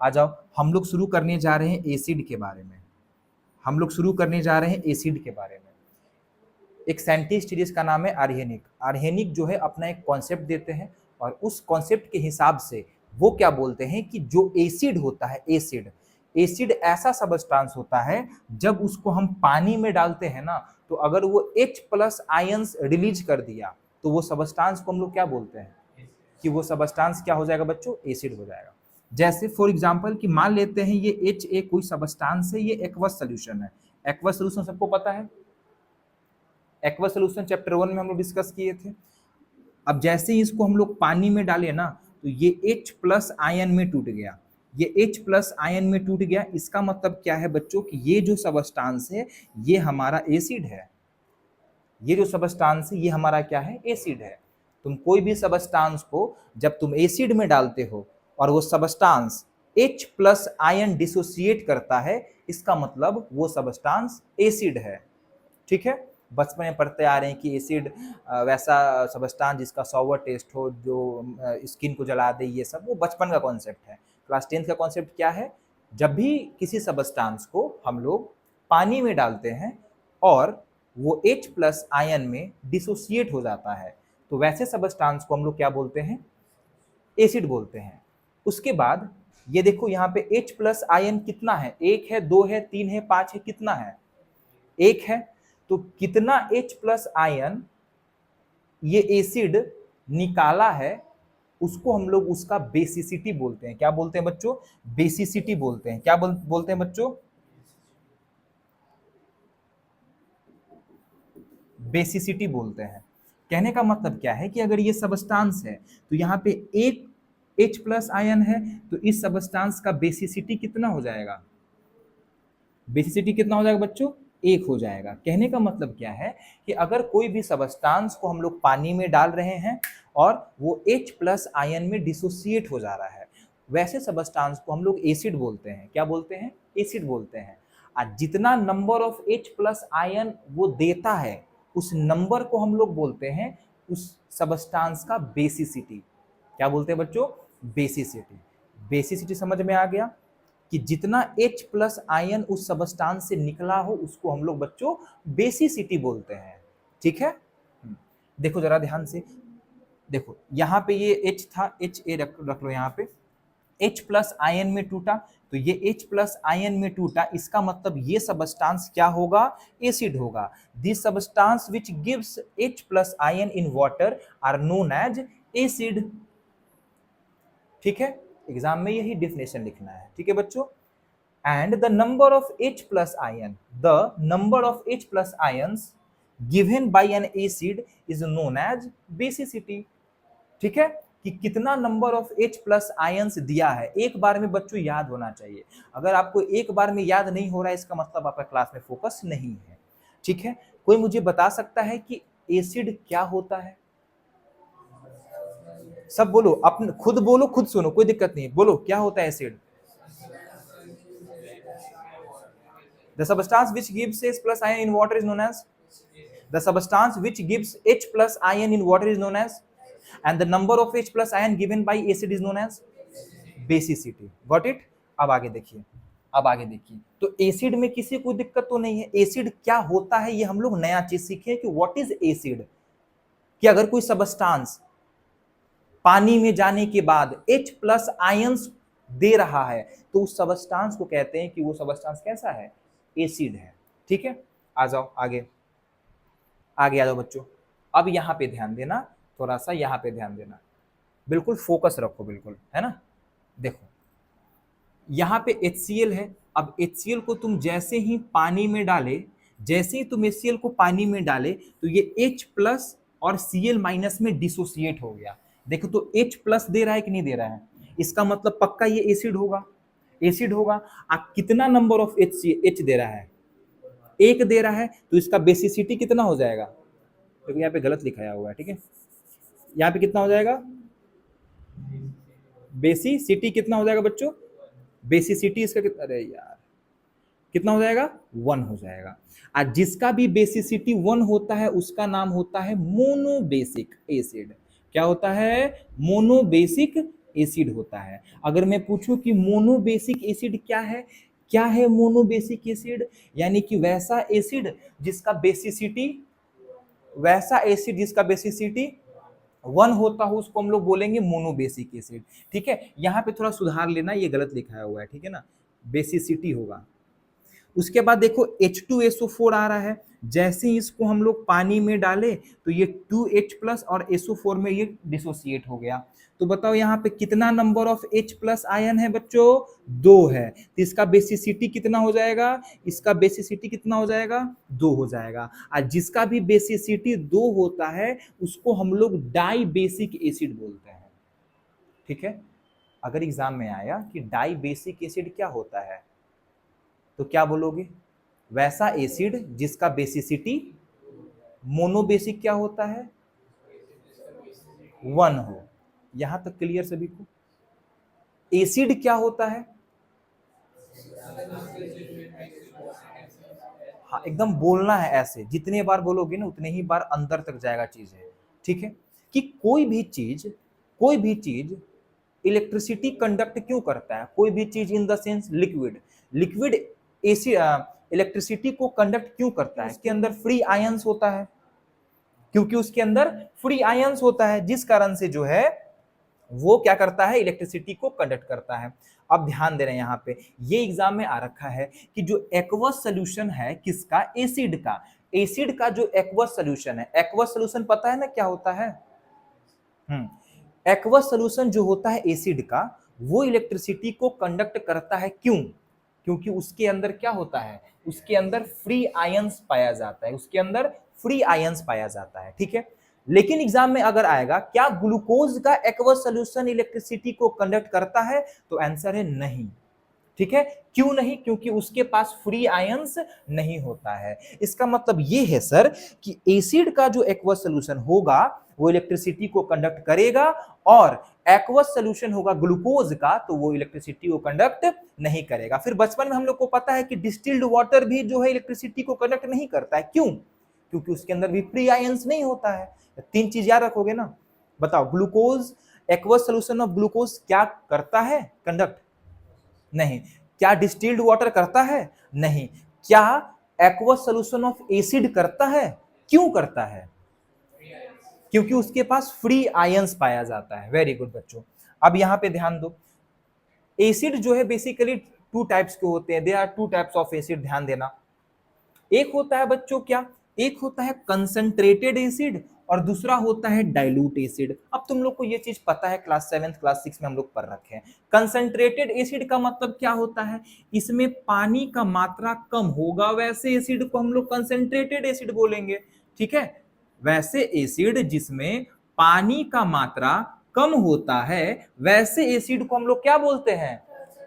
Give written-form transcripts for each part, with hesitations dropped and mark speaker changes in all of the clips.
Speaker 1: आ जाओ, हम लोग शुरू करने जा रहे हैं एसिड के बारे में। हम लोग शुरू करने जा रहे हैं एसिड के बारे में। एक साइंटिस्ट जिसका नाम है आर्हेनिक। आर्हेनिक जो है अपना एक कॉन्सेप्ट देते हैं और उस कॉन्सेप्ट के हिसाब से वो क्या बोलते हैं कि जो एसिड होता है, एसिड एसिड ऐसा सबस्टांस होता है जब उसको हम पानी में डालते हैं ना, तो अगर वो H प्लस आयंस रिलीज कर दिया तो वो सबस्टांस को हम लोग क्या बोलते हैं कि वो सबस्टांस क्या हो जाएगा बच्चों, एसिड हो जाएगा। जैसे फॉर एग्जांपल कि मान लेते हैं ये HA कोई सबस्टांस है, ये एक्वस सोल्यूशन है। एक्वस सोल्यूशन सबको पता है, एक्वस सोल्यूशन चैप्टर 1 में हम लोग डिस्कस किए थे। अब जैसे ही इसको हम लोग पानी में डाले ना, तो ये H प्लस आयन में टूट गया, ये H प्लस आयन में टूट गया। इसका मतलब क्या है बच्चों कि ये जो सबस्टांस है ये हमारा एसिड है। ये जो सबस्टांस है ये हमारा क्या है, एसिड है। तुम कोई भी सबस्टांस को जब तुम एसिड में डालते हो और वो substance H plus ion dissociate करता है, इसका मतलब वो सबस्टांस एसिड है। ठीक है, बचपन में पढ़ते आ रहे हैं कि एसिड वैसा सबस्टांस जिसका सॉवर टेस्ट हो, जो स्किन को जला दे, ये सब वो बचपन का कॉन्सेप्ट है। क्लास 10th का कॉन्सेप्ट क्या है, जब भी किसी सबस्टांस को हम लोग पानी में डालते हैं और वो H प्लस आयन में डिसोसिएट हो जाता है, तो वैसे सबस्टांस को हम लोग क्या बोलते हैं, एसिड बोलते हैं। उसके बाद ये देखो यहाँ पे H प्लस आयन कितना है, 1 है, 2 है, 3 है, 5 है, कितना है, 1 है। तो कितना H प्लस आयन ये एसिड निकाला है, उसको हम लोग उसका बेसिसिटी बोलते हैं। क्या बोलते हैं बच्चों, बेसिसिटी बोलते हैं। क्या बोलते हैं बच्चों, बेसिसिटी बोलते हैं। कहने का मतलब क्या है कि अगर ये सबस्टांस है तो यहाँ पे एक H प्लस आयन है, तो इस सबस्टांस का बेसिसिटी कितना हो जाएगा, बेसिसिटी कितना हो जाएगा बच्चों, 1 हो जाएगा। कहने का मतलब क्या है कि अगर कोई भी सबस्टांस को हम लोग पानी में डाल रहे हैं और वो H प्लस आयन में डिसोसिएट हो जा रहा है, वैसे सबस्टांस को हम लोग एसिड बोलते हैं। क्या बोलते हैं, एसिड बोलते हैं। और जितना number of H plus ion वो देता है, उस नंबर को हम लोग बोलते हैं उस सबस्टांस का बेसिसिटी। क्या बोलते हैं बच्चों, बेसिसिटी। बेसिसिटी समझ में आ गया कि जितना H प्लस आयन उस सबस्टांस से निकला हो उसको हम लोग बच्चों बेसिसिटी बोलते हैं। ठीक है, देखो जरा ध्यान से, देखो यहाँ पे ये H था, HA रख लो यहाँ पे, H प्लस आयन में टूटा, तो ये H प्लस आयन में टूटा, इसका मतलब ये सबस्टांस क्या होगा, एसिड होगा। This substance which gives H plus ion in water are known as acid. ठीक है, एग्जाम में यही डेफिनेशन लिखना है। ठीक है बच्चों, and the number of H plus ion, the number of H plus ions given by an acid is known as basicity। ठीक है, कि कितना number of H plus ions दिया है, एक बार में बच्चों याद होना चाहिए। अगर आपको एक बार में याद नहीं हो रहा है, इसका मतलब आपका क्लास में फोकस नहीं है। ठीक है, कोई मुझे बता सकता है कि एसिड क्या होता है, सब बोलो, अपने खुद बोलो, खुद सुनो, कोई दिक्कत नहीं है, बोलो क्या होता है acid. The substance which gives H plus ion in water is known as, the substance which gives H plus ion in water is known as, and the number of H plus ion given by acid is known as basicity। Got it? अब आगे देखिए, अब आगे देखिए, तो acid में किसी को दिक्कत तो नहीं है। एसिड क्या होता है ये हम लोग नया चीज सीखे कि व्हाट इज एसिड, कि अगर कोई सबस्टांस पानी में जाने के बाद H प्लस आयंस दे रहा है तो उस सबस्टांस को कहते हैं कि वो सबस्टांस कैसा है, एसिड है। ठीक है, आ जाओ आगे, आगे आ जाओ बच्चों। अब यहां पे ध्यान देना, थोड़ा सा यहां पे ध्यान देना, बिल्कुल फोकस रखो, बिल्कुल, है ना। देखो यहां पे HCl है। अब HCl को तुम जैसे ही पानी में डाले, जैसे ही तुम HCl को पानी में डाले तो ये H प्लस और Cl माइनस में डिसोसिएट हो गया। देखो तो H प्लस दे रहा है कि नहीं दे रहा है, इसका मतलब पक्का ये एसिड होगा, एसिड होगा। अब कितना नंबर ऑफ H दे रहा है, 1 दे रहा है, तो इसका बेसिसिटी कितना हो जाएगा, क्योंकि यहाँ पे गलत लिखाया हुआ है। ठीक है, यहाँ पे कितना हो जाएगा, बेसिसिटी कितना हो जाएगा बच्चों, बेसिसिटी इसका कितना, अरे यार कितना हो जाएगा, 1 हो जाएगा। और जिसका भी बेसिसिटी 1 होता है उसका नाम होता है मोनोबेसिक एसिड। क्या होता है, मोनोबेसिक एसिड होता है। अगर मैं पूछूं कि मोनोबेसिक एसिड क्या है, क्या है मोनोबेसिक एसिड? यानी कि वैसा एसिड जिसका बेसिसिटी 1 होता हो उसको हम लोग बोलेंगे मोनोबेसिक एसिड। ठीक है, यहाँ पे थोड़ा सुधार लेना, ये गलत लिखा हुआ है, ठीक है ना, बेसिसिटी होगा। उसके बाद देखो H2SO4 आ रहा है, जैसे ही इसको हम लोग पानी में डाले तो ये 2H प्लस और SO4 में ये डिसोसिएट हो गया। तो बताओ यहाँ पे कितना number of H plus ion है बच्चों? 2 है। तो इसका बेसिसिटी कितना हो जाएगा? इसका बेसिसिटी कितना हो जाएगा? 2 हो जाएगा। और जिसका भी बेसिसिटी 2 होता है उसको हम लोग डाई बेसिक एसिड बोलते हैं। ठीक है, अगर एग्जाम में आया कि डाई बेसिक एसिड क्या होता है तो क्या बोलोगे? वैसा एसिड जिसका बेसिसिटी मोनोबेसिक क्या होता है? 1 हो। यहां तक क्लियर सभी को? एसिड क्या होता है? हाँ, एकदम बोलना है ऐसे, जितने बार बोलोगे ना उतने ही बार अंदर तक जाएगा चीज है। ठीक है, कि कोई भी चीज इलेक्ट्रिसिटी कंडक्ट क्यों करता है? कोई भी चीज in the sense liquid AC electricity को कंडक्ट क्यों करता है? इसके अंदर फ्री आयंस होता है, क्योंकि उसके अंदर फ्री आयंस होता है, जिस कारण से जो है वो क्या करता है? इलेक्ट्रिसिटी को कंडक्ट करता है। अब ध्यान दे रहे हैं यहाँ पे, ये एग्जाम में आ रखा है कि जो एक्वस सोल्यूशन है किसका? एसिड का जो एक्वस सोल्यूशन है, एक्वस सोल्यूशन पता है ना क्या होता है? एक्वस सोल्यूशन जो होता है एसिड का, वो इलेक्ट्रिसिटी को कंडक्ट करता है। क्यों? क्योंकि उसके अंदर क्या होता है? उसके अंदर फ्री आयंस पाया जाता है, उसके अंदर फ्री आयंस पाया जाता है। ठीक है, लेकिन एग्जाम में अगर आएगा क्या ग्लूकोज का एक्वस सोल्यूशन इलेक्ट्रिसिटी को कंडक्ट करता है, तो आंसर है नहीं। ठीक है, क्यों नहीं? क्योंकि उसके पास फ्री आयंस नहीं होता है। इसका मतलब ये है सर कि एसिड का जो एक्वस सोल्यूशन होगा वो इलेक्ट्रिसिटी को कंडक्ट करेगा, और एक्वस सोल्यूशन होगा ग्लूकोज का तो वो इलेक्ट्रिसिटी को कंडक्ट नहीं करेगा। फिर बचपन में हम लोग को पता है कि डिस्टिल्ड वाटर भी जो है इलेक्ट्रिसिटी को कंडक्ट नहीं करता है। क्यों? क्योंकि उसके अंदर भी फ्री आयंस नहीं होता है। 3 चीज याद रखोगे ना। बताओ, glucose, aqueous solution of glucose क्या करता है? कंडक्ट नहीं। क्या डिस्टिल्ड वाटर करता है? नहीं। क्या एक्वस सोल्यूशन ऑफ एसिड करता है? क्यों करता है? क्योंकि उसके पास फ्री आयंस पाया जाता है। वेरी गुड बच्चों। अब यहां पे ध्यान दो, एसिड जो है बेसिकली 2 टाइप्स के होते हैं। There are 2 types of acid, ध्यान देना। एक होता है बच्चों क्या? एक होता है कंसंट्रेटेड एसिड और दूसरा होता है डाइल्यूट एसिड। अब तुम लोग को ये चीज पता है, क्लास 7 क्लास 6 में हम लोग पढ़ रखे हैं। कंसंट्रेटेड एसिड का मतलब क्या होता है? इसमें पानी का मात्रा कम होगा, वैसे एसिड को हम लोग कंसंट्रेटेड एसिड बोलेंगे। ठीक है, वैसे एसिड जिसमें पानी का मात्रा कम होता है वैसे एसिड को हम लोग क्या बोलते हैं?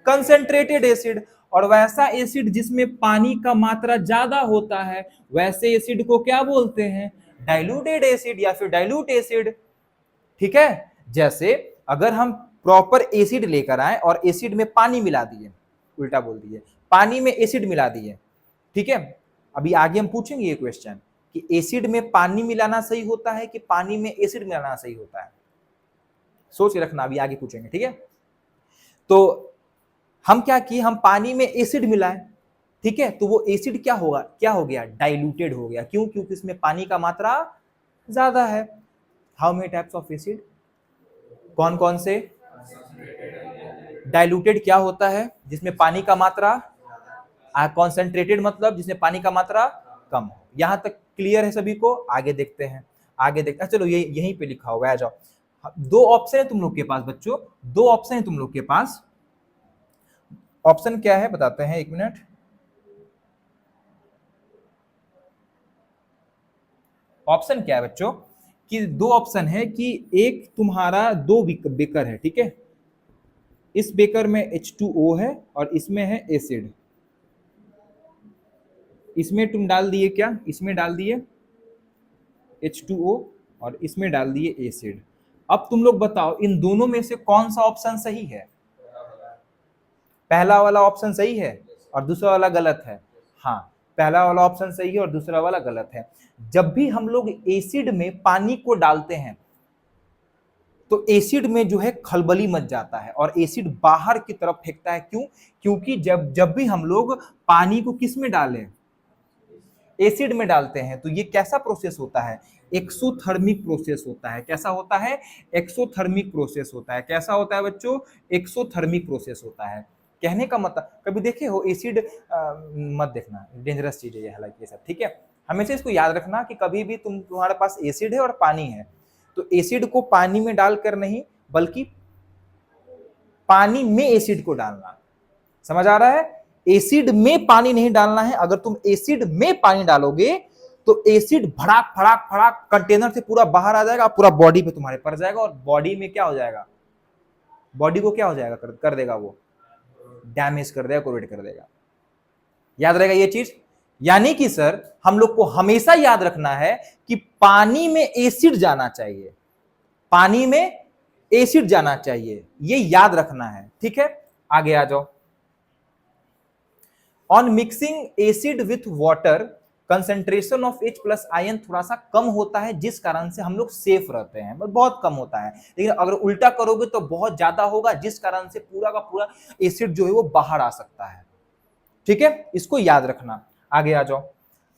Speaker 1: Concentrated acid. और वैसा एसिड जिसमें पानी का मात्रा ज्यादा होता है वैसे एसिड को क्या बोलते हैं? डाइल्यूटेड एसिड या फिर डाइल्यूट एसिड। ठीक है, जैसे अगर हम प्रॉपर एसिड लेकर आए और एसिड में पानी मिला दिए, उल्टा बोल दिए, पानी में एसिड मिला दिए। ठीक है, अभी आगे हम पूछेंगे ये क्वेश्चन कि एसिड में पानी मिलाना सही होता है कि पानी में एसिड मिलाना सही होता है। सोच के रखना, अभी आगे पूछेंगे। ठीक है, तो हम क्या किए? हम पानी में एसिड मिलाए। ठीक है, तो वो एसिड क्या होगा? क्या हो गया? डाइल्यूटेड हो गया। क्यों? क्योंकि इसमें पानी का मात्रा ज्यादा है। How many types of acid? कौन कौन से? डाइल्यूटेड क्या होता है? जिसमें पानी का मात्रा, कॉन्सेंट्रेटेड मतलब जिसमें पानी का मात्रा कम हो। यहां तक क्लियर है सभी को? आगे देखते हैं, आगे देखते हैं। चलो ये यहीं पे लिखा होगा, आ जाओ। 2 ऑप्शन है तुम लोग के पास बच्चों, 2 ऑप्शन है तुम लोग के पास। ऑप्शन क्या है बताते हैं, 1 मिनट। ऑप्शन क्या है बच्चों? कि 2 ऑप्शन है कि एक तुम्हारा 2 बेकर है। ठीक है, इस बेकर में H2O है और इसमें है एसिड। इसमें तुम डाल दिए क्या? इसमें डाल दिए H2O और इसमें डाल दिए एसिड। अब तुम लोग बताओ इन दोनों में से कौन सा ऑप्शन सही है? पहला वाला ऑप्शन सही है और दूसरा वाला गलत है। हाँ, पहला वाला ऑप्शन सही है और दूसरा वाला गलत है। जब भी हम लोग एसिड में पानी को डालते हैं तो एसिड में जो है खलबली मच जाता है और एसिड बाहर की तरफ फेंकता है। क्यों? क्योंकि जब जब भी हम लोग पानी को किस में डालें, एसिड में डालते हैं, तो ये कैसा प्रोसेस होता है, एक्सोथर्मिक प्रोसेस होता है। कैसा होता है? एक्सोथर्मिक प्रोसेस होता है। कैसा होता है बच्चों? एक्सोथर्मिक प्रोसेस होता है। कहने का मतलब, कभी देखे हो एसिड, मत देखना, डेंजरस चीज है ये, हालांकि ये सब ठीक है। हमेशा इसको याद रखना कि कभी भी तुम्हारे पास एसिड है और पानी है, तो एसिड को पानी में डालकर नहीं, बल्कि पानी में एसिड को डालना। समझ आ रहा है? एसिड में पानी नहीं डालना है। अगर तुम एसिड में पानी डालोगे तो एसिड भड़ाक फड़ाक फड़ाक कंटेनर से पूरा बाहर आ जाएगा, पूरा बॉडी पे तुम्हारे पड़ जाएगा, और बॉडी में क्या हो जाएगा, बॉडी को क्या हो जाएगा, कर देगा वो, डैमेज कर देगा, कोरेट कर देगा। याद रहेगा ये चीज? यानी कि सर हम लोग को हमेशा याद रखना है कि पानी में एसिड जाना चाहिए, पानी में एसिड जाना चाहिए, ये याद रखना है। ठीक है, आगे आ जाओ। On mixing acid with water, concentration of H plus ion थोड़ा सा कम होता है, जिस कारण से हम लोग सेफ रहते हैं, मतलब बहुत कम होता है। लेकिन अगर उल्टा करोगे तो बहुत ज्यादा होगा, जिस कारण से पूरा का पूरा एसिड जो है वो बाहर आ सकता है। ठीक है, इसको याद रखना। आगे आ जाओ।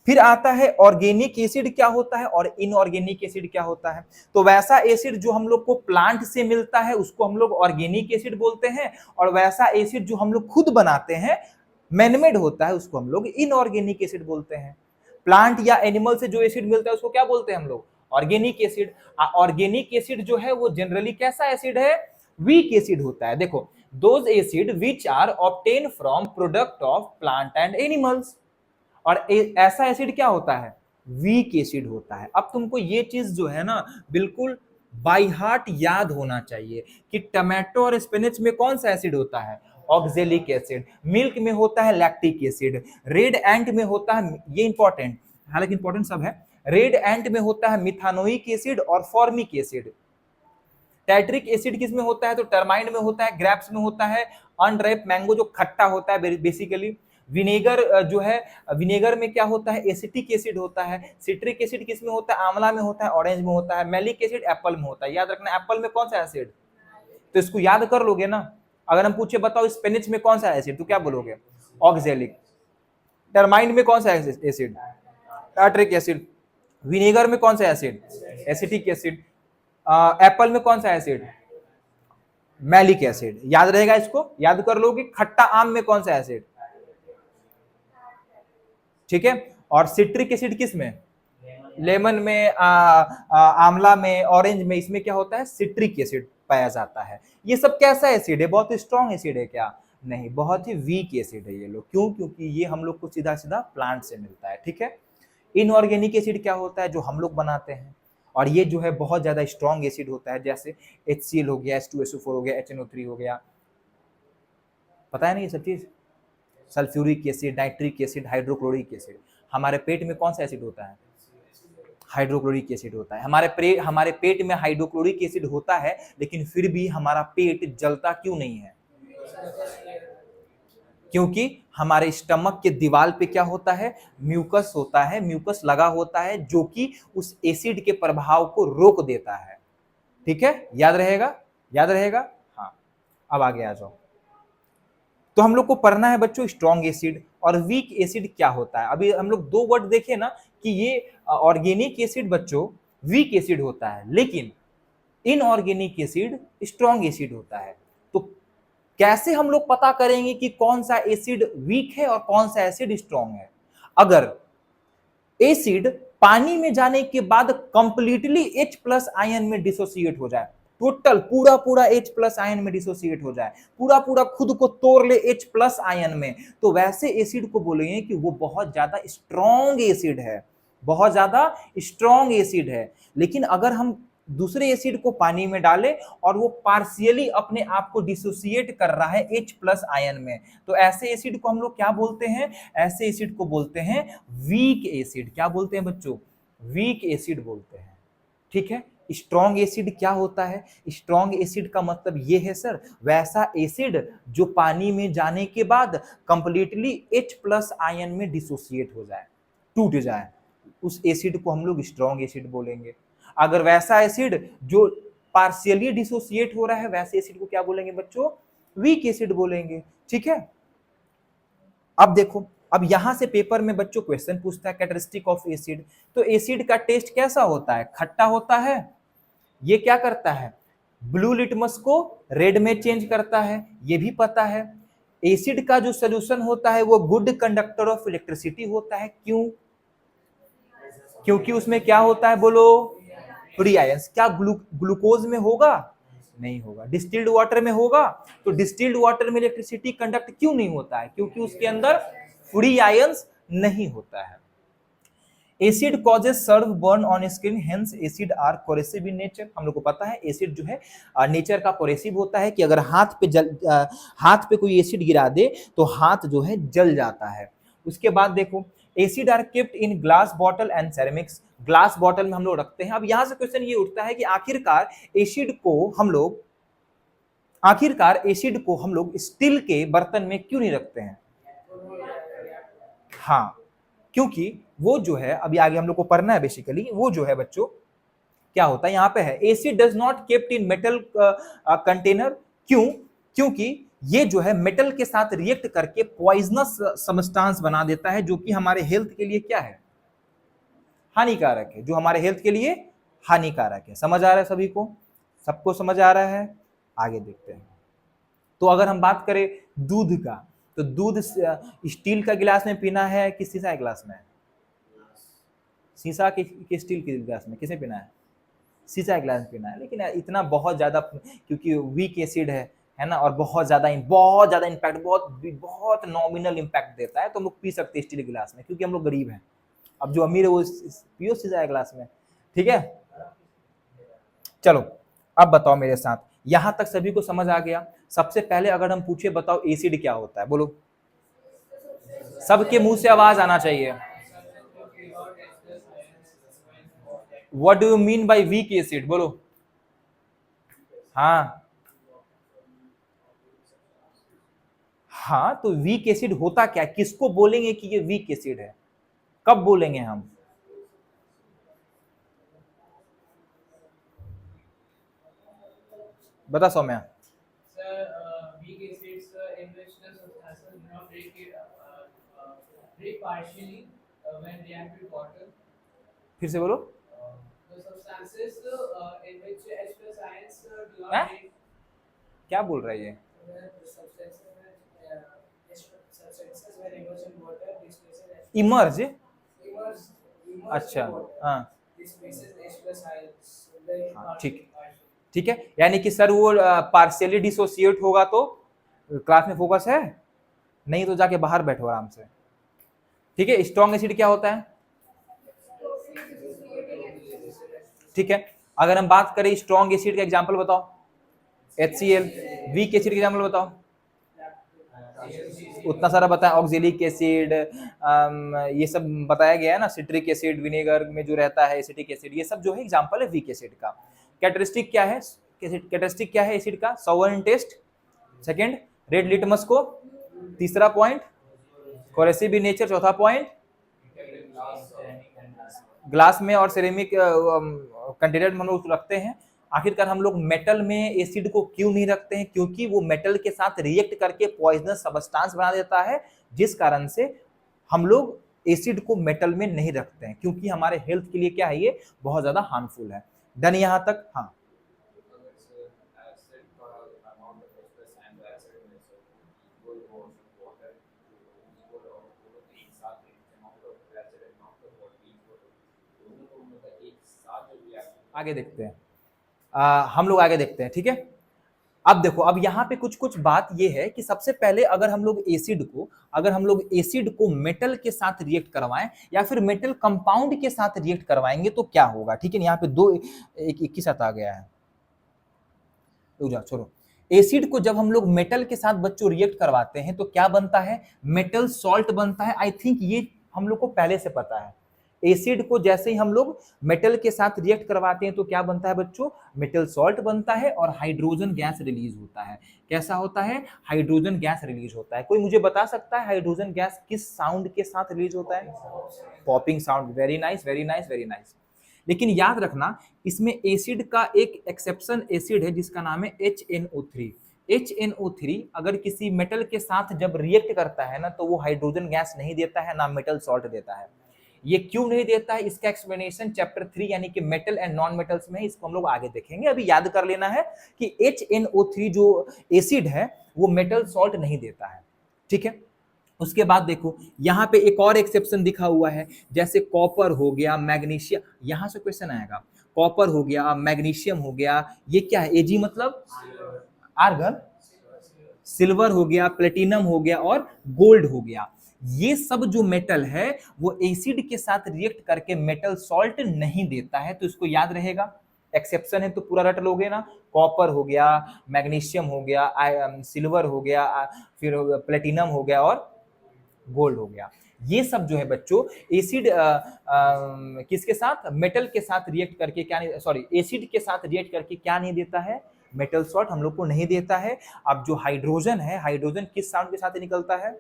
Speaker 1: फिर आता है ऑर्गेनिक एसिड क्या होता है और इनऑर्गेनिक एसिड क्या होता है। तो वैसा एसिड जो हम लोग को प्लांट से मिलता है उसको हम लोग ऑर्गेनिक एसिड बोलते हैं, और वैसा एसिड जो हम लोग खुद बनाते हैं, मैनमेड होता है, उसको हम लोग इनऑर्गेनिक एसिड बोलते हैं। प्लांट या एनिमल से जो एसिड मिलता है उसको क्या बोलते हैं हम लोग? Organic acid. ऑर्गेनिक एसिड जो है वो जनरली कैसा एसिड है? वीक एसिड होता है। देखो, those acid which are obtain from product of plant and animals, और ऐसा एसिड क्या होता है? वीक एसिड होता है। अब तुमको ये चीज जो है ना बिल्कुल बाय हार्ट याद होना चाहिए कि टमाटो और स्पिनच में कौन सा एसिड होता है? Oxalic acid. मिल्क में होता है लैक्टिक एसिड। रेड एंट में होता है, ये इंपॉर्टेंट, हालांकि इंपॉर्टेंट सब है, रेड एंट में होता है मिथानोइक एसिड और फॉर्मिक एसिड। टैट्रिक एसिड किस में होता है? तो टर्माइन में होता है, ग्रेप्स में होता है, अनराइप मैंगो जो खट्टा होता है बेसिकली। विनेगर जो है, विनेगर में क्या होता है? एसिटिक एसिड होता है। सिट्रिक एसिड किस में होता है? आंवला में होता है, ऑरेंज में होता है। मैलिक एसिड एप्पल में होता है। याद रखना, एप्पल में कौन सा एसिड, तो इसको याद कर लोगे ना। अगर हम पूछे बताओ स्पिनच में कौन सा एसिड, तो क्या बोलोगे? ऑक्जेलिक। टर्माइन में कौन सा एसिड? Tartaric acid. विनेगर में कौन सा एसिड? Acetic acid. एप्पल में कौन सा एसिड? Malic acid. याद रहेगा, इसको याद कर लोगे। खट्टा आम में कौन सा एसिड? ठीक है। और सिट्रिक एसिड किस में? लेमन में, आंवला में, ऑरेंज में, इसमें क्या होता है? सिट्रिक एसिड पाया जाता है। ये सब कैसा एसिड है? बहुत स्ट्रॉन्ग एसिड है क्या? नहीं, बहुत ही वीक एसिड है ये लोग। क्यों? क्योंकि ये हम लोग को सीधा सीधा प्लांट से मिलता है। ठीक है। इनऑर्गेनिक एसिड क्या होता है? जो हम लोग बनाते हैं, और ये जो है बहुत ज्यादा स्ट्रॉन्ग एसिड होता है, जैसे HCl हो गया, H2SO4 हो गया, HNO3 हो गया। पता है ना ये सब चीज? Sulphuric acid, nitric acid, hydrochloric acid. हमारे पेट में कौन सा एसिड होता है? हाइड्रोक्लोरिक एसिड होता है। हमारे पेट में हाइड्रोक्लोरिक एसिड होता है, लेकिन फिर भी हमारा पेट जलता क्यों नहीं है? क्योंकि हमारे स्टमक के दीवार पे क्या होता है? म्यूकस होता है, म्यूकस लगा होता है, जो कि उस एसिड के प्रभाव को रोक देता है। ठीक है, याद रहेगा, याद रहेगा। हाँ, अब आगे आ जाओ। तो हम लोग को पढ़ना है बच्चों स्ट्रॉन्ग एसिड और वीक एसिड क्या होता है। अभी हम लोग दो वर्ड देखे ना कि ये ऑर्गेनिक एसिड बच्चों वीक एसिड होता है, लेकिन इनऑर्गेनिक एसिड स्ट्रॉन्ग एसिड होता है। तो कैसे हम लोग पता करेंगे कि कौन सा एसिड वीक है और कौन सा एसिड स्ट्रॉन्ग है? अगर एसिड पानी में जाने के बाद कंप्लीटली H प्लस आयन में डिसोसिएट हो जाए, टोटल पूरा पूरा H प्लस आयन में डिसोसिएट हो जाए, पूरा पूरा खुद को तोड़ ले H प्लस आयन में, तो वैसे एसिड को बोलेंगे कि वो बहुत ज्यादा स्ट्रॉन्ग एसिड है, बहुत ज्यादा स्ट्रॉन्ग एसिड है। लेकिन अगर हम दूसरे एसिड को पानी में डालें और वो पार्शियली अपने आप को डिसोसिएट कर रहा है H प्लस आयन में, तो ऐसे एसिड को हम लोग क्या बोलते हैं? ऐसे एसिड को बोलते हैं वीक एसिड। क्या बोलते हैं बच्चों? वीक एसिड बोलते हैं। ठीक है। स्ट्रॉन्ग एसिड क्या होता है? स्ट्रॉन्ग एसिड का मतलब ये है सर, वैसा एसिड जो पानी में जाने के बाद कंप्लीटली H प्लस आयन में डिसोसिएट हो जाए, टूट जाए, उस एसिड को हम लोग स्ट्रॉन्ग एसिड बोलेंगे। अगर वैसा एसिड जो पार्शियली डिसोसिएट हो रहा है वैसे एसिड को क्या बोलेंगे बच्चों, वीक एसिड बोलेंगे। ठीक है, अब देखो, अब यहां से पेपर में बच्चों क्वेश्चन पूछता है कैरेक्टरिस्टिक ऑफ एसिड, तो एसिड का टेस्ट कैसा होता है, खट्टा होता है। ये क्या करता है, ब्लू लिटमस को रेड में चेंज करता है, ये भी पता है। एसिड का जो सोल्यूशन होता है वो गुड कंडक्टर ऑफ इलेक्ट्रिसिटी होता है, क्यों, क्योंकि उसमें क्या होता है बोलो, फ्री आयंस। क्या ग्लूकोज में होगा, नहीं होगा। डिस्टिल्ड वाटर में होगा, तो डिस्टिल्ड वाटर में इलेक्ट्रिसिटी कंडक्ट क्यों नहीं होता है, क्योंकि उसके अंदर फ्री आयंस नहीं होता है। Acid causes severe burn on skin, hence acid are corrosive in nature. हम लोग को पता है एसिड जो है नेचर का कोरेसिव होता है, कि अगर हाथ पे कोई एसिड गिरा दे तो हाथ जो है जल जाता है। उसके बाद देखो, acid are kept in glass bottle and ceramics, glass bottle में हम लोग रखते हैं। अब यहां से क्वेश्चन ये उठता है कि आखिरकार एसिड को हम लोग स्टील के बर्तन में क्यों नहीं रखते हैं। हाँ, क्योंकि वो जो है, अभी आगे हम लोग को पढ़ना है बेसिकली, वो जो है बच्चों क्या होता है, यहां पे है acid does not kept in metal container, क्यों, क्योंकि ये जो है मेटल के साथ रिएक्ट करके पॉइजनस सबस्टेंस बना देता है, जो कि हमारे हेल्थ के लिए क्या है, हानिकारक है, जो हमारे हेल्थ के लिए हानिकारक है। समझ आ रहा है सभी को, सबको समझ आ रहा है, आगे देखते हैं। तो अगर हम बात करें दूध का, तो दूध स्टील का गिलास में पीना है कि शीशा के गिलास में, शीशा के स्टील के गिलास में किसे पीना है, शीशा के गिलास में पीना है। लेकिन इतना बहुत ज्यादा, क्योंकि वीक एसिड है ना, और बहुत ज्यादा इम्पैक्ट, बहुत नॉमिनल इम्पैक्ट देता है, तो हम लोग पी सकते हैं स्टील के गिलास में, क्योंकि हम लोग गरीब हैं। अब जो अमीर है वो पियो शीशा के गिलास में। ठीक है, चलो अब बताओ मेरे साथ, यहां तक सभी को समझ आ गया। सबसे पहले अगर हम पूछे बताओ एसिड क्या होता है, बोलो, सबके मुंह से आवाज आना चाहिए। What do you mean by weak acid, बोलो। हाँ हाँ, तो वीक एसिड होता क्या, किसको बोलेंगे कि ये वीक एसिड है, कब बोलेंगे हम, बता सौम्या। फिर से बोलो। क्या बोल रहा है ये, इमर्ज, अच्छा, हाँ हाँ, ठीक, ठीक है, यानी कि सर वो पार्शियली डिसोसिएट होगा तो क्लास में फोकस है, नहीं तो जाके बाहर बैठो आराम से। ठीक है, स्ट्रॉन्ग एसिड क्या होता है, ठीक है, अगर हम बात करें स्ट्रॉन्ग एसिड का एग्जांपल बताओ, HCl। वीक एसिड का एग्जांपल बताओ, उतना सारा बताया, ऑक्जेलिक एसिड, ये सब बताया गया है ना, सिट्रिक एसिड, विनेगर में जो रहता है एसिटिक एसिड, ये सब जो है एग्जांपल है वीक एसिड का। कैरेक्टरिस्टिक क्या है, कैरेक्टरिस्टिक क्या है एसिड का, सावर इन टेस्ट, सेकंड रेड लिटमस को, तीसरा पॉइंट कोरेसिव इन नेचर, चौथा पॉइंट ग्लास में और सिरेमिक कंटेनर में हम लोग रखते हैं। आखिरकार हम लोग मेटल में एसिड को क्यों नहीं रखते हैं, क्योंकि वो मेटल के साथ रिएक्ट करके पॉइजनस सबस्टेंस बना देता है, जिस कारण से हम लोग एसिड को मेटल में नहीं रखते हैं, क्योंकि हमारे हेल्थ के लिए क्या है, ये बहुत ज्यादा हार्मफुल है। डन यहां तक, हाँ। आगे देखते हैं, हम लोग आगे देखते हैं, ठीक है। अब देखो, अब यहाँ पे कुछ कुछ बात ये है कि सबसे पहले अगर हम लोग एसिड को मेटल के साथ रिएक्ट करवाएं या फिर मेटल कंपाउंड के साथ रिएक्ट करवाएंगे तो क्या होगा, ठीक है। यहाँ पे दो एक ही साथ आ गया है, छोड़ो। एसिड को जब हम लोग मेटल के साथ बच्चों रिएक्ट करवाते हैं तो क्या बनता है, मेटल सॉल्ट बनता है। आई थिंक ये हम लोग को पहले से पता है। एसिड को जैसे ही हम लोग मेटल के साथ रिएक्ट करवाते हैं तो क्या बनता है बच्चों, मेटल सॉल्ट बनता है और हाइड्रोजन गैस रिलीज होता है। कैसा होता है, हाइड्रोजन गैस रिलीज होता है। कोई मुझे बता सकता है हाइड्रोजन गैस किस साउंड के साथ रिलीज होता है, popping sound. Very nice, very nice, very nice. लेकिन याद रखना इसमें एसिड का एक एक्सेप्शन एसिड है जिसका नाम है HNO3। HNO3 अगर किसी मेटल के साथ जब रिएक्ट करता है ना तो वो हाइड्रोजन गैस नहीं देता है, ना मेटल सॉल्ट देता है। ये क्यों नहीं देता है, इसका एक्सप्लेनेशन चैप्टर 3 यानी कि मेटल एंड नॉन मेटल्स में है, इसको हम लोग आगे देखेंगे। अभी याद कर लेना है कि HNO3 जो एसिड है वो मेटल सॉल्ट नहीं देता है, ठीक है। उसके बाद देखो यहाँ पे एक और एक्सेप्शन दिखा हुआ है, जैसे कॉपर हो गया, मैग्नीशियम, यहां से क्वेश्चन आएगा, कॉपर हो गया, मैग्नीशियम हो गया, ये क्या है, एजी मतलब आर्गन, सिल्वर हो गया, प्लेटिनम हो गया और गोल्ड हो गया। ये सब जो मेटल है वो एसिड के साथ रिएक्ट करके मेटल सॉल्ट नहीं देता है, तो इसको याद रहेगा। एक्सेप्शन है तो पूरा रट लोगे ना, कॉपर हो गया, मैग्नीशियम हो गया, सिल्वर हो गया, फिर प्लेटिनम हो गया और गोल्ड हो गया। ये सब जो है बच्चों एसिड किसके साथ, मेटल के साथ रिएक्ट करके क्या नहीं, सॉरी एसिड के साथ रिएक्ट करके क्या नहीं देता है, मेटल सॉल्ट हम लोग को नहीं देता है। अब जो हाइड्रोजन है, हाइड्रोजन किस साउंड के साथ निकलता है,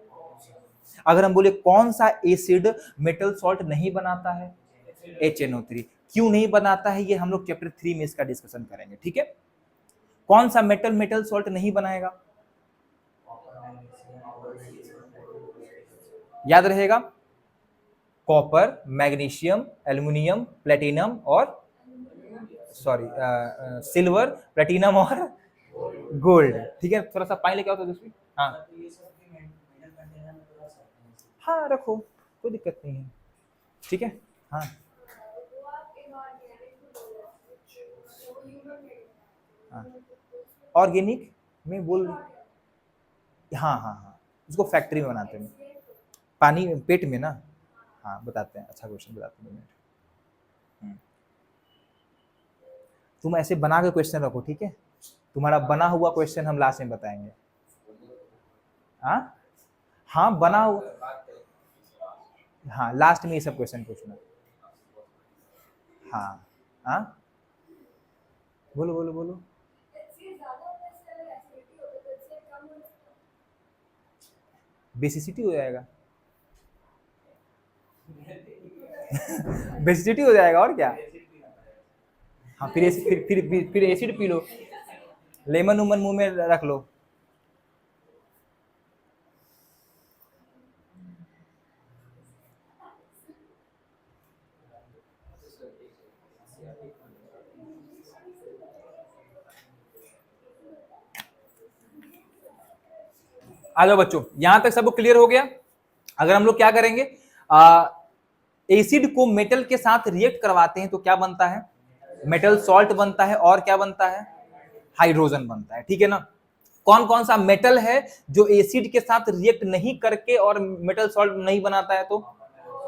Speaker 1: अगर हम बोले कौन सा एसिड मेटल सॉल्ट नहीं बनाता है, HNO3। क्यों नहीं बनाता है ये हम लोग चैप्टर 3 में इसका डिस्कशन करेंगे, ठीक है। कौन सा मेटल सॉल्ट नहीं बनाएगा, याद रहेगा, कॉपर, मैग्नीशियम, एल्युमिनियम, प्लेटिनम और सॉरी सिल्वर, प्लेटिनम और गोल्ड, ठीक है। थोड़ा सा पानी लेके आओ तो दूसरी, हाँ हाँ रखो, कोई दिक्कत नहीं है, ठीक है। हाँ ऑर्गेनिक में बोल, हाँ हाँ हाँ, उसको फैक्ट्री में बनाते हैं, पानी पेट में ना, हाँ बताते हैं, अच्छा क्वेश्चन बताते हैं। तुम ऐसे बना के क्वेश्चन रखो, ठीक है, तुम्हारा बना हुआ क्वेश्चन हम लास्ट में बताएंगे। हाँ हाँ बना हुआ, हाँ लास्ट में ये सब क्वेश्चन पूछना। हाँ हाँ बोलो बोलो बोलो। बेसिसिटी हो जाएगा बेसिसिटी हो जाएगा और क्या। हाँ फिर एसिड पी लो, लेमन उमन मुंह में रख लो। आ जाओ बच्चों, यहां तक सबको क्लियर हो गया। अगर हम लोग क्या करेंगे, एसिड को मेटल के साथ रिएक्ट करवाते हैं तो क्या बनता है, मेटल सॉल्ट बनता है, और क्या बनता है, हाइड्रोजन बनता है, ठीक है ना। कौन कौन सा मेटल है जो एसिड के साथ रिएक्ट नहीं करके और मेटल सॉल्ट नहीं बनाता है, तो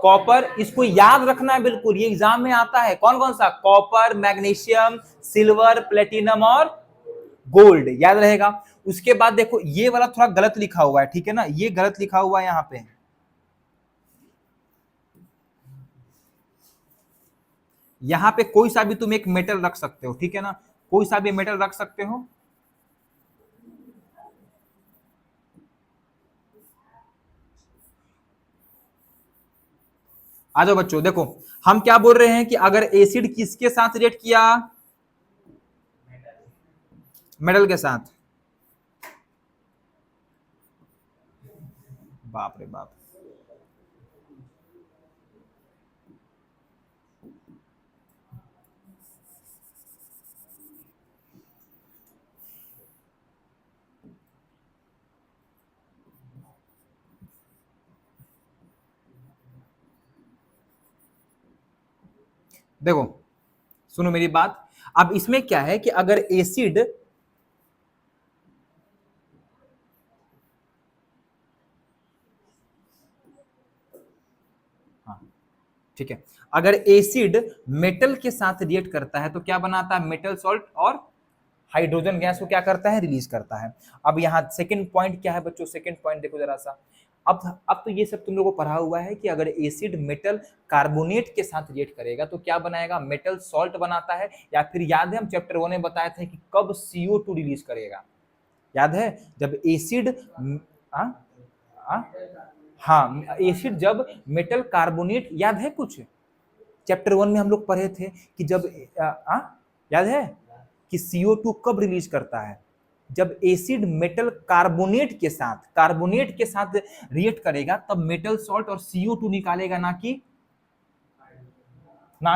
Speaker 1: कॉपर, इसको याद रखना है बिल्कुल, ये एग्जाम में आता है। कौन कौन सा, कॉपर, मैग्नीशियम, सिल्वर, प्लेटिनम और गोल्ड, याद रहेगा। उसके बाद देखो ये वाला थोड़ा गलत लिखा हुआ है, ठीक है ना, ये गलत लिखा हुआ है यहां पे, यहां पे कोई सा भी तुम एक मेटल रख सकते हो, ठीक है ना, कोई सा भी मेटल रख सकते हो। आ जाओ बच्चों, देखो हम क्या बोल रहे हैं कि अगर एसिड किसके साथ रिएक्ट किया, मेटल के साथ, बाप रे बाप, देखो सुनो मेरी बात। अब इसमें क्या है कि अगर एसिड, हाँ ठीक है, अगर एसिड मेटल के साथ रिएक्ट करता है तो क्या बनाता है, मेटल सॉल्ट और हाइड्रोजन गैस को क्या करता है, रिलीज करता है। अब यहाँ सेकंड पॉइंट क्या है बच्चों, सेकंड पॉइंट देखो जरा सा। अब तो ये सब तुम लोगों को पढ़ा हुआ है कि अगर एसिड मेटल कार्बोनेट के साथ रिएक्ट करेगा तो क्या बनाएगा, मेटल सॉल्ट बनाता है। या फिर याद है हम चैप्टर 1 में बताया था कि कब CO2 रिलीज करेगा, याद है, जब एसिड, हाँ एसिड जब मेटल कार्बोनेट, याद है कुछ, चैप्टर 1 में हम लोग पढ़े थे कि जब याद है कि CO2 कब रिलीज करता है? जब एसिड मेटल कार्बोनेट के साथ रिएक्ट करेगा तब मेटल सॉल्ट और CO2 निकालेगा, ना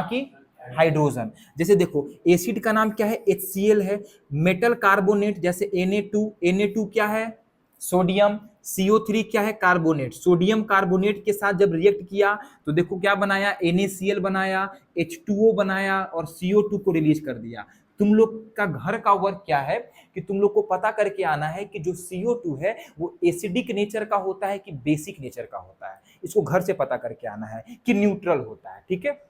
Speaker 1: कि हाइड्रोजन। जैसे देखो एसिड का नाम क्या है? HCl है। मेटल कार्बोनेट जैसे Na2 क्या है? सोडियम। CO3 क्या है? कार्बोनेट। सोडियम कार्बोनेट के साथ जब रिएक्ट किया तो देखो क्या बनाया? NaCl बनाया, H2O बनाया और CO2 को रिलीज कर दिया। तुम लोग का घर का वर्क क्या है कि तुम लोग को पता करके आना है कि जो CO2 है वो एसिडिक नेचर का होता है कि बेसिक नेचर का होता है। इसको घर से पता करके आना है कि न्यूट्रल होता है, ठीक है,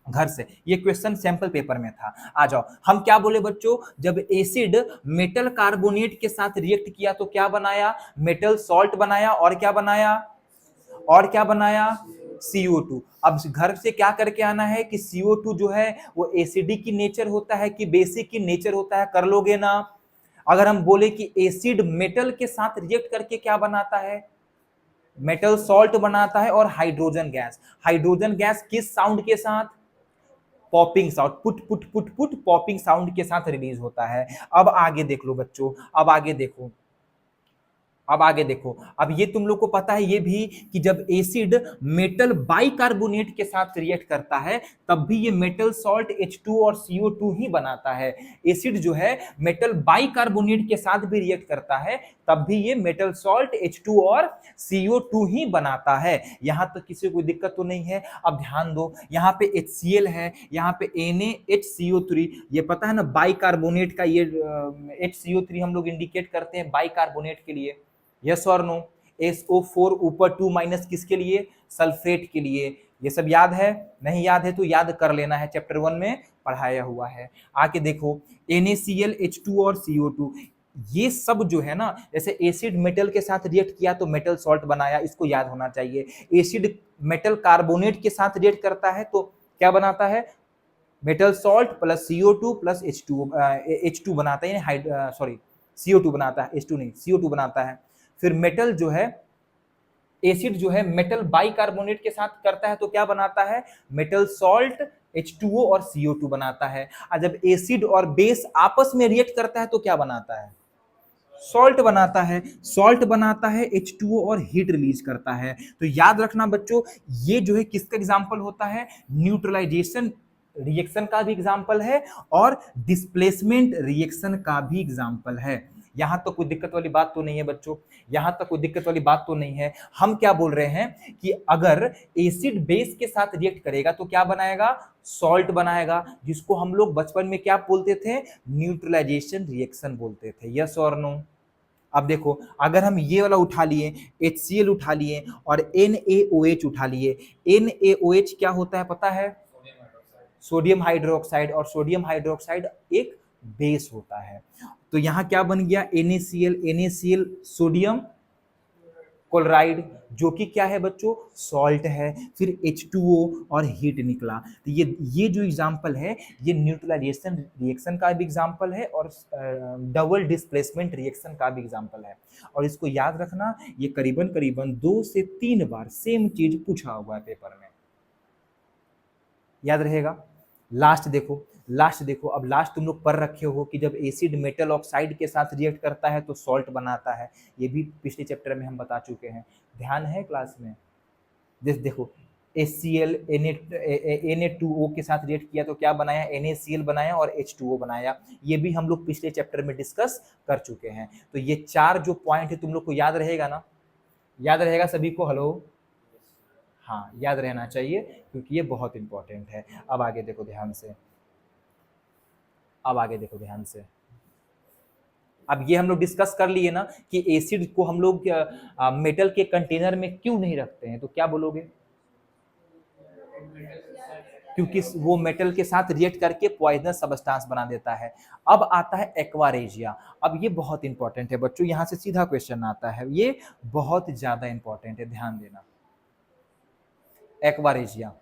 Speaker 1: घर से। ये क्वेश्चन सैंपल पेपर में था। आ जाओ, हम क्या बोले बच्चों? जब एसिड मेटल कार्बोनेट के साथ रिएक्ट किया तो क्या बनाया? मेटल सॉल्ट बनाया। और क्या बनाया? CO2। अब घर से क्या करके आना है कि CO2 जो है वो एसिडिक की नेचर होता है कि बेसिक की नेचर होता है? कर लोगे ना? अगर हम बोले कि एसिड मेटल के साथ रिएक्ट करके क्या बनाता है? मेटल सॉल्ट बनाता है। और हाइड्रोजन गैस किस साउंड के साथ? Popping sound, put put put put popping sound के साथ रिलीज होता है। अब आगे देख लो बच्चों, अब ये तुम लोग को पता है ये भी कि जब एसिड मेटल बाइकार्बोनेट के साथ रिएक्ट करता है तब भी ये मेटल सॉल्ट H2 और CO2 ही बनाता है। एसिड जो है मेटल बाइकार्बोनेट के साथ भी रिएक्ट करता है तब भी ये मेटल सॉल्ट H2 और CO2 ही बनाता है। यहां तक किसी को कोई दिक्कत तो नहीं है? अब ध्यान दो, यहाँ पे HCl है, यहाँ पे NaHCO3, ये पता है ना बाइकार्बोनेट का, ये HCO3 हम लोग इंडिकेट करते हैं बाइकार्बोनेट के लिए। यस और नो? SO4 ऊपर 2 माइनस किसके लिए? सल्फेट के लिए। ये सब याद है? नहीं याद है तो याद कर लेना है, चैप्टर 1 में पढ़ाया हुआ है। आके देखो NaCl, H2 और CO2, ये सब जो है ना, जैसे एसिड मेटल के साथ रिएक्ट किया तो मेटल सॉल्ट बनाया, इसको याद होना चाहिए। एसिड मेटल कार्बोनेट के साथ रिएक्ट करता है तो क्या बनाता है? Metal salt plus CO2 plus H2 बनाता है, सॉरी CO2 बनाता है, H2 नहीं, CO2 बनाता है। फिर मेटल जो है, एसिड जो है मेटल बाइकार्बोनेट के साथ करता है तो क्या बनाता है? मेटल सॉल्ट H2O और CO2 बनाता है। और जब एसिड और बेस आपस में रिएक्ट करता है तो क्या बनाता है? सॉल्ट बनाता है H2O और हीट रिलीज करता है। तो याद रखना बच्चों, ये जो है किसका एग्जांपल होता है? न्यूट्रलाइजेशन रिएक्शन का भी एग्जांपल है और डिस्प्लेसमेंट रिएक्शन का भी एग्जांपल है। यहां तो कोई दिक्कत वाली बात तो नहीं है बच्चों? यहां तक कोई दिक्कत वाली बात तो नहीं है? हम क्या बोल रहे हैं कि अगर एसिड बेस के साथ रिएक्ट करेगा तो क्या बनाएगा? सॉल्ट बनाएगा, जिसको हम लोग बचपन में क्या बोलते थे? न्यूट्रलाइजेशन रिएक्शन बोलते थे। यस और नो? अब देखो, अगर हम ये वाला उठा लिए, HCl उठा लिए और NaOH उठा लिए, NaOH क्या होता है पता है? Sodium hydroxide. और सोडियम हाइड्रोक्साइड एक बेस होता है। तो यहां क्या बन गया? NaCl सोडियम क्लोराइड, जो कि क्या है बच्चों? सॉल्ट है। फिर H2O और हीट निकला। तो ये जो एग्जांपल है ये न्यूट्रलाइजेशन रिएक्शन का भी एग्जांपल है और डबल डिस्प्लेसमेंट रिएक्शन का भी एग्जांपल है। और इसको याद रखना, ये करीबन करीबन 2 से 3 बार सेम चीज पूछा हुआ है पेपर में, याद रहेगा। लास्ट देखो, अब लास्ट तुम लोग पढ़ रखे हो कि जब एसिड मेटल ऑक्साइड के साथ रिएक्ट करता है तो सॉल्ट बनाता है। ये भी पिछले चैप्टर में हम बता चुके हैं, ध्यान है क्लास में? देखो HCl Na2O के साथ रिएक्ट किया तो क्या बनाया? NaCl बनाया और H2O बनाया। ये भी हम लोग पिछले चैप्टर में डिस्कस कर चुके हैं। तो ये 4 जो पॉइंट है तुम लोग को याद रहेगा ना? याद रहेगा सभी को? हेलो, हाँ याद रहना चाहिए क्योंकि ये बहुत इंपॉर्टेंट है। अब आगे देखो ध्यान से, अब ये हम लोग डिस्कस कर लिए ना कि एसिड को हम लोग मेटल के कंटेनर में क्यों नहीं रखते हैं, तो क्या बोलोगे? क्योंकि वो मेटल के साथ रिएक्ट करके पॉइजनस सब्सटेंस बना देता है। अब आता है एक्वारेजिया। अब ये बहुत इंपॉर्टेंट है बच्चों, यहां से सीधा क्वेश्चन आता है, ये बहुत ज्यादा इंपॉर्टेंट है, ध्यान देना। एक्वारेजिया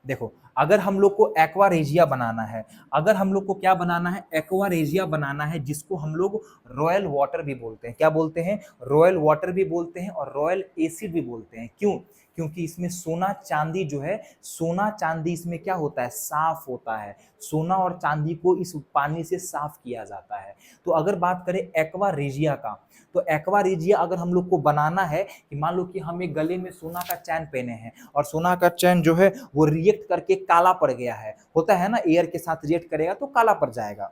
Speaker 1: देखो, अगर हम लोग को एक्वारेजिया बनाना है, अगर हम लोग को क्या बनाना है? एक्वारेजिया बनाना है, जिसको हम लोग रॉयल वाटर भी बोलते हैं। क्या बोलते हैं? रॉयल वाटर भी बोलते हैं और रॉयल एसिड भी बोलते हैं। क्यों? क्योंकि इसमें सोना चांदी जो है, सोना चांदी इसमें क्या होता है, साफ होता है। सोना और चांदी को इस पानी से साफ किया जाता है। तो अगर बात करें एक्वा रेजिया का, तो एक्वा रेजिया अगर हम लोग को बनाना है कि मान लो कि हम एक गले में सोना का चैन पहने हैं और सोना का चैन जो है वो रिएक्ट करके काला पड़ गया है, होता है ना, एयर के साथ रिएक्ट करेगा तो काला पड़ जाएगा।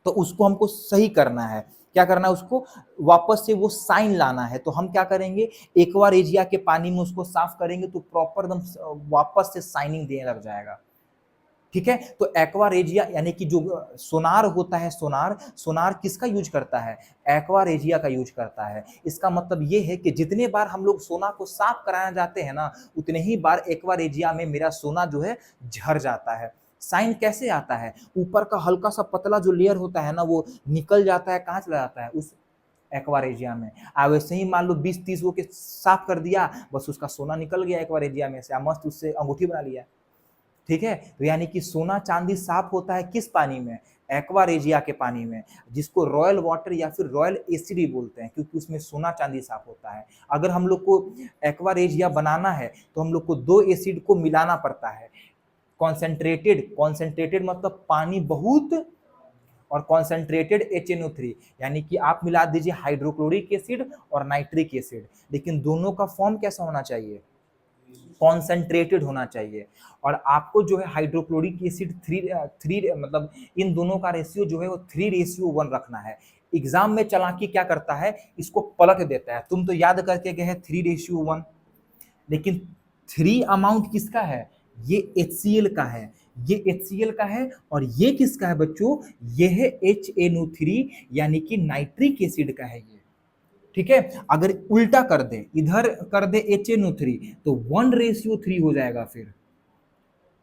Speaker 1: तो उसको हमको सही करना है, क्या करना है, उसको वापस से वो साइन लाना है। तो हम क्या करेंगे, एक्वा रेजिया के पानी में उसको साफ करेंगे तो प्रॉपर एकदम वापस से साइनिंग देने लग जाएगा। ठीक है, तो एक्वा रेजिया यानी कि जो सोनार होता है, सोनार सोनार किसका यूज करता है, एक्वा रेजिया का यूज करता है। इसका मतलब ये है कि जितने बार हम लोग सोना को साफ कराना जाते हैं ना, उतने ही बार एक्वा रेजिया में मेरा सोना जो है झर जाता है। साइन कैसे आता है, ऊपर का हल्का सा पतला जो लेयर होता है ना वो निकल जाता है, कहाँ चला जाता है, उस एक्वारेजिया में। वैसे ही मान लो 20-30 वो के साफ कर दिया, बस उसका सोना निकल गया एक्वारेजिया में से, मस्त उससे अंगूठी बना लिया। ठीक है, तो यानी कि सोना चांदी साफ होता है किस पानी में, एक्वारेजिया के पानी में, जिसको रॉयल वाटर या फिर रॉयल एसिड भी बोलते हैं, क्योंकि उसमें सोना चांदी साफ होता है। अगर हम लोग को एक्वारेजिया बनाना है तो हम लोग को 2 एसिड को मिलाना पड़ता है। कॉन्सेंट्रेटेड मतलब पानी बहुत, और कॉन्सेंट्रेटेड HNO3 यानी कि आप मिला दीजिए हाइड्रोक्लोरिक एसिड और नाइट्रिक एसिड, लेकिन दोनों का फॉर्म कैसा होना चाहिए, कॉन्सेंट्रेटेड होना चाहिए। और आपको जो है हाइड्रोक्लोरिक एसिड 3 मतलब इन दोनों का रेशियो जो है वो 3:1 रखना है। एग्जाम में चालाकी क्या करता है, इसको पलट देता है। तुम तो याद करके गए हैं 3:1, लेकिन 3 अमाउंट किसका है, ये HCl का है, ये HCl का है, और ये किसका है बच्चों, ये है HNO3 यानी कि नाइट्रिक एसिड का है ये। ठीक है, अगर उल्टा कर दे, इधर कर दे HNO3 तो 1:3 हो जाएगा। फिर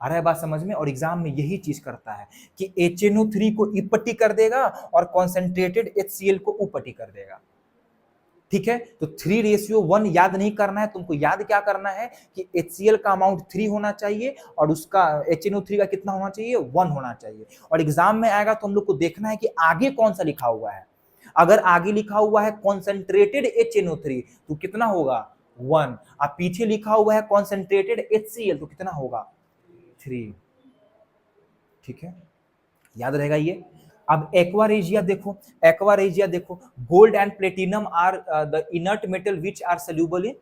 Speaker 1: आ रहा है बात समझ में, और एग्जाम में यही चीज करता है कि HNO3 को इपट्टी कर देगा और कॉन्सेंट्रेटेड HCl को उपट्टी कर देगा। ठीक है, तो 3:1 याद नहीं करना है तुमको, याद क्या करना है कि HCl का अमाउंट 3 होना चाहिए और उसका HNO3 का कितना होना चाहिए, 1 होना चाहिए। और एग्जाम में आएगा तो हम लोग को देखना है कि आगे कौन सा लिखा हुआ है। अगर आगे लिखा हुआ है कॉन्सेंट्रेटेड HNO3 तो कितना होगा, 1, और पीछे लिखा हुआ है कॉन्सेंट्रेटेड HCl तो कितना होगा, 3। ठीक है, याद रहेगा ये। अब एक्वारेजिया देखो, एक्वारेजिया देखो, gold and platinum are the inert metal which are soluble in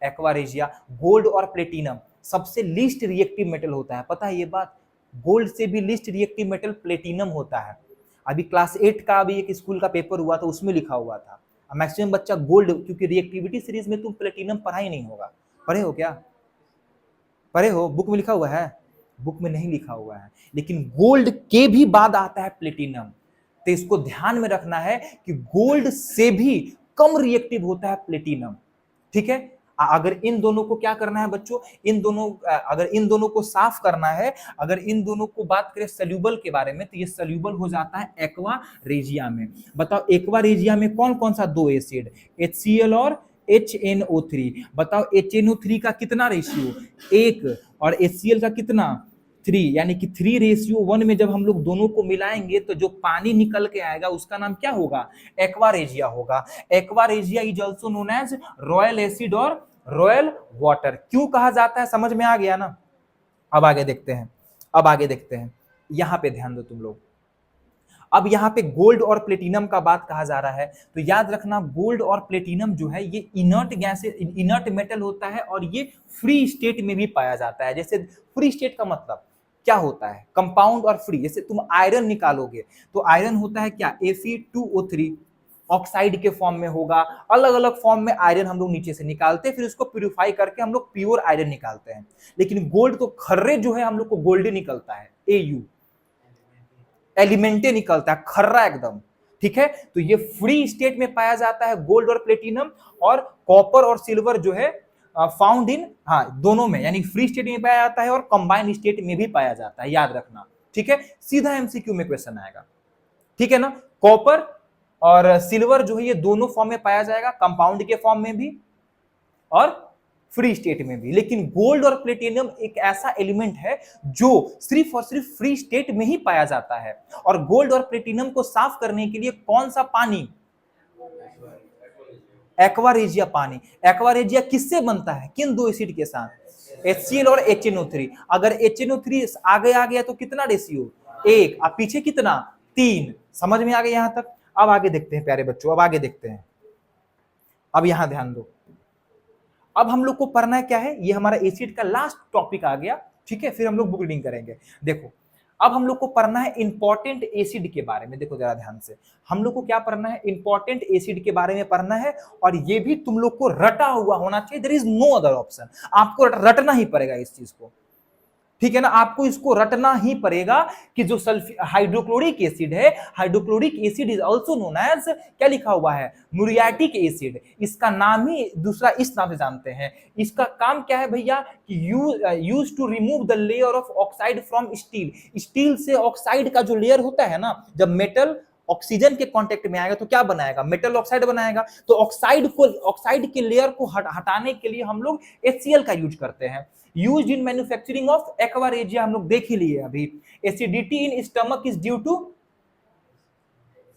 Speaker 1: aqua regia. Gold और प्लेटिनम सबसे लीस्ट रिएक्टिव मेटल होता है, पता है ये बात, गोल्ड से भी लीस्ट रिएक्टिव मेटल प्लेटिनम होता है। अभी क्लास 8 का अभी एक स्कूल का पेपर हुआ था, उसमें लिखा हुआ था। मैक्सिमम बच्चा गोल्ड, क्योंकि रिएक्टिविटी सीरीज में तुम प्लेटिनम पढ़ा ही नहीं होगा, पढ़े हो क्या, पढ़े हो, बुक में लिखा हुआ है, बुक में नहीं लिखा हुआ है, लेकिन गोल्ड के भी बाद आता है प्लेटिनम। तो इसको ध्यान में रखना है कि गोल्ड से भी कम रिएक्टिव होता है प्लेटिनम। ठीक है, अगर इन दोनों को क्या करना है बच्चों, इन दोनों अगर इन दोनों को साफ करना है, अगर इन दोनों को बात करें सोल्यूबल के बारे में, तो ये सोल्यूबल हो जाता है एक्वा रेजिया में। बताओ एक्वा रेजिया में कौन कौन सा 2 एसिड, HCl और HNO3। बताओ HNO3 का कितना रेशियो, 1, और HCl का कितना, 3, यानी कि 3:1 में जब हम लोग दोनों को मिलाएंगे तो जो पानी निकल के आएगा उसका नाम क्या होगा, एक्वारेजिया होगा। Aqua regia is also known as royal acid और रॉयल वाटर। क्यों कहा जाता है, समझ में आ गया ना। अब आगे देखते हैं, अब आगे देखते हैं, यहां पे ध्यान दो तुम लोग। अब यहाँ पे गोल्ड और प्लेटिनम का बात कहा जा रहा है, तो याद रखना गोल्ड और प्लेटिनम जो है ये इनर्ट गैस, इनर्ट मेटल होता है, और ये फ्री स्टेट में भी पाया जाता है। जैसे फ्री स्टेट का मतलब क्या होता है, कंपाउंड और फ्री। जैसे तुम आयरन निकालोगे तो आयरन होता है क्या, Fe2O3, ऑक्साइड के फॉर्म में होगा, अलग अलग फॉर्म में आयरन हम लोग नीचे से निकालते हैं, फिर उसको प्यूरिफाई करके हम लोग प्योर आयरन निकालते हैं। लेकिन गोल्ड तो खर्रे जो है हम लोग को गोल्ड निकलता है, AU एलिमेंटे निकलता है, खर्रा एकदम। ठीक है, तो ये फ्री स्टेट में पाया जाता है गोल्ड और प्लेटिनम, और कॉपर और सिल्वर जो है फाउंड इन, हाँ दोनों में, यानी फ्री स्टेट में पाया जाता है और कंबाइंड स्टेट में भी पाया जाता है, याद रखना। ठीक है, सीधा MCQ में क्वेश्चन आएगा। ठीक है ना, कॉपर और सिल्वर जो है ये दोनों फॉर्म में पाया जाएगा, कंपाउंड के फॉर्म में भी और फ्री स्टेट में भी। लेकिन गोल्ड और प्लेटिनम एक ऐसा एलिमेंट है जो सिर्फ और सिर्फ फ्री स्टेट में ही पाया जाता है। और गोल्ड और प्लेटिनम को साफ करने के लिए कौन सा पानी, एक्वा रेजिया पानी। एक्वा रेजिया किससे बनता है, किन दो एसिड के साथ, HCl और HNO3। अगर HNO3 आगे आ गया तो कितना रेशियो, 1, अब पीछे कितना, 3। समझ में आ गया यहां तक। अब आगे देखते हैं प्यारे बच्चों, अब आगे देखते हैं। अब यहां ध्यान दो, अब हम लोग को पढ़ना है क्या है, ये हमारा एसिड का लास्ट टॉपिक आ गया, ठीक है, फिर हम लोग बुक रीडिंग करेंगे। देखो अब हम लोग को पढ़ना है इंपॉर्टेंट एसिड के बारे में। देखो जरा ध्यान से, हम लोग को क्या पढ़ना है, इंपॉर्टेंट एसिड के बारे में पढ़ना है। और ये भी तुम लोग को रटा हुआ होना चाहिए, there is no other option. आपको रटना ही पड़ेगा इस चीज को, ठीक है ना, आपको इसको रटना ही पड़ेगा कि जो हाइड्रोक्लोरिक एसिड है, hydrochloric acid is also known as, क्या लिखा हुआ है, मुरियाटिक एसिड। इसका नाम ही दूसरा इस नाम से जानते हैं। इसका काम क्या है भैया, कि use to remove the layer of oxide from steel. Steel से ऑक्साइड का जो लेयर होता है ना, जब मेटल ऑक्सीजन के कांटेक्ट में आएगा तो क्या बनाएगा, मेटल ऑक्साइड बनाएगा। तो ऑक्साइड के लेयर को हटाने के लिए हम लोग HCl का यूज करते हैं। Used in manufacturing of aqua regia हम लोग देख ही लिए अभी। Acidity in stomach is due to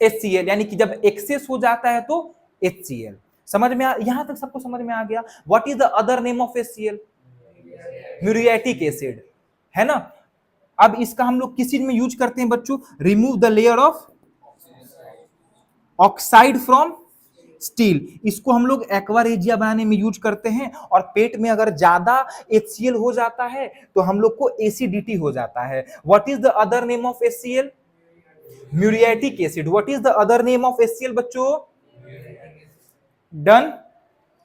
Speaker 1: HCl, यानी कि जब एक्सेस हो जाता है तो HCl। समझ में यहां तक सबको समझ में आ गया। What is the other name of HCl, muriatic acid, है ना। अब इसका हम लोग किस चीज में यूज करते हैं बच्चों, remove the layer of oxide from steel. इसको हम लोग एक्वा रेजिया बनाने में यूज करते हैं। और पेट में अगर ज्यादा HCl हो जाता है तो हम लोग को एसिडिटी हो जाता है। What is the other name of HCl, muriatic acid. What is the other name of HCl बच्चों, डन।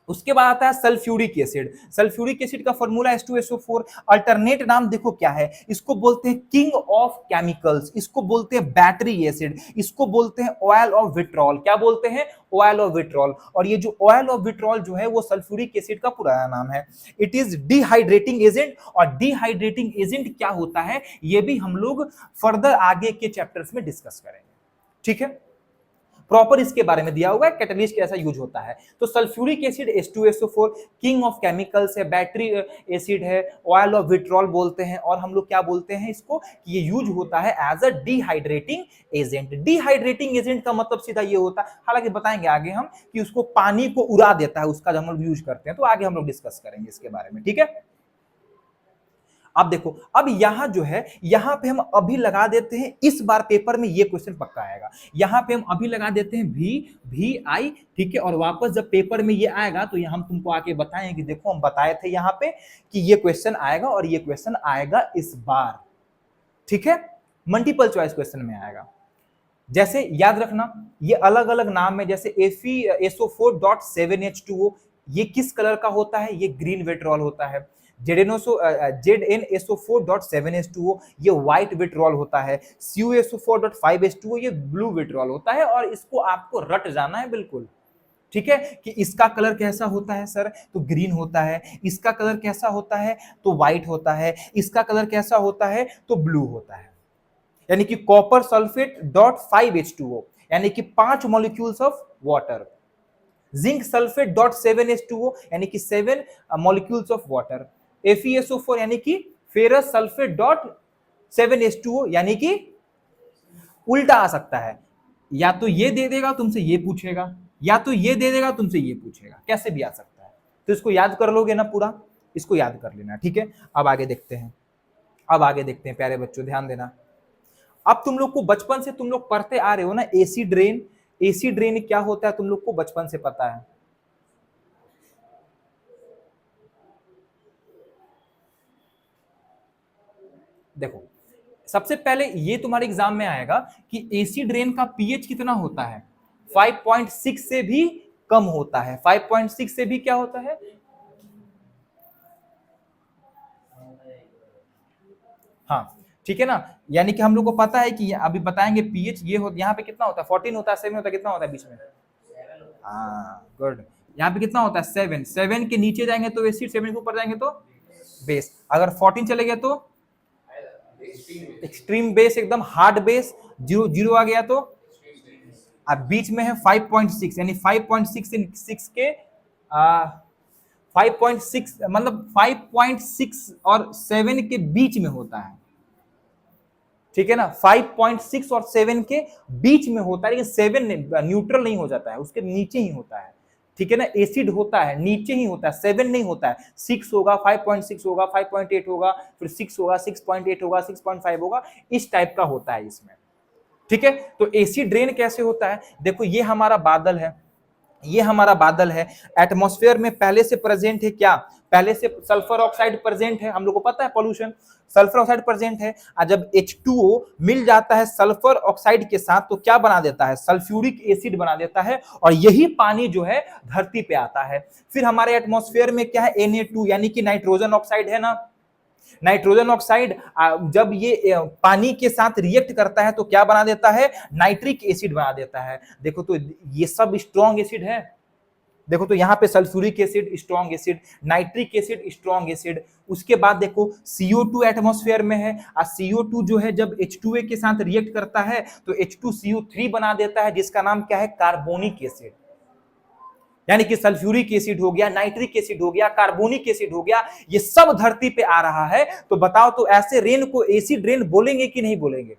Speaker 1: उसके बाद आता है सल्फ्यूरिक एसिड। सल्फ्यूरिक एसिड का फॉर्मूला H2SO4। अल्टरनेट नाम देखो क्या है, इसको बोलते हैं किंग ऑफ केमिकल्स, इसको बोलते हैं बैटरी एसिड, इसको बोलते हैं ऑयल ऑफ विट्रॉल। क्या बोलते हैं, ऑयल ऑफ विट्रॉल। और ये जो ऑयल ऑफ विट्रॉल जो है वो सल्फ्यूरिक एसिड का पुराना नाम है। It is dehydrating agent. और डिहाइड्रेटिंग एजेंट क्या होता है ये भी हम लोग फर्दर आगे के चैप्टर्स में डिस्कस करेंगे, ठीक है। प्रॉपर इसके बारे में दिया हुआ है, कैटलिस्ट कैसा यूज होता है। तो sulphuric acid H2SO4 king of chemicals है, बैटरी एसिड है, ऑयल ऑफ विट्रॉल बोलते हैं। और हम लोग क्या बोलते हैं इसको, कि ये यूज होता है as a dehydrating agent. Dehydrating agent का मतलब सीधा ये होता है, हालांकि बताएंगे आगे हम, कि उसको पानी को उड़ा देता है, उसका हम लोग यूज करते हैं। तो आगे हम लोग डिस्कस करेंगे इसके बारे में, ठीक है। अब देखो, अब यहां जो है, यहां पे हम अभी लगा देते हैं, इस बार पेपर में ये क्वेश्चन पक्का आएगा। यहां पे हम अभी लगा देते हैं VI, ठीक है। और वापस जब पेपर में ये आएगा तो हम तुमको आके बताएंगे कि देखो हम बताए थे यहां पे कि ये क्वेश्चन आएगा, और ये क्वेश्चन आएगा इस बार, ठीक है। मल्टीपल चॉइस क्वेश्चन में आएगा। जैसे याद रखना, ये अलग अलग नाम है, जैसे FeSO4.7H2O, ये किस कलर का होता है, ये ग्रीन विट्रॉल होता है। ZnSO4.7H2O, ये व्हाइट विट्रॉल होता है। CuSO4.5H2O, ये ब्लू विट्रॉल होता है। और इसको आपको रट जाना है बिल्कुल, ठीक है, कि इसका कलर कैसा होता है सर, तो ग्रीन होता है। इसका कलर कैसा होता है, तो व्हाइट होता है। इसका कलर कैसा होता है, तो ब्लू होता है। यानी कि कॉपर सल्फेट डॉट 5H2O, यानी कि 5 molecules of water. Zinc sulphate dot 7H2O, यानी कि 7 मॉलिक्यूल्स ऑफ वाटर। FeSO4, यानी कि फेरस सल्फेट डॉट 7H2O, यानी कि उल्टा आ सकता है, या तो ये दे देगा तुमसे ये पूछेगा, या तो ये दे देगा तुमसे ये पूछेगा, कैसे भी आ सकता है। तो इसको याद कर लोगे ना पूरा, इसको याद कर लेना, ठीक है। अब आगे देखते हैं, अब आगे देखते हैं प्यारे बच्चों, ध्यान देना। अब तुम लोग को बचपन से तुम लोग पढ़ते आ रहे हो ना, एसी ड्रेन। एसी ड्रेन क्या होता है तुम लोग को बचपन से पता है। देखो सबसे पहले ये तुम्हारे एग्जाम में आएगा कि एसी ड्रेन का पीएच कितना होता है, 5.6 से भी कम होता है। 5.6 से भी क्या होता है, हाँ ठीक है ना। यानी कि हम लोग को पता है कि अभी बताएंगे पीएच ये हो, यहाँ पे कितना होता है, 14 होता है, 7 होता है, कितना होता है बीच में, हाँ गुड। यहाँ पे कितना होता है, 7। 7 के नीचे जाएंगे तो एसिड, 7 के ऊपर जाएंगे तो बेस। अगर 14 चले गए तो एक्सट्रीम बेस, एकदम हार्ड बेस। 0 आ गया तो, अब बीच में है 5.6, यानी 5.6 से 6 के 5.6 मतलब 5.6 और 7 के बीच में होता है, ठीक है ना। 5.6 और 7 के बीच में होता है, लेकिन 7 न्यूट्रल नहीं हो जाता है, उसके नीचे ही होता है, ठीक है ना, एसिड होता है नीचे ही होता है, 7 नहीं होता है, 6 होगा, 5.6 होगा, 5.8 होगा, फिर 6 होगा, 6.8 होगा, 6.5 होगा, इस टाइप का होता है इसमें। ठीक है, तो एसिड रेन कैसे होता है, देखो ये हमारा बादल है, ये हमारा बादल है, एटमॉस्फेयर में पहले से प्रेजेंट है क्या, पहले से सल्फर ऑक्साइड प्रेजेंट है, हम लोग को पता है पॉल्यूशन, सल्फर ऑक्साइड प्रेजेंट है, और जब H2O मिल जाता है सल्फर ऑक्साइड के साथ तो क्या बना देता है, सल्फ्यूरिक एसिड बना देता है, और यही पानी जो है धरती पे आता है। फिर हमारे एटमॉस्फेयर में क्या है, Na2 यानी कि नाइट्रोजन ऑक्साइड है ना, नाइट्रोजन ऑक्साइड जब ये पानी के साथ रिएक्ट करता है तो क्या बना देता है, नाइट्रिक एसिड बना देता है। देखो तो ये सब स्ट्रॉन्ग एसिड है, देखो तो यहाँ पे sulphuric acid strong acid, nitric acid strong acid. उसके बाद देखो CO2 एटमॉस्फेयर में है, और CO2 जो है जब H2A के साथ रिएक्ट करता है तो H2CO3 बना देता है, जिसका नाम क्या है, कार्बोनिक एसिड। यानी कि सल्फ्यूरिक एसिड हो गया, नाइट्रिक एसिड हो गया, कार्बोनिक एसिड हो गया, ये सब धरती पे आ रहा है। तो बताओ तो ऐसे रेन को एसिड रेन बोलेंगे कि नहीं बोलेंगे,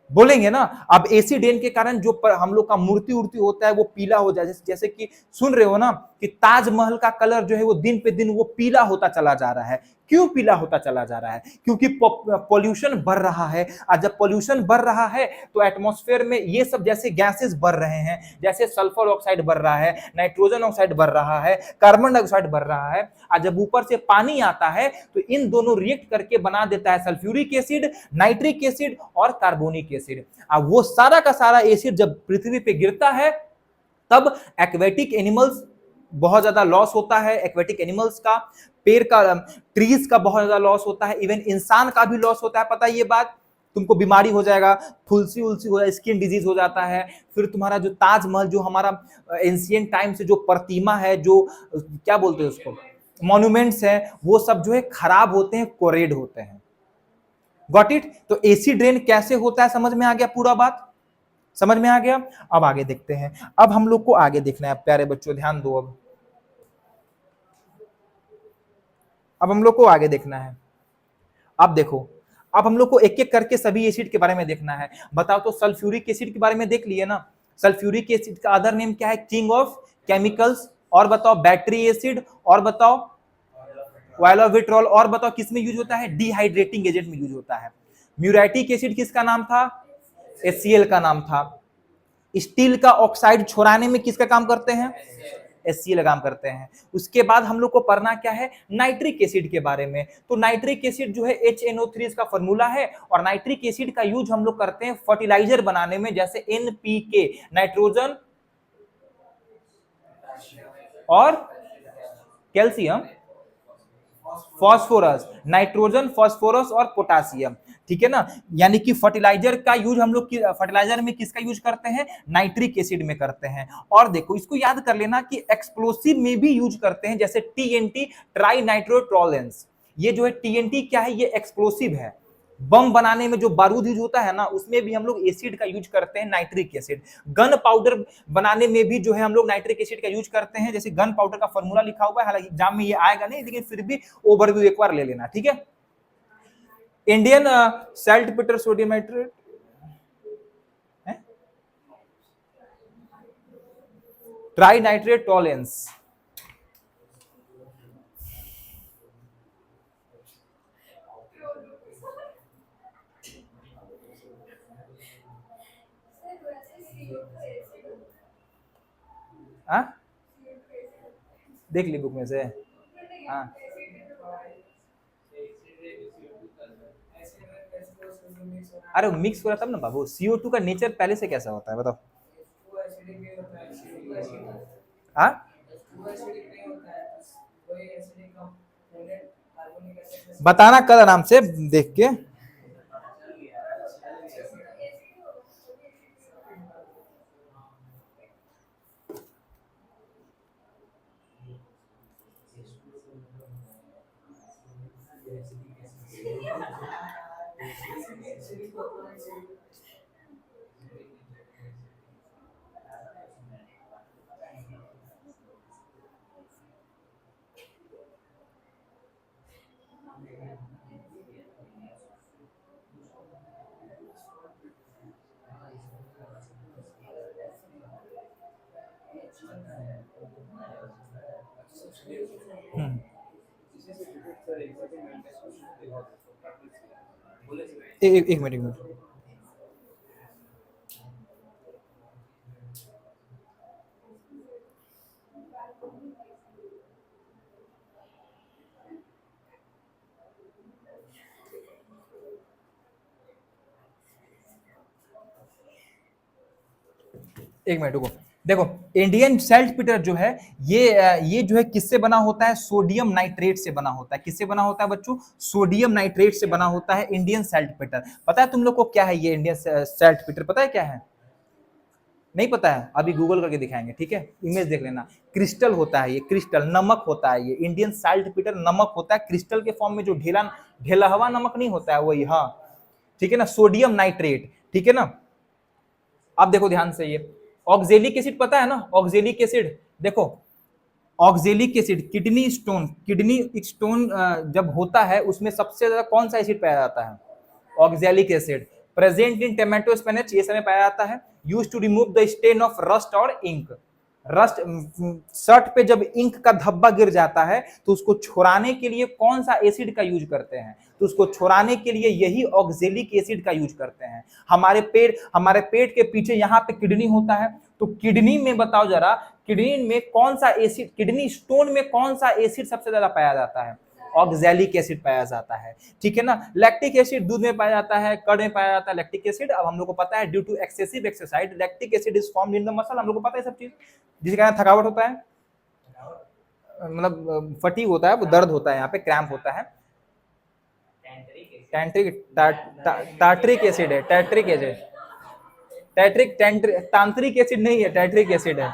Speaker 1: बोलेंगे ना। अब एसिड रेन के कारण जो हम लोग का मूर्ति उर्ति होता है वो पीला हो जाए, जैसे कि सुन रहे हो ना कि ताजमहल का कलर जो है वो दिन पे दिन वो पीला होता चला जा रहा है। क्यों पीला होता चला जा रहा है, क्योंकि पॉल्यूशन बढ़ रहा है, और जब पॉल्यूशन बढ़ रहा है तो एटमॉस्फेयर में ये सब जैसे गैसेस बढ़ रहे हैं, जैसे सल्फर ऑक्साइड बढ़ रहा है, नाइट्रोजन ऑक्साइड बढ़ रहा है, कार्बन डाइऑक्साइड बढ़ रहा है, और जब ऊपर से पानी आता है तो इन दोनों रिएक्ट करके बना देता है सल्फ्यूरिक एसिड, नाइट्रिक एसिड और कार्बोनिक एसिड। अब वो सारा का सारा एसिड जब पृथ्वी पे गिरता है तब एक्वेटिक एनिमल्स बहुत ज्यादा लॉस होता है, एक्वेटिक एनिमल्स का, पेड़ का, ट्रीज का बहुत ज्यादा लॉस होता है, इवन इंसान का भी लॉस होता है। पता है ये बात, तुमको बीमारी हो जाएगा, फुलसी उलसी हो जाए, स्किन डिजीज हो जाता है। फिर तुम्हारा जो ताजमहल, जो हमारा एंशियंट टाइम से जो प्रतिमा है, जो क्या बोलते हैं उसको, मॉन्यूमेंट्स है, वो सब जो है खराब होते हैं, कोरेड होते हैं। Got it. तो एसिड रेन कैसे होता है, समझ में आ गया पूरा बात, समझ में आ गया। अब आगे देखते हैं, अब हम लोग को आगे देखना है प्यारे बच्चों, ध्यान दो। अब हम लोग को आगे देखना है। अब देखो, अब हम लोग को एक एक करके सभी एसिड के बारे में देखना है। बताओ तो सल्फ्यूरिक एसिड के बारे में देख लिए ना, सल्फ्यूरिक एसिड का अदर नेम क्या है, किंग ऑफ केमिकल्स। और बताओ बैटरी एसिड, और बताओ ऑयल ऑफ विट्रॉल, और बताओ किस में यूज होता है, डिहाइड्रेटिंग एजेंट में यूज होता है। म्यूरेटिक एसिड किसका नाम था, HCl का नाम था। स्टील का ऑक्साइड छोड़ाने में किसका काम करते हैं, HCl काम करते हैं। उसके बाद हम लोग को पढ़ना क्या है, नाइट्रिक एसिड के बारे में। तो नाइट्रिक एसिड जो है HNO3 इसका फॉर्मूला है, और नाइट्रिक एसिड का यूज हम लोग करते हैं फर्टिलाइजर बनाने में, जैसे NPK, नाइट्रोजन और कैल्शियम, फास्फोरस, नाइट्रोजन, फास्फोरस और पोटासियम। ठीक है ना, यानी कि फर्टिलाइजर का यूज हम लोग फर्टिलाइजर में किसका यूज करते हैं, नाइट्रिक एसिड में करते हैं। और देखो इसको याद कर लेना कि एक्सप्लोसिव में भी यूज करते हैं, जैसे TNT, ट्राई नाइट्रोट्रोलेंस। ये जो है TNT क्या है, ये एक्सप्लोसिव है, बम बनाने में जो बारूद यूज होता है ना, उसमें भी हम लोग एसिड का यूज करते हैं, नाइट्रिक एसिड। गन पाउडर बनाने में भी जो है हम लोग नाइट्रिक एसिड का यूज करते हैं, जैसे गन पाउडर का फॉर्मूला लिखा हुआ है, हालांकि एग्जाम में ये आएगा नहीं, लेकिन फिर भी ओवरव्यू एक बार ले लेना, ठीक है। Indian saltpetre sodium nitrate, tri nitrate Tollens. देख ली बुक में से, हाँ अरे मिक्स हो रहा तब ना बाबू, CO2 का नेचर पहले से कैसा होता है बताओ। हाँ बताना कल आराम से देख के। हम्म, एक मिनट, एक मिनट। एक मिनट रुको। देखो, इंडियन सेल्ट पीटर जो है, ये जो है किससे बना होता है? सोडियम नाइट्रेट से बना होता है। किससे बना होता है बच्चों? सोडियम नाइट्रेट से बना होता है इंडियन सेल्ट पीटर। पता है तुम लोग को क्या है ये इंडियन सेल्ट पीटर? पता है क्या है? नहीं पता है? अभी गूगल करके दिखाएंगे, ठीक है? इमेज देख लेना। क्रिस्टल होता है ये, क्रिस्टल नमक होता है ये। इंडियन साल्ट पीटर नमक होता है क्रिस्टल के फॉर्म में, जो ढेला ढेला हुआ नमक नहीं होता है वही। हाँ ठीक है ना, सोडियम नाइट्रेट, ठीक है ना। अब देखो ध्यान से, ये ऑक्जेलिक एसिड पता है ना? ऑक्जेलिक एसिड देखो, oxalic acid kidney stone, kidney stone जब होता है उसमें सबसे ज्यादा कौन सा एसिड पाया जाता है? Oxalic acid. Present in tomato spinach, ये समय पाया जाता है। Use to remove the stain of rust और इंक। रस्ट, शर्ट पे जब इंक का धब्बा गिर जाता है तो उसको छुड़ाने के लिए कौन सा एसिड का यूज करते हैं? तो उसको छुड़ाने के लिए यही ऑक्जेलिक एसिड का यूज करते हैं। हमारे पेट के पीछे यहाँ पे किडनी होता है, तो किडनी में बताओ जरा, किडनी में कौन सा एसिड, किडनी स्टोन में कौन सा एसिड सबसे ज्यादा पाया जाता है? ऑक्जेलिक एसिड पाया जाता है, ठीक है ना। लैक्टिक एसिड दूध में पाया जाता है, कर्ड में पाया जाता है लैक्टिक एसिड। अब हम लोग को पता है due to excessive exercise lactic acid is formed in the muscle, हम लोग को पता है सब चीज, जिसके कारण थकावट होता है, मतलब फटीग होता है, दर्द होता है, यहाँ पे क्रैम्प होता है। टाट्रिक एसिड है, टैट्रिक एसिड, तांत्रिक एसिड नहीं है, टैट्रिक एसिड है।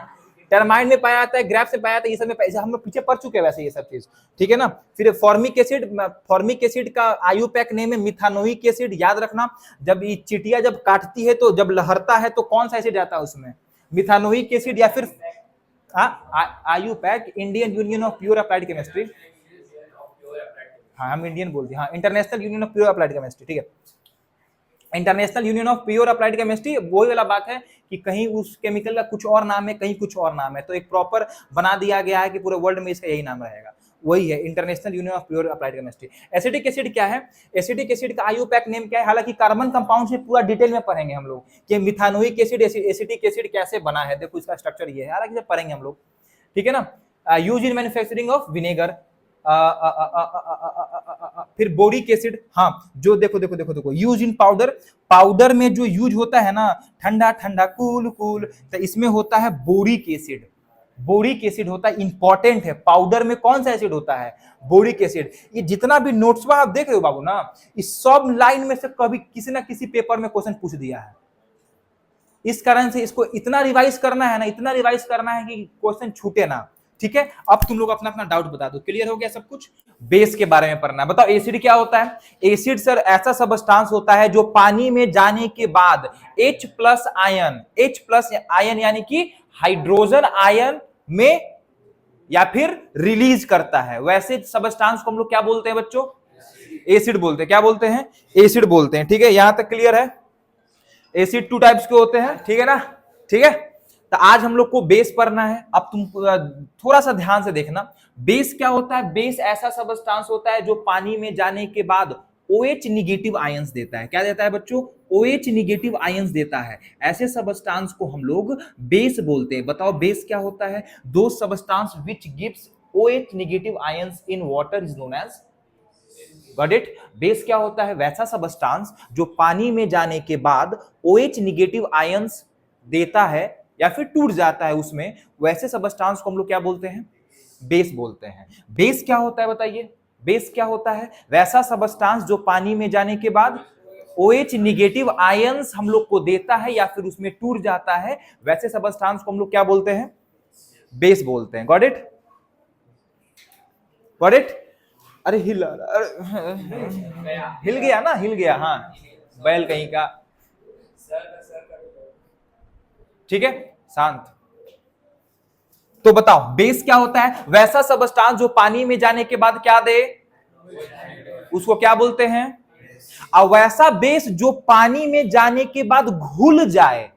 Speaker 1: टर्माइन में पाया जाता है, ग्रेप्स में पाया जाता है, ये सब में हम लोग पीछे पढ़ चुके हैं वैसे ये सब चीज, ठीक है ना। फिर फॉर्मिक एसिड का आयुपैक नेम है मिथानोइक एसिड, याद रखना। जब ये चिटिया जब काटती है तो जब लहरता है तो कौन सा एसिड आता है उसमें? मिथानोइक एसिड या फिर IUPAC, Indian union of pure applied chemistry. हाँ हम इंडियन बोलते हैं, हाँ international union of pure applied chemistry, ठीक है। International union of pure applied chemistry, वही वाला बात है कि कहीं उस केमिकल का कुछ और नाम है, कहीं कुछ और नाम है, तो एक प्रॉपर बना दिया गया है कि पूरे वर्ल्ड में इसका यही नाम रहेगा, वही है international union of pure applied chemistry. Acidic acid क्या है? एसिडिक एसिड का आयुपैक नेम क्या है? हालांकि कार्बन कंपाउंड से पूरा डिटेल में पढ़ेंगे हम लोग कि मिथानोइक एसिड एसिडिक एसिड कैसे बना है, देखो इसका स्ट्रक्चर ये है, हालांकि पढ़ेंगे हम लोग, ठीक है ना। Use in manufacturing of vinegar. फिर बोरिक एसिड, हाँ जो देखो देखो देखो देखो, यूज इन पाउडर, पाउडर में जो यूज होता है ना, ठंडा ठंडा कूल कूल, तो इसमें होता है बोरिक एसिड। बोरिक एसिड होता है, इंपॉर्टेंट है। पाउडर में कौन सा एसिड होता है? Boric acid. ये जितना भी नोट्स आप देख रहे हो बाबू ना, इस सब लाइन में से कभी किसी ना किसी पेपर में क्वेश्चन पूछ दिया है। इस कारण से इसको इतना रिवाइज करना है ना, इतना रिवाइज करना है कि क्वेश्चन छूटे ना, ठीक है। अब तुम लोग अपना अपना डाउट बता दो, क्लियर हो गया सब कुछ? बेस के बारे में पढ़ना है, बताओ एसिड क्या होता है? एसिड सर ऐसा सबस्टांस होता है जो पानी में जाने के बाद H प्लस आयन यानी कि हाइड्रोजन आयन में या फिर रिलीज करता है, वैसे सबस्टांस को हम लोग क्या बोलते हैं बच्चों? एसिड बोलते हैं। क्या बोलते हैं? एसिड बोलते हैं, ठीक है। यहां तक क्लियर है? एसिड 2 टाइप्स के होते हैं, ठीक है ना, ठीक है। तो आज हम लोग को बेस पढ़ना है। अब तुम थोड़ा सा ध्यान से देखना, बेस क्या होता है? बेस ऐसा सबस्टांस होता है जो पानी में जाने के बाद OH निगेटिव आयंस देता है। क्या देता है बच्चों? OH निगेटिव आयंस देता है। ऐसे सबस्टांस को हम लोग बेस बोलते हैं। बताओ बेस क्या होता है? Those substance which gives OH negative ions in water is known as, got it? Base क्या होता है? वैसा सबस्टांस जो पानी में जाने के बाद OH निगेटिव आयंस देता है या फिर टूट जाता है उसमें, वैसे सबस्टांस को हम लोग क्या बोलते हैं? बेस बोलते हैं। बेस क्या होता है बताइए? बेस क्या होता है? वैसा सबस्टांस जो पानी में जाने के बाद OH निगेटिव आयंस हम लोग को देता है या फिर उसमें टूट जाता है, वैसे सबस्टांस को हम लोग क्या बोलते हैं? बेस बोलते हैं। Got it? Got it? अरे हिल गया ना, हिल गया, हाँ बैल कहीं का, ठीक है शांत। तो बताओ बेस क्या होता है? वैसा सबस्टांस जो पानी में जाने के बाद क्या दे, उसको क्या बोलते हैं? और वैसा बेस जो पानी में जाने के बाद घुल जाए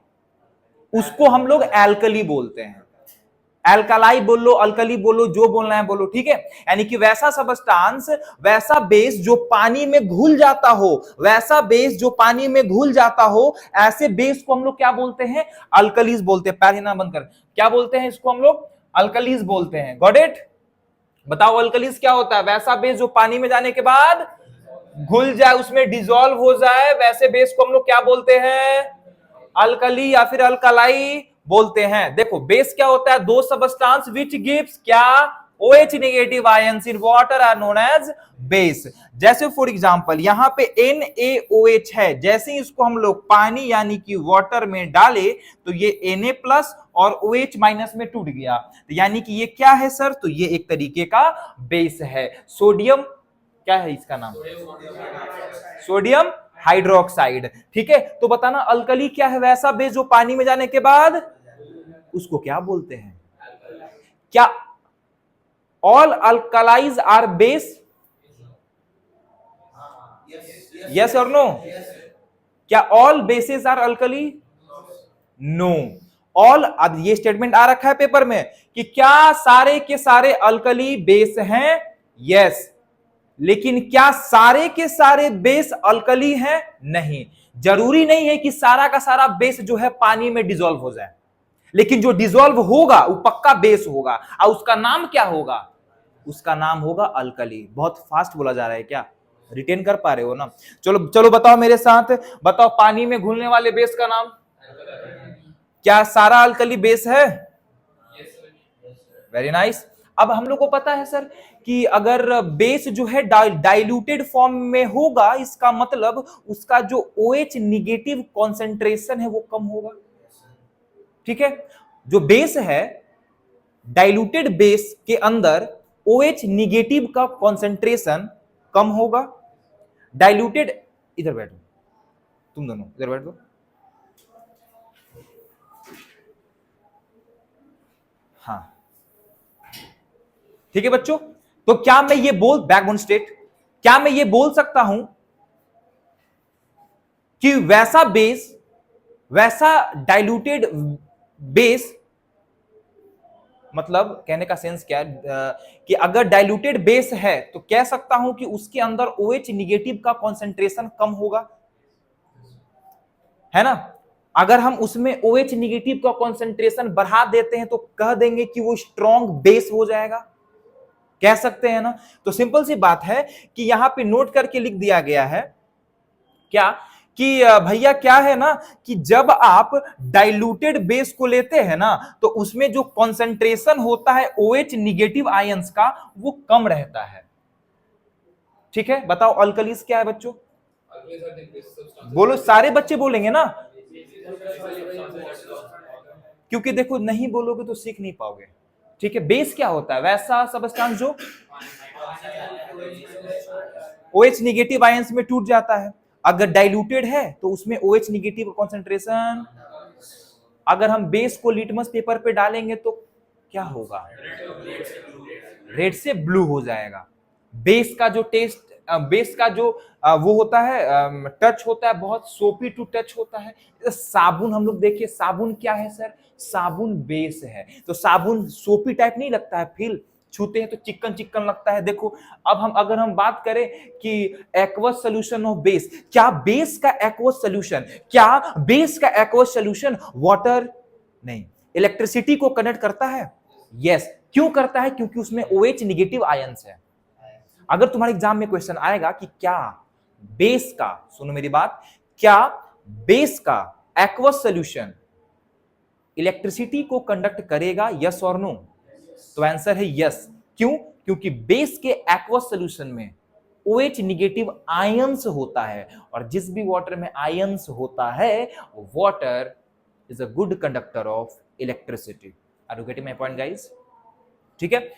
Speaker 1: उसको हम लोग एल्कली बोलते हैं। एल्कलाई बोल लो, अल्कली बोलो, जो बोलना है बोलो, ठीक है। यानी कि वैसा सबस्टांस, वैसा बेस जो पानी में घुल जाता हो, वैसा बेस जो पानी में घुल जाता हो, ऐसे बेस को हम लोग क्या बोलते हैं? अल्कलीज बोलते हैं। पैर हिलना बंद कर, क्या बोलते हैं इसको हम लोग? अल्कलीज बोलते हैं। Got it? बताओ अल्कलीज क्या होता है? वैसा बेस जो पानी में जाने के बाद घुल जाए, उसमें डिसॉल्व हो जाए, वैसे बेस को हम लोग क्या बोलते हैं? अल्कली या फिर अल्कलाई बोलते हैं। देखो बेस क्या होता है? दो सबस्टांस विच गिव्स क्या? OH negative ions in water are known as base. जैसे फॉर एग्जांपल यहां पे NaOH है, जैसे ही इसको हम लोग पानी यानी कि वाटर में डाले तो ये Na प्लस और OH माइनस में टूट गया, तो यानी कि ये क्या है सर? तो ये एक तरीके का बेस है। सोडियम, क्या है इसका नाम? सोडियम हाइड्रोक्साइड, ठीक है। तो बताना अल्कली क्या है? वैसा बेस जो पानी में जाने के बाद उसको क्या बोलते हैं? क्या all alkalis are base? Yes और नो? क्या all bases are alkali? No. All, अब ये स्टेटमेंट आ रखा है पेपर में कि क्या सारे के सारे अल्कली बेस हैं? यस। लेकिन क्या सारे के सारे बेस अल्कली हैं? नहीं। जरूरी नहीं है कि सारा का सारा बेस जो है पानी में डिसॉल्व हो जाए, लेकिन जो डिसॉल्व होगा वो पक्का बेस होगा, और उसका नाम क्या होगा? उसका नाम होगा अल्कली। बहुत फास्ट बोला जा रहा है क्या? रिटेन कर पा रहे हो ना? चलो चलो बताओ मेरे साथ, बताओ पानी में घुलने वाले बेस का नाम? क्या सारा अल्कली बेस है? Very nice. अब हम लोग को पता है सर कि अगर बेस जो है डाइल्यूटेड फॉर्म में होगा, इसका मतलब उसका जो OH निगेटिव कॉन्सेंट्रेशन है वो कम होगा, ठीक है। जो बेस है, डाइल्यूटेड बेस के अंदर OH निगेटिव का कॉन्सेंट्रेशन कम होगा। डाइल्यूटेड, इधर बैठो, तुम दोनों इधर बैठ दो। हाँ ठीक है बच्चों, तो क्या मैं ये बैकबोन स्टेट, क्या मैं ये बोल सकता हूं कि वैसा बेस, वैसा डाइल्यूटेड बेस, मतलब कहने का सेंस क्या है कि अगर डाइल्यूटेड बेस है तो कह सकता हूं कि उसके अंदर OH निगेटिव का कॉन्सेंट्रेशन कम होगा, है ना। अगर हम उसमें OH निगेटिव का कॉन्सेंट्रेशन बढ़ा देते हैं तो कह देंगे कि वो स्ट्रॉन्ग बेस हो जाएगा, कह सकते हैं ना। तो सिंपल सी बात है कि यहां पे नोट करके लिख दिया गया है क्या कि भैया क्या है ना कि जब आप डाइल्यूटेड बेस को लेते हैं ना तो उसमें जो कॉन्सेंट्रेशन होता है OH निगेटिव आयंस का वो कम रहता है, ठीक है। बताओ अल्कलीज क्या है बच्चों? बोलो, सारे बच्चे बोलेंगे ना, क्योंकि देखो नहीं बोलोगे तो सीख नहीं पाओगे, ठीक है। बेस क्या होता है? वैसा सबस्टांस जो OH निगेटिव आयंस में टूट जाता है। अगर डाइल्यूटेड है तो उसमें OH निगेटिव कॉन्सेंट्रेशन, अगर हम बेस को लिटमस पेपर पे डालेंगे तो क्या होगा? रेड से ब्लू हो जाएगा। बेस का जो टेस्ट, बेस का जो वो होता है, टच होता है, बहुत सोपी टू टच होता है। साबुन हम लोग देखिए, साबुन क्या है सर? साबुन बेस है, तो साबुन सोपी टाइप नहीं लगता है, फील छूते हैं तो चिकन चिकन लगता है। देखो अब हम अगर हम बात करें कि एक्वस सोल्यूशन ऑफ बेस, क्या बेस का एक्वस सोल्यूशन, क्या बेस का एक्वस सोल्यूशन वाटर नहीं, इलेक्ट्रिसिटी को कनेक्ट करता है? यस। क्यों करता है? क्योंकि उसमें OH निगेटिव आयंस है। अगर तुम्हारे एग्जाम में क्वेश्चन आएगा कि क्या बेस का, सुनो मेरी बात, क्या बेस का एक्वस सोल्यूशन इलेक्ट्रिसिटी को कंडक्ट करेगा, यस और नो? तो आंसर है यस। क्यों? क्योंकि बेस के एक्वस सोल्यूशन में OH निगेटिव आयंस होता है, और जिस भी वाटर में आयंस होता है water is a good conductor of electricity. Are you getting my point guys? ठीक है।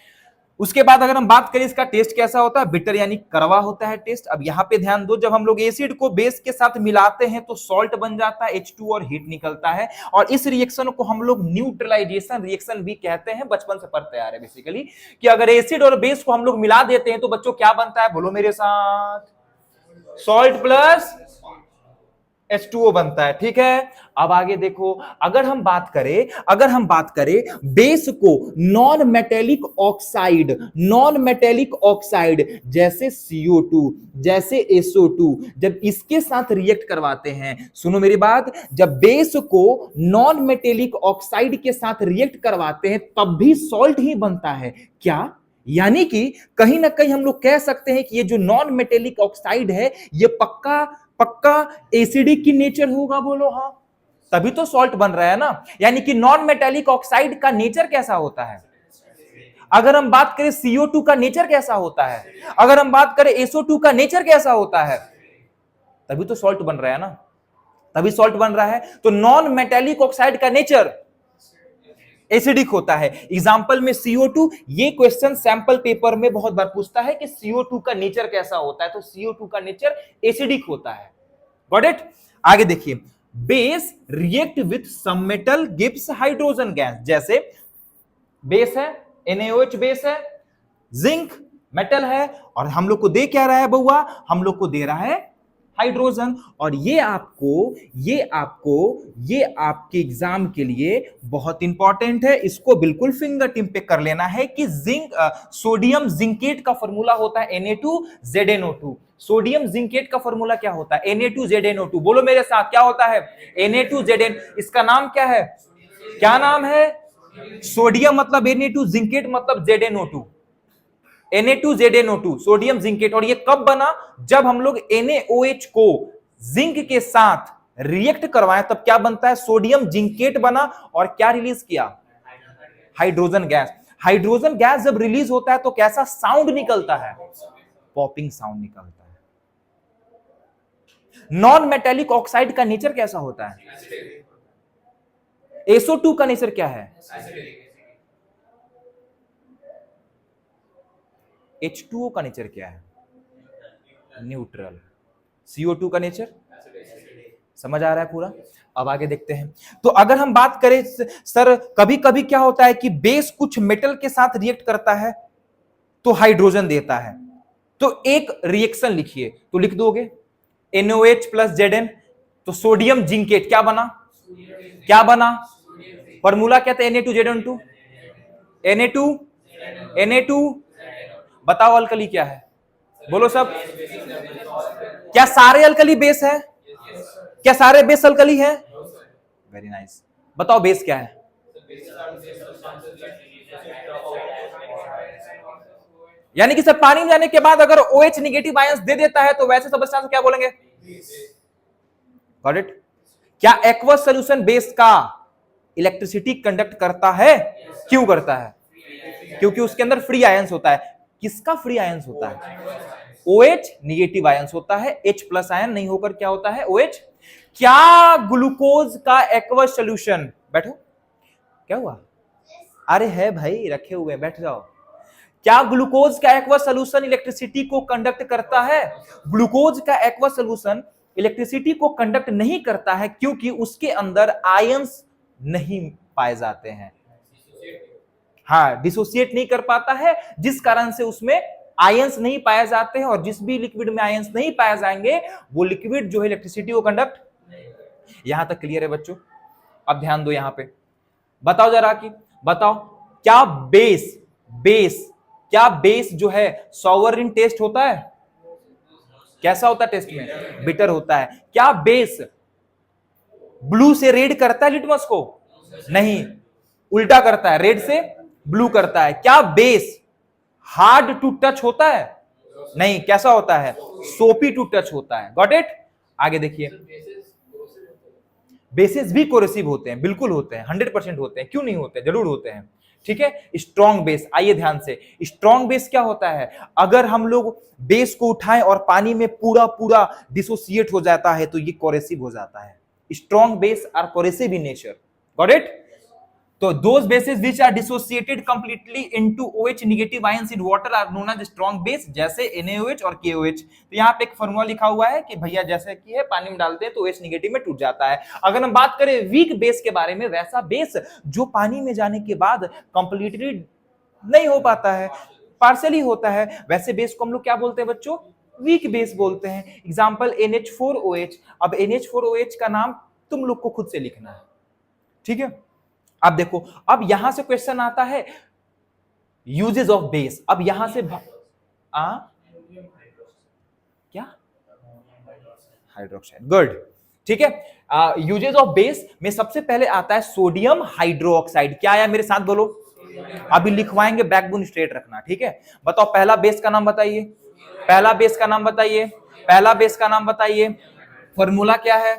Speaker 1: उसके बाद अगर हम बात करें इसका टेस्ट कैसा होता है, बिटर यानी कड़वा होता है टेस्ट। अब यहां पे ध्यान दो, जब हम लोग एसिड को बेस के साथ मिलाते हैं तो सॉल्ट बन जाता है H2 और हीट निकलता है, और इस रिएक्शन को हम लोग न्यूट्रलाइजेशन रिएक्शन भी कहते हैं। बचपन से पढ़ते आ रहे हैं बेसिकली कि अगर एसिड और बेस को हम लोग मिला देते हैं तो बच्चों क्या बनता है? बोलो मेरे साथ, सॉल्ट प्लस H2O बनता है, ठीक है। अब आगे देखो, अगर हम बात करें बेस को नॉन मेटेलिक ऑक्साइड जैसे CO2, जैसे SO2, जब इसके साथ रिएक्ट करवाते हैं, सुनो मेरी बात, जब बेस को नॉन मेटेलिक ऑक्साइड के साथ रिएक्ट करवाते हैं तब भी सॉल्ट ही बनता है क्या? यानी कि कहीं ना कहीं हम लोग कह सकते हैं कि ये जो नॉन मेटेलिक ऑक्साइड है ये पक्का एसिडिक की नेचर होगा, बोलो हाँ, तभी तो सॉल्ट बन रहा है ना। यानी कि नॉन मेटेलिक ऑक्साइड का नेचर कैसा होता है? अगर हम बात करें CO2 का नेचर कैसा होता है, अगर हम बात करें SO2 का नेचर कैसा होता है, तभी तो सॉल्ट बन रहा है ना, तभी सॉल्ट बन रहा है। तो नॉन मेटेलिक ऑक्साइड का नेचर एसिडिक होता है। एग्जाम्पल में CO2, ये क्वेश्चन सैंपल पेपर में बहुत बार पूछता है कि CO2 का नेचर कैसा होता है, तो CO2 का नेचर एसिडिक होता है। Got it? आगे देखिए, base react with some metal gives hydrogen gas, जैसे बेस है NaOH बेस है, जिंक मेटल है, और हम लोग को दे क्या रहा है बउआ? हम लोग को दे रहा है हाइड्रोजन। और ये आपके एग्जाम के लिए बहुत इंपॉर्टेंट है, इसको बिल्कुल फिंगर टिप पे कर लेना है कि सोडियम जिंकेट का फॉर्मूला होता है Na2ZnO2। सोडियम जिंकेट का फॉर्मूला क्या होता है? Na2ZnO2। बोलो मेरे साथ, क्या होता है? Na2Zn। इसका नाम क्या है? क्या नाम है? सोडियम मतलब Na2, जिंकेट मतलब ZnO2। Na2ZnO2 sodium zincate. और ये कब बना? जब हम लोग NaOH को जिंक के साथ रिएक्ट करवाएं तब क्या बनता है? सोडियम जिंकेट बना, और क्या रिलीज किया? Hydrogen gas. हाइड्रोजन गैस जब रिलीज होता है तो कैसा साउंड निकलता है? पॉपिंग साउंड निकलता है। नॉन मेटेलिक ऑक्साइड का नेचर कैसा होता है? SO2 का नेचर क्या है? H2O का नेचर क्या है? न्यूट्रल। CO2 का नेचर समझ आ रहा है पूरा? अब आगे देखते हैं। तो अगर हम बात करें सर, कभी कभी क्या होता है कि बेस कुछ मेटल के साथ रिएक्ट करता है तो हाइड्रोजन देता है, तो एक रिएक्शन लिखिए, तो लिख दोगे NaOH प्लस Zn, तो सोडियम जिंकेट क्या बना? क्या बना? फॉर्मूला क्या था? Na2ZnO2। Na2 बताओ अल्कली क्या है? बोलो सब। क्या सारे अल्कली बेस है? क्या सारे बेस अल्कली है? Very nice. बताओ बेस क्या है? यानी कि सब पानी में जाने के बाद अगर OH निगेटिव आयंस दे देता है तो वैसे सब्सटेंस क्या बोलेंगे? Got it? क्या एक्वस सॉल्यूशन बेस का इलेक्ट्रिसिटी कंडक्ट करता है? क्यों करता है? क्योंकि उसके अंदर फ्री आयंस होता है। किसका फ्री आयंस होता है? OH निगेटिव आयंस होता है, H प्लस आयन नहीं होकर क्या होता है? OH। क्या ग्लूकोज का एक्वस सॉल्यूशन, बैठो, क्या हुआ? अरे है भाई, रखे हुए, बैठ जाओ। क्या ग्लूकोज का एक्वस सॉल्यूशन इलेक्ट्रिसिटी को कंडक्ट करता है? ग्लूकोज का एक्वस सॉल्यूशन इलेक्ट्रिसिटी को कंडक्ट नहीं करता है क्योंकि उसके अंदर आयंस नहीं पाए जाते हैं। हाँ, डिसोसिएट नहीं कर पाता है, जिस कारण से उसमें आयंस नहीं पाए जाते हैं, और जिस भी लिक्विड में आयंस नहीं पाए जाएंगे वो लिक्विड जो है इलेक्ट्रिसिटी को कंडक्ट। यहां तक क्लियर है बच्चों? अब ध्यान दो यहां पे, बताओ जरा कि बताओ, क्या बेस जो है सॉवर इन टेस्ट होता है? कैसा होता है टेस्ट में? बिटर होता है। क्या बेस ब्लू से रेड करता है लिटमस को? नहीं, उल्टा करता है, रेड से ब्लू करता है। क्या बेस हार्ड टू टच होता है? नहीं, कैसा होता है? सोपी टू टच होता है। Got it? आगे देखिए, बेसिस भी कोरेसिव होते हैं, बिल्कुल होते हैं, 100% होते हैं। क्यों नहीं होते? जरूर होते हैं। ठीक है। स्ट्रॉन्ग बेस, आइए ध्यान से, स्ट्रॉन्ग बेस क्या होता है? अगर हम लोग बेस को उठाएं और पानी में पूरा डिसोसिएट हो जाता है तो ये कोरेसिव हो जाता है। Strong base are corrosive in nature. Got it? तो those bases which are dissociated completely into OH negative ions in water are known as strong base, जैसे NaOH और KOH। तो यहाँ पे एक फॉर्मूला लिखा हुआ है कि भैया जैसे कि है पानी में डालते हैं तो OH नेगेटिव में टूट जाता है। अगर हम बात करें वीक बेस के बारे में, वैसा बेस जो पानी में जाने के बाद कंप्लीटली नहीं हो पाता है, पार्शियली होता है, वैसे बेस को हम लोग क्या बोलते हैं बच्चों? वीक बेस बोलते हैं। Example NH4OH। अब NH4OH का नाम तुम लोग को खुद से लिखना है, ठीक है। अब देखो, अब यहां से क्वेश्चन आता है यूजेस ऑफ बेस। अब यहां से क्या, हाइड्रोक्साइड, गुड, ठीक है। यूजेस ऑफ बेस में सबसे पहले आता है सोडियम हाइड्रोक्साइड। क्या आया मेरे साथ बोलो, अभी लिखवाएंगे, बैकबोन स्ट्रेट रखना, ठीक है। बताओ पहला बेस का नाम बताइए, पहला बेस का नाम बताइए, पहला बेस का नाम बताइए। फॉर्मूला क्या है,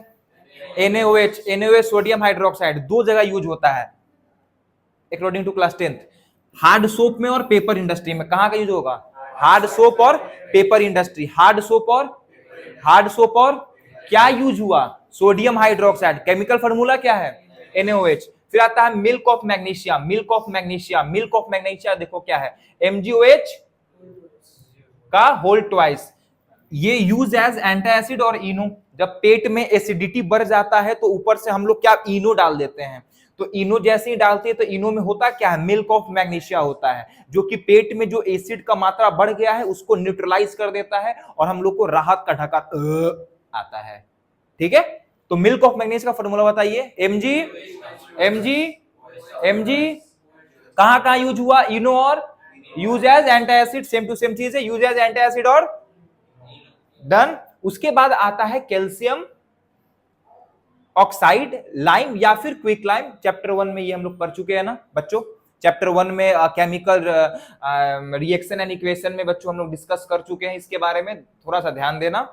Speaker 1: NaOH। NaOH सोडियम हाइड्रोक्साइड दो जगह यूज होता है according to class 10th, hard soap में और पेपर इंडस्ट्री में। कहां का यूज होगा, हार्ड सोप और पेपर इंडस्ट्री। हार्ड सोप और क्या यूज हुआ, सोडियम हाइड्रोक्साइड। केमिकल फार्मूला क्या है, NaOH। फिर आता है milk of magnesia. Milk of magnesia, milk of magnesia देखो क्या है, MgOH का होल ट्वाइस। ये यूज एज एंटासिड और इनो। जब पेट में एसिडिटी बढ़ जाता है तो ऊपर से हम लोग क्या इनो डाल देते हैं। तो इनो जैसे ही डालते हैं तो इनो में होता क्या है, मिल्क ऑफ मैग्नीशिया होता है, जो कि पेट में जो एसिड का मात्रा बढ़ गया है उसको न्यूट्रलाइज कर देता है और हम लोग को राहत का ढका आता है, ठीक है। तो मिल्क ऑफ मैग्नीशिया का फॉर्मूला बताइए, एमजी कहां कहां यूज हुआ, इनो और use as antacid, same to same चीज है, यूज एज एंटासिड और डन। उसके बाद आता है कैल्शियम ऑक्साइड, लाइम या फिर क्विक लाइम। चैप्टर 1 में ये हम लोग पढ़ चुके हैं ना बच्चों, चैप्टर 1 में केमिकल रिएक्शन एंड इक्वेशन में बच्चों हम लोग डिस्कस कर चुके हैं इसके बारे में, थोड़ा सा ध्यान देना।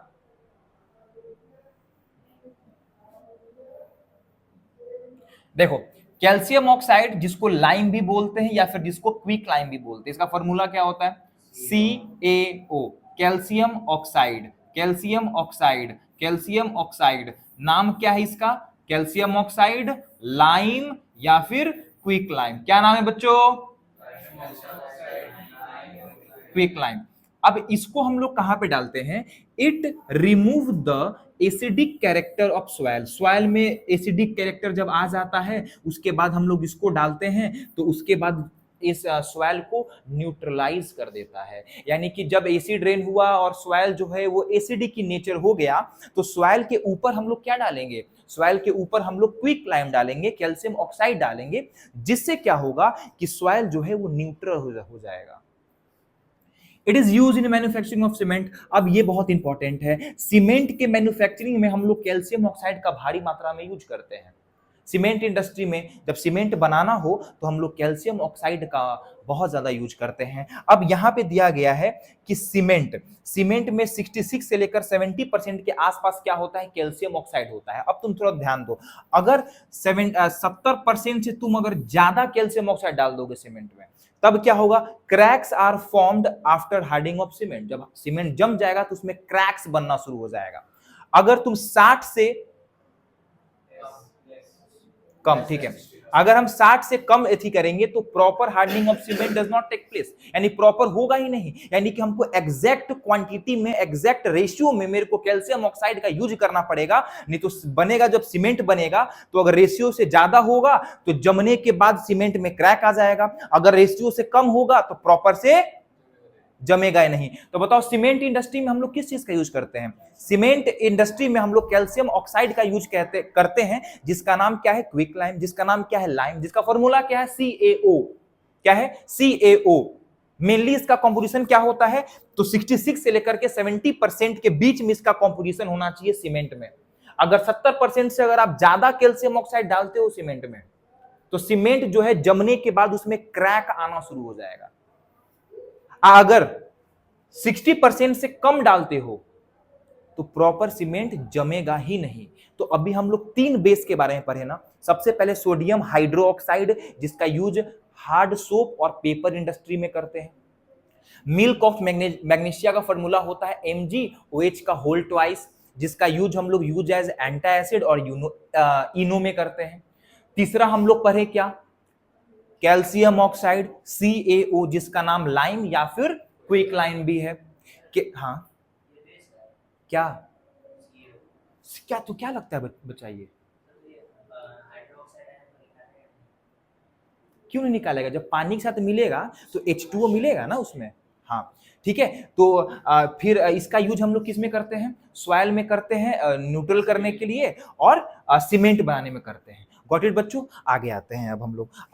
Speaker 1: देखो कैल्शियम ऑक्साइड जिसको लाइम भी बोलते हैं या फिर जिसको क्विक लाइम भी बोलते हैं, इसका फॉर्मूला क्या होता है, CaO, calcium oxide, calcium oxide, calcium oxide. नाम क्या है इसका, कैल्शियम ऑक्साइड, लाइम या फिर क्विक लाइम। क्या नाम है बच्चों, क्विक लाइम। अब इसको हम लोग कहां पे डालते हैं, it remove the acidic character of soil. Soil में एसिडिक कैरेक्टर जब आ जाता है उसके बाद हम लोग इसको डालते हैं तो उसके बाद इस सॉइल को न्यूट्रलाइज कर देता है। यानी कि जब एसिड रेन हुआ और सॉइल जो है वो एसिडिक की नेचर हो गया तो सॉइल के ऊपर हम लोग क्या डालेंगे, सॉइल के ऊपर हम लोग क्विक लाइम डालेंगे, कैल्शियम ऑक्साइड डालेंगे, जिससे क्या होगा कि सॉइल जो है वो न्यूट्रल हो जाएगा। It is use in manufacturing of cement. अब ये बहुत इंपॉर्टेंट है, सीमेंट के मैन्युफैक्चरिंग में हम लोग कैल्शियम ऑक्साइड का भारी मात्रा में यूज करते हैं। सीमेंट इंडस्ट्री में जब सीमेंट बनाना हो तो हम लोग कैल्शियम ऑक्साइड का बहुत ज्यादा यूज करते हैं। अब यहां पे दिया गया है कि सीमेंट में 66 से लेकर 70% के आसपास क्या होता है, कैल्शियम ऑक्साइड होता है। अब तुम थोड़ा ध्यान दो, अगर 70% से तुम अगर ज्यादा कैल्शियम ऑक्साइड डाल दोगे सीमेंट में तब क्या होगा, cracks are formed after hardening of cement. जब सीमेंट जम जाएगा तो उसमें क्रैक्स बनना शुरू हो जाएगा। अगर तुम 60 से कम, ठीक है, अगर हम 60 से कम एथी करेंगे तो proper hardening of cement does not take place, यानी प्रॉपर होगा ही नहीं। यानी कि हमको एग्जैक्ट क्वांटिटी में, एग्जैक्ट रेशियो में मेरे को कैल्शियम ऑक्साइड का यूज करना पड़ेगा, नहीं तो बनेगा, जब सीमेंट बनेगा तो अगर रेशियो से ज्यादा होगा तो जमने के बाद सीमेंट में क्रैक आ जाएगा, अगर रेशियो से कम होगा तो प्रॉपर से जमेगा ही नहीं। तो बताओ सीमेंट इंडस्ट्री में हम लोग किस चीज का यूज करते हैं, सीमेंट इंडस्ट्री में हम लोग कैल्शियम ऑक्साइड का यूज करते हैं, जिसका नाम क्या है, क्विक लाइम, जिसका नाम क्या है, लाइम, जिसका फॉर्मूला क्या है, CaO। क्या है, CaO। मेनली इसका कंपोजिशन क्या होता है, तो 66 से लेकर के 70% के बीच में इसका कंपोजिशन होना चाहिए सीमेंट में। अगर 70% से अगर आप ज्यादा कैल्शियम ऑक्साइड डालते हो सीमेंट में तो सीमेंट जो है जमने के बाद उसमें क्रैक आना शुरू हो जाएगा। अगर 60% से कम डालते हो तो प्रॉपर सीमेंट जमेगा ही नहीं। तो अभी हम लोग 3 बेस के बारे में पढ़े ना। सबसे पहले सोडियम हाइड्रोक्साइड, जिसका यूज हार्ड सोप और पेपर इंडस्ट्री में करते हैं। मिल्क ऑफ मैग्नीशिया का फॉर्मूला होता है MgOH का होल ट्वाइस, जिसका यूज हम लोग यूज एज एंटासिड और इनो में करते हैं। तीसरा हम लोग पढ़े क्या, कैल्शियम ऑक्साइड CaO, जिसका नाम लाइम या फिर क्विक लाइम भी है। हाँ क्या क्या तो क्या लगता है बच्चा, ये क्यों नहीं निकालेगा, जब पानी के साथ मिलेगा तो H2O मिलेगा ना उसमें। हाँ, ठीक है। तो फिर इसका यूज हम लोग किस में करते हैं? सॉइल में करते हैं, न्यूट्रल करने के लिए, और सीमेंट बनाने में करते हैं। गॉट इट बच्चों? आगे आते हैं अब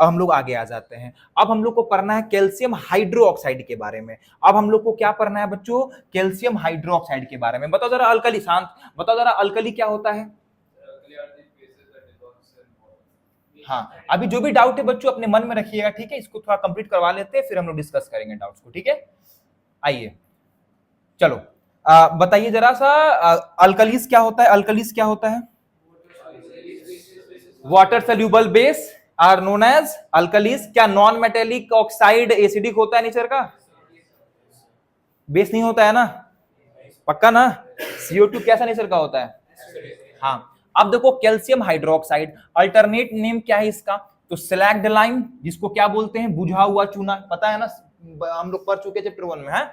Speaker 1: हम लोग आगे आ जाते हैं। अब हम लोग को पढ़ना है कैल्शियम हाइड्रोक्साइड के बारे में। अब हम लोग को क्या पढ़ना है बच्चों? कैल्शियम हाइड्रोक्साइड के बारे में। बताओ जरा अल्कली, शांत बताओ जरा, अल्कली क्या होता है? हाँ, अभी जो भी डाउट है बच्चों अपने मन में रखिएगा, ठीक है? इसको थोड़ा कंप्लीट करवा लेते हैं, फिर हम लोग डिस्कस करेंगे डाउट्स को, ठीक है? आइए, चलो बताइए जरा सा, अल्कलीस क्या होता है? अल्कलीस क्या होता है? Water soluble base are known as alkalis. क्या नॉन मेटेलिक ऑक्साइड एसिडिक होता है नेचर का? बेस नहीं होता है ना? पक्का ना? CO2 कैसा नेचर का होता है? हाँ, अब देखो कैल्शियम हाइड्रोक्साइड, अल्टरनेट नेम क्या है इसका? तो स्लैग्ड लाइम, जिसको क्या बोलते हैं? बुझा हुआ चूना, पता है ना, हम लोग पढ़ चुके चैप्टर 1 में है।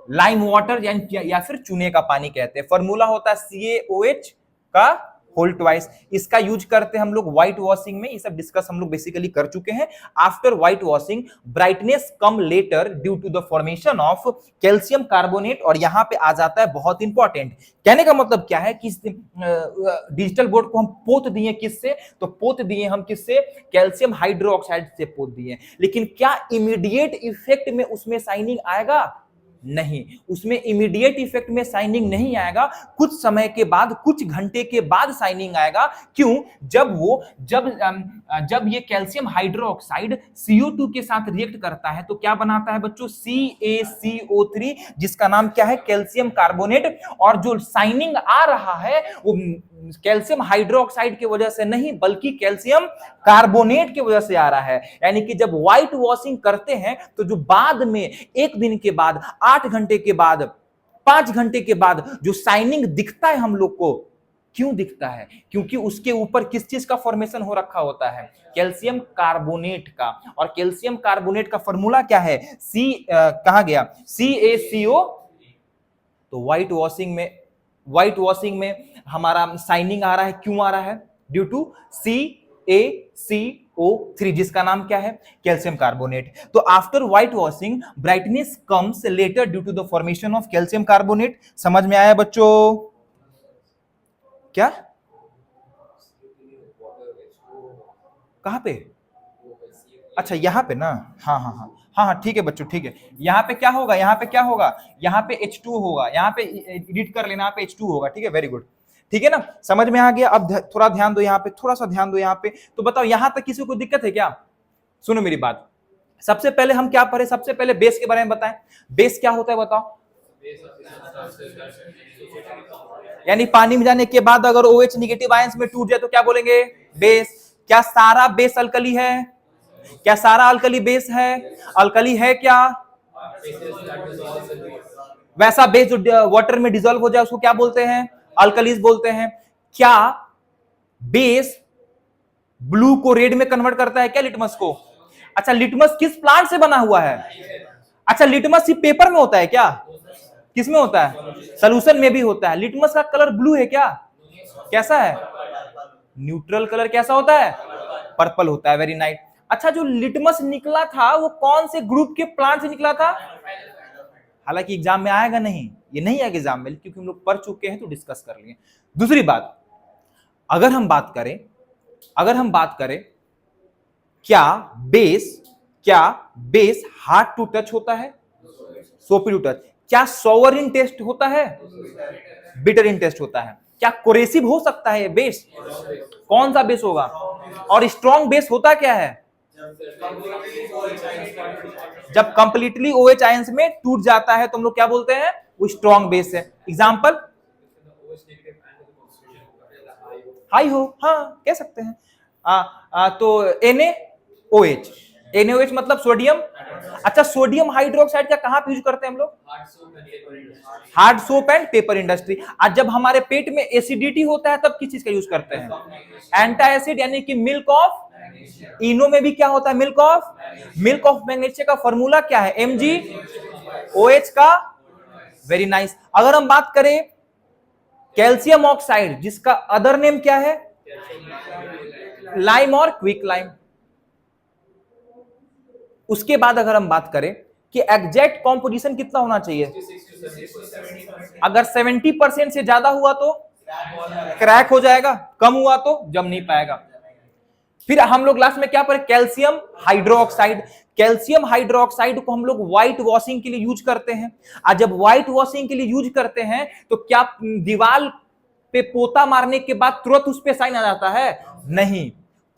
Speaker 1: लाइम वाटर या फिर चूने का पानी कहते हैं। फॉर्मूला होता है CaOH का होल ट्वाइस। इसका यूज करते हैं हम लोग व्हाइट वॉशिंग में। ये सब डिस्कस हम लोग बेसिकली कर चुके हैं। After white washing brightness come later due to the formation of calcium carbonate. और यहां पे आ जाता है बहुत इंपॉर्टेंट, कहने का मतलब क्या है कि डिजिटल बोर्ड को हम पोत दिए किससे? तो पोत दिए हम किससे? कैल्शियम हाइड्रोक्साइड से पोत दिए। लेकिन क्या इमीडिएट इफेक्ट में उसमें शाइनिंग आएगा? नहीं, उसमें इमीडिएट इफेक्ट में शाइनिंग नहीं आएगा। कुछ समय के बाद, कुछ घंटे के बाद शाइनिंग आएगा। क्यों? जब ये कैल्शियम हाइड्रोक्साइड CO2 के साथ रिएक्ट करता है तो क्या बनाता है बच्चों? CaCO3, जिसका नाम क्या है? Calcium carbonate. और जो शाइनिंग आ रहा है वो कैल्शियम हाइड्रोक्साइड की वजह से नहीं, बल्कि कैल्शियम कार्बोनेट की वजह से आ रहा है। यानी कि जब व्हाइट वॉशिंग करते हैं तो जो बाद में 1 दिन के बाद, 8 घंटे के बाद, 5 घंटे के बाद जो शाइनिंग दिखता है हम लोग को, क्यों दिखता है? क्योंकि उसके ऊपर किस चीज का फॉर्मेशन हो रखा होता है? कैल्शियम कार्बोनेट का। और कैल्शियम कार्बोनेट का फॉर्मूला क्या है? कहां गया? CaCO। तो व्हाइट वॉशिंग में हमारा शाइनिंग आ रहा है, क्यों आ रहा है? ड्यू टू CaCO3, जिसका नाम क्या है? Calcium carbonate. तो after white washing brightness comes later due to the formation of calcium carbonate. समझ में आया बच्चों? क्या? कहां पे? अच्छा, यहां पे ना? हाँ हाँ हाँ हाँ हाँ, ठीक है बच्चों, ठीक है। यहाँ पे क्या होगा? यहाँ पे क्या होगा? यहाँ पे H2 होगा। यहाँ पे एडिट कर लेना, यहाँ पे H2 होगा। ठीक है, वेरी गुड, ठीक है ना? समझ में आ गया? अब थोड़ा ध्यान दो यहाँ पे, थोड़ा सा ध्यान दो यहाँ पे। तो बताओ, यहाँ तक किसी को दिक्कत है क्या? सुनो मेरी बात। सबसे पहले हम क्या पढ़े? सबसे पहले बेस के बारे में बताएं। बेस क्या होता है बताओ? यानी पानी में जाने के बाद अगर OH निगेटिव आयंस में टूट जाए तो क्या बोलेंगे? बेस। क्या सारा बेस अल्कली है? क्या सारा अल्कली बेस है? अल्कली है क्या? वैसा बेस जो वाटर में डिसॉल्व हो जाए उसको क्या बोलते हैं? अल्कलीज बोलते हैं। क्या बेस ब्लू को रेड में कन्वर्ट करता है क्या? लिटमस को? अच्छा, लिटमस किस प्लांट से बना हुआ है? अच्छा, लिटमस सिर्फ पेपर में होता है क्या? किस में होता है? सोल्यूशन में भी होता है। लिटमस का कलर ब्लू है क्या? कैसा है? न्यूट्रल कलर कैसा होता है? पर्पल होता है। Very nice. अच्छा, जो लिटमस निकला था वो कौन से ग्रुप के प्लांट से निकला था? हालांकि एग्जाम में आएगा नहीं, ये नहीं आएगा एग्जाम में, क्योंकि हम लोग पढ़ चुके हैं तो डिस्कस कर लिए। दूसरी बात, अगर हम बात करें क्या बेस हार्ड टू टच होता है? सोपी टू टच। क्या सोवर इन टेस्ट होता है? बिटर इन टेस्ट होता है। क्या कोरेसिव हो सकता है बेस? कौन सा बेस होगा? और स्ट्रॉन्ग बेस होता क्या है? जब कंप्लीटली OH आयंस में टूट जाता है तो हम लोग क्या बोलते हैं? वो स्ट्रॉन्ग बेस है। एग्जांपल? हाई हो, हाँ कह सकते हैं। तो NaOH मतलब सोडियम। अच्छा, सोडियम हाइड्रोक्साइड का कहां पे यूज करते हैं हम लोग? Hard soap and paper industry. आज जब हमारे पेट में एसिडिटी होता है तब किस चीज का यूज करते हैं? एंटा एसिड, यानी कि मिल्क ऑफ। इनो में भी क्या होता है? मिल्क ऑफ मैग्नीशिया का फॉर्मूला क्या है? MgOH का। Very nice. अगर हम बात करें कैल्शियम ऑक्साइड, जिसका अदर नेम क्या है? लाइम और क्विक लाइम। उसके बाद अगर हम बात करें कि एग्जैक्ट कॉम्पोजिशन कितना होना चाहिए। अगर 70% से ज्यादा हुआ तो क्रैक हो जाएगा, कम हुआ तो जम नहीं पाएगा। फिर हम लोग लास्ट में क्या पढ़े, कैल्शियम हाइड्रोक्साइड। कैल्शियम हाइड्रोक्साइड को हम लोग व्हाइट वॉशिंग के लिए यूज करते हैं। और जब व्हाइट वॉशिंग के लिए यूज करते हैं तो क्या दीवार पे पोता मारने के बाद तुरंत उस पे साइन आ जाता है? नहीं,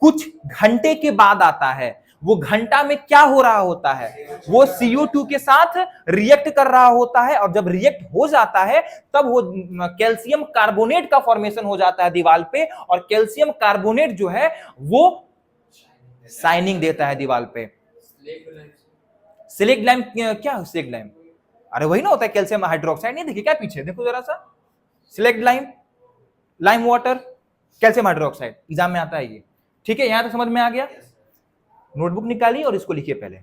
Speaker 1: कुछ घंटे के बाद आता है। वो घंटा में क्या हो रहा होता है, वो CO2 के साथ रिएक्ट कर रहा होता है, और जब रिएक्ट हो जाता है तब वो कैल्शियम कार्बोनेट का फॉर्मेशन हो जाता है दीवार पे, और कैल्शियम कार्बोनेट जो है वो शाइनिंग देता है दीवार पे। सिलेक्ट लाइम, क्या सिलेक्ट लाइम? अरे वही ना होता है कैल्शियम हाइड्रोक्साइड, नहीं देखिए क्या पीछे, देखो जरा सा, slaked lime, lime water, calcium hydroxide, exam में आता है ये। ठीक है, यहां तक समझ में आ गया? नोटबुक निकालिए और इसको लिखिए पहले,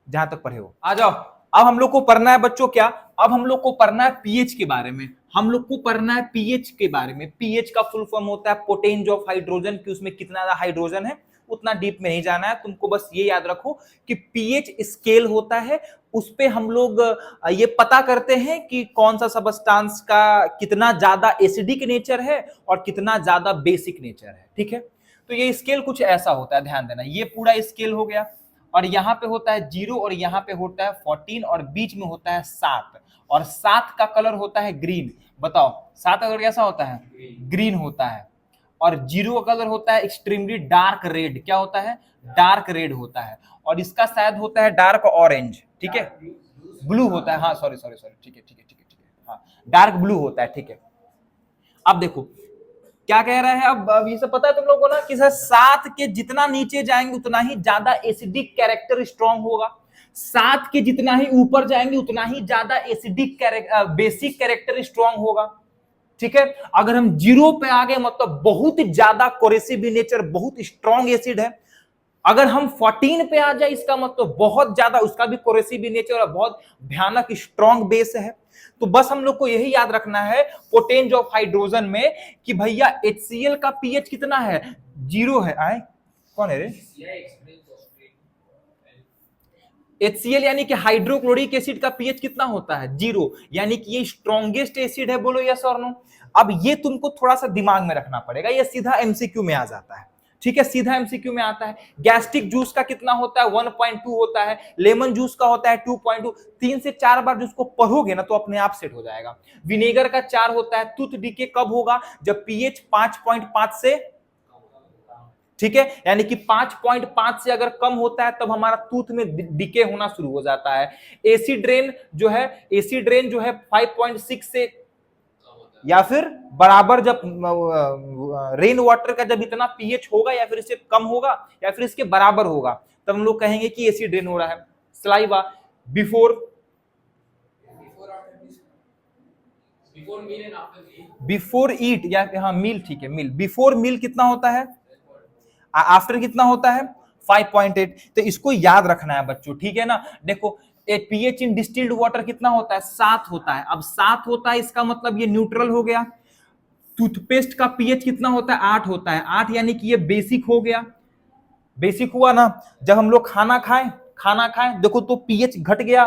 Speaker 1: जहां तक पढ़े हो। आ जाओ, अब हम लोग को पढ़ना है बच्चों क्या, अब हम लोग को पढ़ना है पीएच के बारे में। हम लोग को पढ़ना है पीएच के बारे में। पीएच का फुल फॉर्म होता है पोटेंज ऑफ हाइड्रोजन, कि उसमें कितना ज्यादा हाइड्रोजन है। उतना डीप में नहीं जाना है, तुमको बस ये याद रखो कि पीएच स्केल होता है, उस पे हम लोग ये पता करते हैं कि कौन सा सबस्टांस का कितना ज्यादा एसिडिक नेचर है और कितना ज्यादा बेसिक नेचर है। ठीक है, तो ये स्केल कुछ ऐसा होता है, ध्यान देना। ये पूरा स्केल हो गया, और यहाँ पे होता है 0, और यहाँ पे होता है 14, और बीच में होता है 7, और 7 का कलर होता है ग्रीन। बताओ 7 का कलर कैसा होता है? ग्रीन होता है। और 0 का कलर होता है एक्सट्रीमली डार्क रेड। क्या होता है? डार्क रेड होता है। और इसका शायद होता है डार्क ऑरेंज। ठीक है, ब्लू होता है, हाँ सॉरी, ठीक है, हाँ डार्क ब्लू होता है। ठीक है, अब देखो क्या कह रहा है, अब ये सब पता है तुम लोगों को ना, कि सर 7 के जितना नीचे जाएंगे उतना ही ज्यादा एसिडिक कैरेक्टर स्ट्रांग होगा, 7 के जितना ही ऊपर जाएंगे उतना ही ज्यादा एसिडिक बेसिक कैरेक्टर स्ट्रांग होगा। ठीक है, अगर हम 0 पे आ गए मतलब बहुत ज्यादा कोरेसिव नेचर, बहुत स्ट्रांग एसिड है। अगर हम 14 पे आ जाए इसका मतलब बहुत ज्यादा, उसका भी कोरेसिव नेचर और बहुत भयानक स्ट्रांग बेस है। तो बस हम लोग को यही याद रखना है पोटेंज ऑफ हाइड्रोजन में कि भैया HCl का पीएच कितना है? 0 है। आए कौन है रे? HCl यानी कि हाइड्रोक्लोरिक एसिड का पीएच कितना होता है? 0, यानी कि ये स्ट्रॉन्गेस्ट एसिड है। बोलो यस और नो। अब ये तुमको थोड़ा सा दिमाग में रखना पड़ेगा, ये सीधा एमसीक्यू में आ जाता है। ठीक है, सीधा एमसीक्यू में आता है। गैस्ट्रिक जूस का कितना होता है? 1.2 होता है। लेमन जूस का होता है 2.2। 3 से 4 बार जिसको पढ़ोगे ना तो अपने आप सेट हो जाएगा। विनेगर का 4 होता है। टूथ डीके कब होगा? जब पीएच 5.5 से, ठीक है, यानी कि 5.5 से अगर कम होता है तब हमारा टूथ में डीके होना शुरू हो जाता है। एसिड रेन जो है 5.6 से या फिर बराबर, जब रेन वाटर का जब इतना पीएच होगा या फिर इससे कम होगा या फिर इसके बराबर होगा तब हम लोग कहेंगे कि एसिड रेन हो रहा है। सलाइवा बिफोर ईट या हाँ मील, ठीक है मील, बिफोर मील कितना होता है? आफ्टर कितना होता है? 5.8। तो इसको याद रखना है बच्चों, ठीक है ना। देखो पीएच इन डिस्टिल्ड वाटर कितना होता है? 7 होता है। अब 7 होता है इसका मतलब ये न्यूट्रल हो गया। टूथपेस्ट का पीएच कितना होता है? 8 होता है। 8 यानी कि ये बेसिक हो गया। बेसिक हुआ ना। जब हम लोग खाना खाएं देखो तो पीएच घट गया,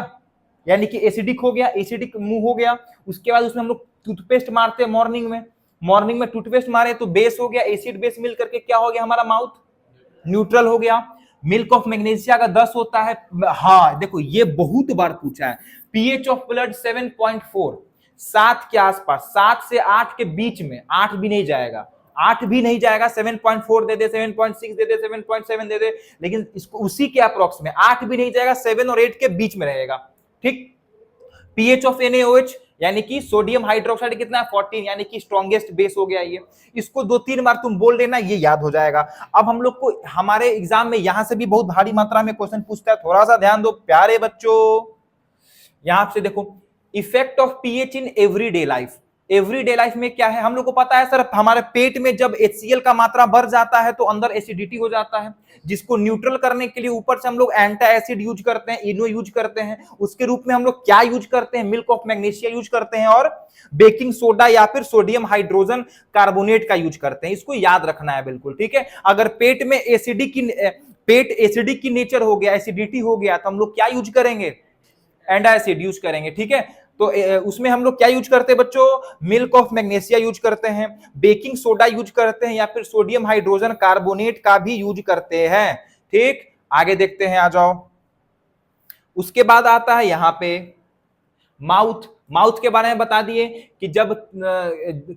Speaker 1: यानी कि एसिडिक हो गया, एसिडिक मुंह हो गया। उसके बाद उसमें हम लोग टूथपेस्ट मारते हैं मॉर्निंग में टूथपेस्ट मारे तो बेस हो गया, एसिड बेस मिल करके क्या हो गया? हमारा माउथ न्यूट्रल हो गया। मिल्क ऑफ मैग्नीशिया का 10 होता है। हाँ देखो ये बहुत बार पूछा है। पीएच ऑफ ब्लड 7.4, 7 के आसपास, 7 से 8 के बीच में। 8 भी नहीं जाएगा, 7.4 दे दे, 7.6 दे दे, 7.7 दे दे, लेकिन इसको उसी के अप्रोक्स में 8 भी नहीं जाएगा, 7 और 8 के बीच में रहेगा। ठीक। पीएच ऑफ NaOH यानी कि सोडियम हाइड्रोक्साइड कितना है? 14, यानी कि स्ट्रॉन्गेस्ट बेस हो गया ये। इसको 2-3 बार तुम बोल देना, ये याद हो जाएगा। अब हम लोग को हमारे एग्जाम में यहां से भी बहुत भारी मात्रा में क्वेश्चन पूछता है, थोड़ा सा ध्यान दो प्यारे बच्चों। यहां से देखो effect of pH in everyday life. Everyday life में क्या है? हम लोग को पता है सर, हमारे पेट में जब HCl का मात्रा बढ़ जाता है तो अंदर एसिडिटी हो जाता है, जिसको न्यूट्रल करने के लिए ऊपर से हम लोग एंटी एसिड यूज करते हैं, इनो यूज करते हैं। उसके रूप में हम लोग क्या यूज करते हैं? मिल्क ऑफ मैग्नीशिया यूज करते हैं और बेकिंग सोडा या फिर सोडियम हाइड्रोजन कार्बोनेट का यूज करते हैं। इसको याद रखना है बिल्कुल, ठीक है। अगर पेट में एसिडिक की नेचर हो गया, एसिडिटी हो गया, तो हम लोग क्या यूज करेंगे? एंड एसिड यूज करेंगे, ठीक है। तो उसमें हम लोग क्या यूज करते हैं बच्चों, मिल्क ऑफ मैग्नीशिया यूज करते हैं, बेकिंग सोडा यूज करते हैं, या फिर सोडियम हाइड्रोजन कार्बोनेट का भी यूज करते हैं, ठीक। आगे देखते हैं, आ जाओ। उसके बाद आता है यहां पे माउथ। माउथ के बारे में बता दिए कि जब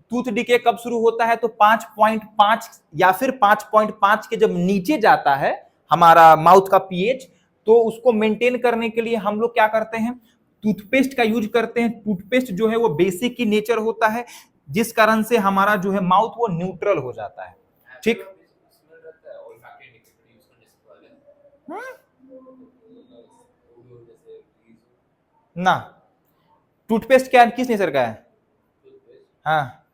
Speaker 1: टूथ डिके कब शुरू होता है, तो 5.5 या फिर 5.5 के जब नीचे जाता है हमारा माउथ का पीएच, तो उसको मेंटेन करने के लिए हम लोग क्या करते हैं, टूथपेस्ट का यूज करते हैं। टूथपेस्ट जो है वो बेसिक की नेचर होता है, जिस कारण से हमारा जो है माउथ वो न्यूट्रल हो जाता है, ठीक। ना, टूथपेस्ट क्या किस नेचर का है, हाँ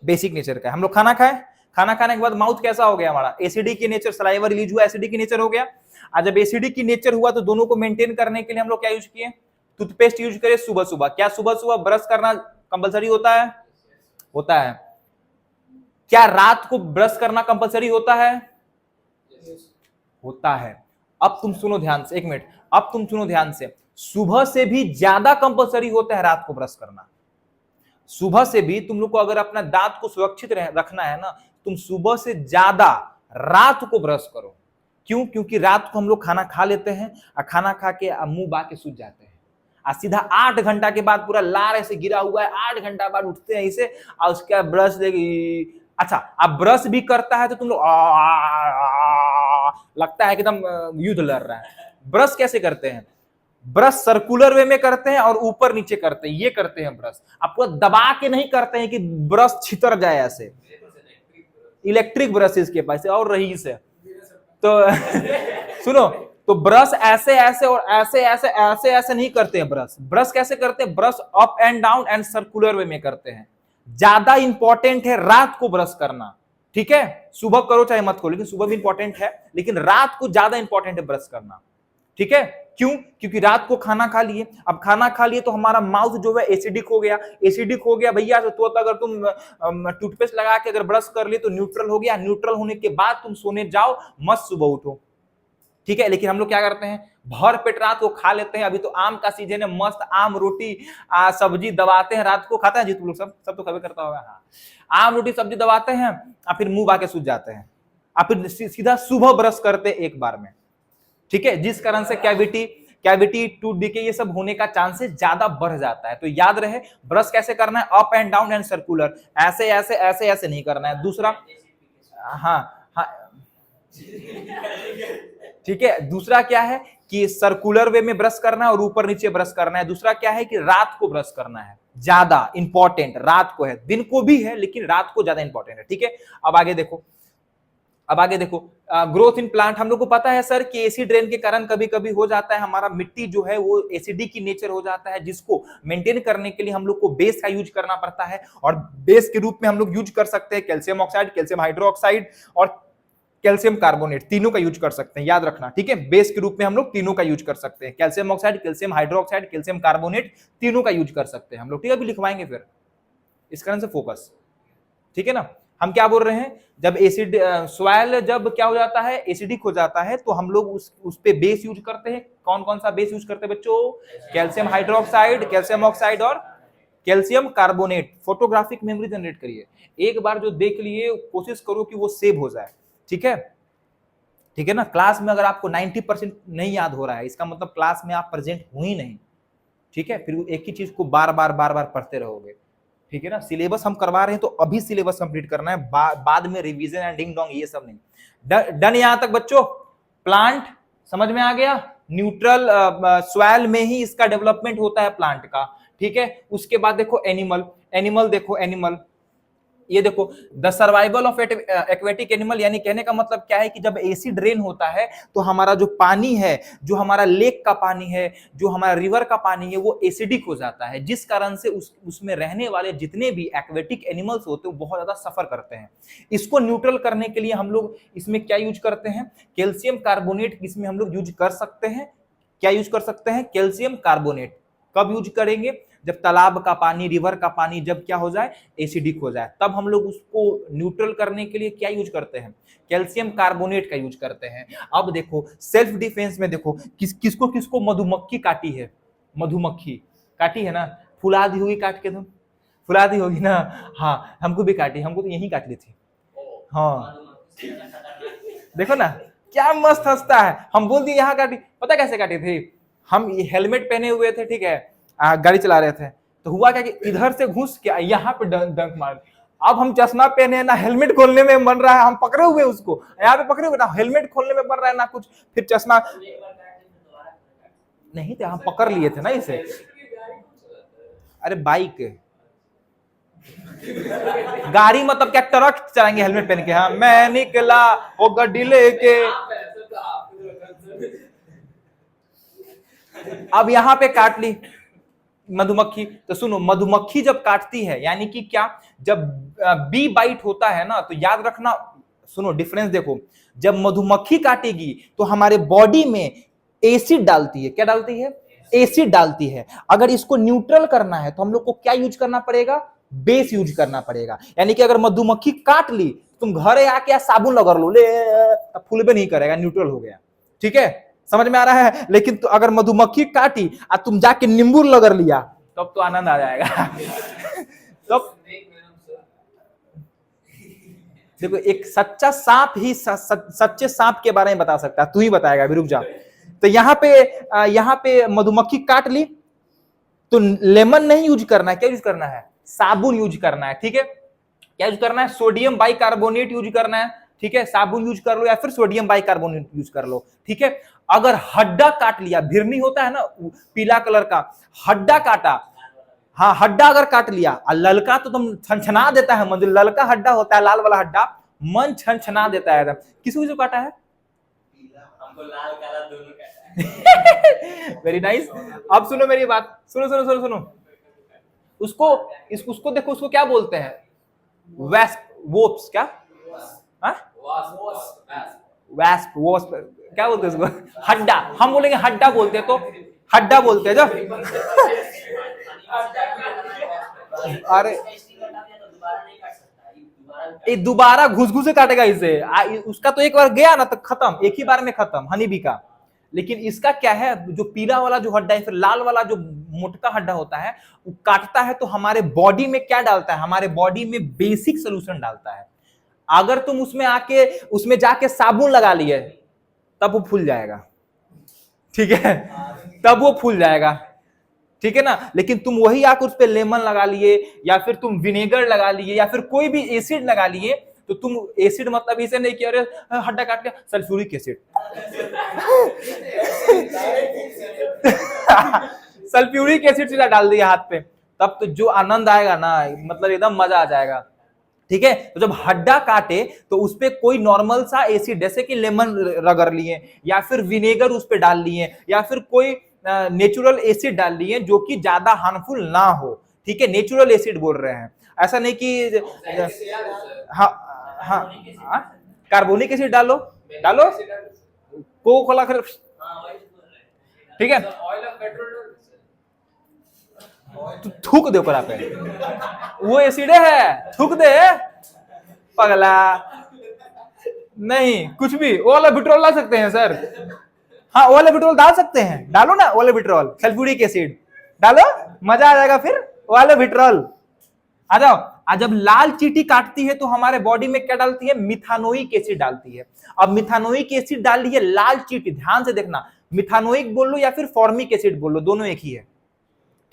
Speaker 1: बेसिक नेचर का है। हम लोग खाना खाए, खाना खाने के बाद माउथ कैसा हो गया हमारा, एसिडिक की नेचर, सलाइवा रिलीज हुआ, एसिडिक की नेचर हो गया। आज जब एसिडिक की नेचर हुआ तो दोनों को मेंटेन करने के लिए हम लोग क्या यूज किए, टूथपेस्ट यूज करें सुबह सुबह। क्या सुबह सुबह ब्रश करना कंपलसरी होता है, होता है। क्या रात को ब्रश करना कंपलसरी होता है, होता है। अब तुम सुनो ध्यान से, एक मिनट, अब तुम सुनो ध्यान से, सुबह से भी ज्यादा कंपलसरी होता है रात को ब्रश करना। सुबह से भी तुम लोग को अगर अपना दांत को सुरक्षित रखना है ना, तुम सुबह से ज्यादा रात को ब्रश करो। क्यों, क्योंकि रात को हम लोग खाना खा लेते हैं और खाना खा के मुंह बा के सूझ जाते हैं, और सीधा 8 घंटा के बाद पूरा लार ऐसे गिरा हुआ है, 8 घंटा बाद उठते हैं इसे, और उसका ब्रश अच्छा, अब ब्रश भी करता है तो तुम लोग लगता है कि एकदम युद्ध लड़ रहा है। ब्रश कैसे करते हैं, ब्रश सर्कुलर वे में करते हैं और ऊपर नीचे करते हैं, ये करते हैं ब्रश। आपको दबा के नहीं करते हैं कि ब्रश छितर जाए ऐसे, इलेक्ट्रिक ब्रश इसके पास और रईस है तो सुनो, तो ब्रश ऐसे ऐसे और ऐसे ऐसे ऐसे ऐसे नहीं करते हैं। ब्रश ब्रश कैसे करते हैं, brush up and down and circular way में करते हैं। ज्यादा इंपॉर्टेंट है रात को ब्रश करना, ठीक है। सुबह करो चाहे मत करो, लेकिन सुबह भी इंपॉर्टेंट है, लेकिन रात को ज्यादा इंपॉर्टेंट है ब्रश करना, ठीक है। क्यों, क्योंकि रात को खाना खा लिए, अब खाना खा लिए तो हमारा माउथ जो है एसिडिक हो गया, एसिडिक हो गया भैया, तो अगर तुम टूथपेस्ट लगा के अगर ब्रश कर लिए तो न्यूट्रल हो गया। न्यूट्रल होने के बाद तुम सोने जाओ, मस्त सुबह उठो, ठीक है। लेकिन हम लोग क्या करते हैं, भर पेट रात को खा लेते हैं। अभी तो आम का सीजन है, मस्त आम रोटी सब्जी दबाते हैं, रात को खाता है जी तुम लोग, सब तो कभी करता होगा, हाँ। आम रोटी सब्जी दबाते हैं और फिर मुंह बाके सूझ जाते हैं, और फिर सीधा सुबह ब्रश करते एक बार में, ठीक है। जिस कारण से कैविटी टूथ डिके ये सब होने का चांसेस ज्यादा बढ़ जाता है। तो याद रहे, ब्रश कैसे करना है, up and down and circular, ऐसे ऐसे ऐसे ऐसे नहीं करना है। दूसरा, हाँ हाँ ठीक है, दूसरा क्या है कि सर्कुलर वे में ब्रश करना है और ऊपर नीचे ब्रश करना है। दूसरा क्या है कि रात को ब्रश करना है, ज्यादा इंपॉर्टेंट रात को है, दिन को भी है लेकिन रात को ज्यादा इंपॉर्टेंट है, ठीक है। अब आगे देखो, ग्रोथ इन प्लांट। हम लोग को पता है सर कि एसिड रेन के कारण कभी कभी हो जाता है, हमारा मिट्टी जो है वो एसिडिक की नेचर हो जाता है, जिसको मेंटेन करने के लिए हम लोग को बेस का यूज करना पड़ता है। और बेस के रूप में हम लोग यूज कर सकते हैं कैल्शियम ऑक्साइड, कैल्शियम हाइड्रोक्साइड और कैल्शियम कार्बोनेट, तीनों का यूज कर सकते हैं, याद रखना, ठीक है। बेस के रूप में हम लोग तीनों का यूज कर सकते हैं, calcium oxide, calcium hydroxide, calcium carbonate, तीनों का यूज कर सकते हैं हम लोग, ठीक है। अभी लिखवाएंगे फिर, इस कारण से फोकस, ठीक है ना। हम क्या बोल रहे हैं, जब एसिड सॉइल जब क्या हो जाता है, एसिडिक हो जाता है, तो हम लोग उस पे बेस यूज करते हैं। कौन कौन सा बेस यूज करते हैं बच्चों, कैल्शियम हाइड्रोक्साइड, कैल्शियम ऑक्साइड और calcium carbonate. Photographic memory generate करिए, एक बार जो देख लिए कोशिश करो कि वो सेव हो जाए, ठीक है, ठीक है ना। क्लास में अगर आपको 90% नहीं याद हो रहा है, इसका मतलब क्लास में आप प्रेजेंट हुई नहीं, ठीक है। फिर एक ही चीज को बार बार पढ़ते रहोगे, ठीक है ना। सिलेबस हम करवा रहे हैं तो अभी सिलेबस कंप्लीट करना है, बाद में रिवीजन एंड डिंग डोंग ये सब नहीं। डन यहां तक बच्चों, प्लांट समझ में आ गया। न्यूट्रल सॉइल में ही इसका डेवलपमेंट होता है प्लांट का, ठीक है। उसके बाद देखो एनिमल देखो, एनिमल ये देखो, the survival of aquatic animal, यानी कहने का मतलब क्या है कि जब एसिड रेन होता है तो हमारा जो पानी है, जो हमारा लेक का पानी है, जो हमारा रिवर का पानी है, वो एसिडिक हो जाता है, जिस कारण से उसमें रहने वाले जितने भी एक्वेटिक एनिमल्स होते हैं वो बहुत ज्यादा सफर करते हैं। इसको न्यूट्रल करने के लिए हम लोग इसमें क्या यूज करते हैं, कैल्शियम कार्बोनेट इसमें हम लोग यूज कर सकते हैं। क्या यूज कर सकते हैं, कैल्शियम कार्बोनेट। कब यूज करेंगे, जब तालाब का पानी, रिवर का पानी जब क्या हो जाए, एसिडिक हो जाए, तब हम लोग उसको न्यूट्रल करने के लिए क्या यूज करते हैं, कैल्शियम कार्बोनेट का यूज करते हैं। अब देखो सेल्फ डिफेंस में देखो, किसको मधुमक्खी काटी है, मधुमक्खी काटी है ना, फुला दी होगी काट के, तुम फुला दी होगी ना। हाँ हमको भी काटी, हमको तो यही काट ली थी। हाँ देखो ना क्या मस्त हंसता है, हम बोल दिए यहाँ काटी, पता कैसे काटी थी, हम हेलमेट पहने हुए थे, ठीक है, गाड़ी चला रहे थे, तो हुआ क्या कि इधर से घुस के यहाँ पे डंक मार, अब हम चश्मा पहने ना हेलमेट खोलने में बन रहा है, हम पकड़े हुए उसको यहाँ पे पकड़े हुए, ना हेलमेट खोलने में बन रहा है ना कुछ, फिर चश्मा नहीं थे, हम पकड़ लिए थे ना इसे। अरे बाइक गाड़ी मतलब क्या, ट्रक चलाएंगे हेलमेट पहन के, हाँ मैं निकला वो गड्डी लेके। अब यहाँ पे काट ली मधुमक्खी, तो सुनो मधुमक्खी जब काटती है यानी कि क्या, जब बी बाइट होता है ना, तो याद रखना, सुनो डिफरेंस देखो, जब मधुमक्खी काटेगी तो हमारे बॉडी में एसिड डालती है, क्या डालती है, एसिड डालती है। अगर इसको न्यूट्रल करना है तो हम लोग को क्या यूज करना पड़ेगा, बेस यूज करना पड़ेगा। यानी कि अगर मधुमक्खी काट ली, तुम घरे आके साबुन लगा लो, ले फूल भी नहीं करेगा, न्यूट्रल हो गया, ठीक है, समझ में आ रहा है। लेकिन तो अगर मधुमक्खी काटी और तुम जाके नींबू लगा लिया, तब तो आनंद आ जाएगा। तब देखो एक सच्चा सांप ही सच्चे सांप के बारे में बता सकता है, तू ही बताएगा, अभी रुक जा। तो यहाँ पे मधुमक्खी काट ली, तो लेमन नहीं यूज करना है, क्या यूज करना है, साबुन यूज करना है, ठीक है, क्या यूज करना है, सोडियम बाइकार्बोनेट यूज करना है, ठीक है, साबुन यूज कर लो या फिर सोडियम बाइकार्बोनेट यूज कर लो, ठीक है। अगर हड्डा काट लिया, भिरनी होता है ना पीला कलर का, हड्डा काटा, हाँ हड्डा अगर काट लिया, ललका तो तुम छनछना देता है, मतलब ललका हड्डा होता है, लाल वाला हड्डा मन छनछना देता है एकदम। किसको काटा है, हमको लाल काला दोनों काटा है। Very nice. अब सुनो मेरी बात, सुनो सुनो सुनो सुनो, उसको देखो, उसको क्या बोलते हैं, वोप्स, क्या वैस्प, क्या बोलते हैं उसको, हड्डा, हम बोलेंगे हड्डा बोलते हैं, तो हड्डा बोलते हैं जब। अरे ये दोबारा घुस घुस से काटेगा इसे, उसका तो एक बार गया ना तो खत्म, एक ही बार में खत्म, हनी बी का। लेकिन इसका क्या है, जो पीला वाला जो हड्डा है, फिर लाल वाला जो मोटका हड्डा होता है, वो काटता है तो हमारे बॉडी में क्या डालता है, हमारे बॉडी में बेसिक सोल्यूशन डालता है। अगर तुम उसमें जाके साबुन लगा लिए, तब वो फूल जाएगा, ठीक है, तब वो फूल जाएगा, ठीक है ना। लेकिन तुम वही आकर उस पर लेमन लगा लिए, या फिर तुम विनेगर लगा लिए, या फिर कोई भी एसिड लगा लिए, तो तुम एसिड मतलब इसे नहीं कि अरे हड्डा काट लिया, सल्फ्यूरिक एसिड। सल्फ्यूरिक एसिड सीधा डाल दिया हाथ पे, तब तो जो आनंद आएगा ना, मतलब एकदम मजा आ जाएगा, ठीक है। तो जब हड्डा काटे तो उस पे कोई नॉर्मल सा एसिड, जैसे कि लेमन रगड़ लिए, या फिर विनेगर उस पे डाल लिए, या फिर कोई नेचुरल एसिड डाल लिए जो कि ज्यादा हार्मफुल ना हो, ठीक है, नेचुरल एसिड बोल रहे हैं, ऐसा नहीं कि हाँ हाँ कार्बोनिक एसिड डालो, कोको कोला, ठीक है, थूक दे ऊपर पे, वो एसिड है, थूक दे पगला, नहीं कुछ भी, वो वाला पेट्रोल ला सकते हैं सर, हाँ वो वाला पेट्रोल डाल सकते हैं, डालो ना वाला पेट्रोल, सल्फ्यूरिक एसिड डालो, मजा आ जाएगा, फिर वाला पेट्रोल आ जाओ। आज जब लाल चींटी काटती है तो हमारे बॉडी में क्या डालती है, मिथानोइक एसिड डालती है। अब मिथानोइक एसिड डाल रही है लाल चींटी, ध्यान से देखना, मिथानोइक बोल लो या फिर फॉर्मिक एसिड बोल लो, दोनों एक ही है,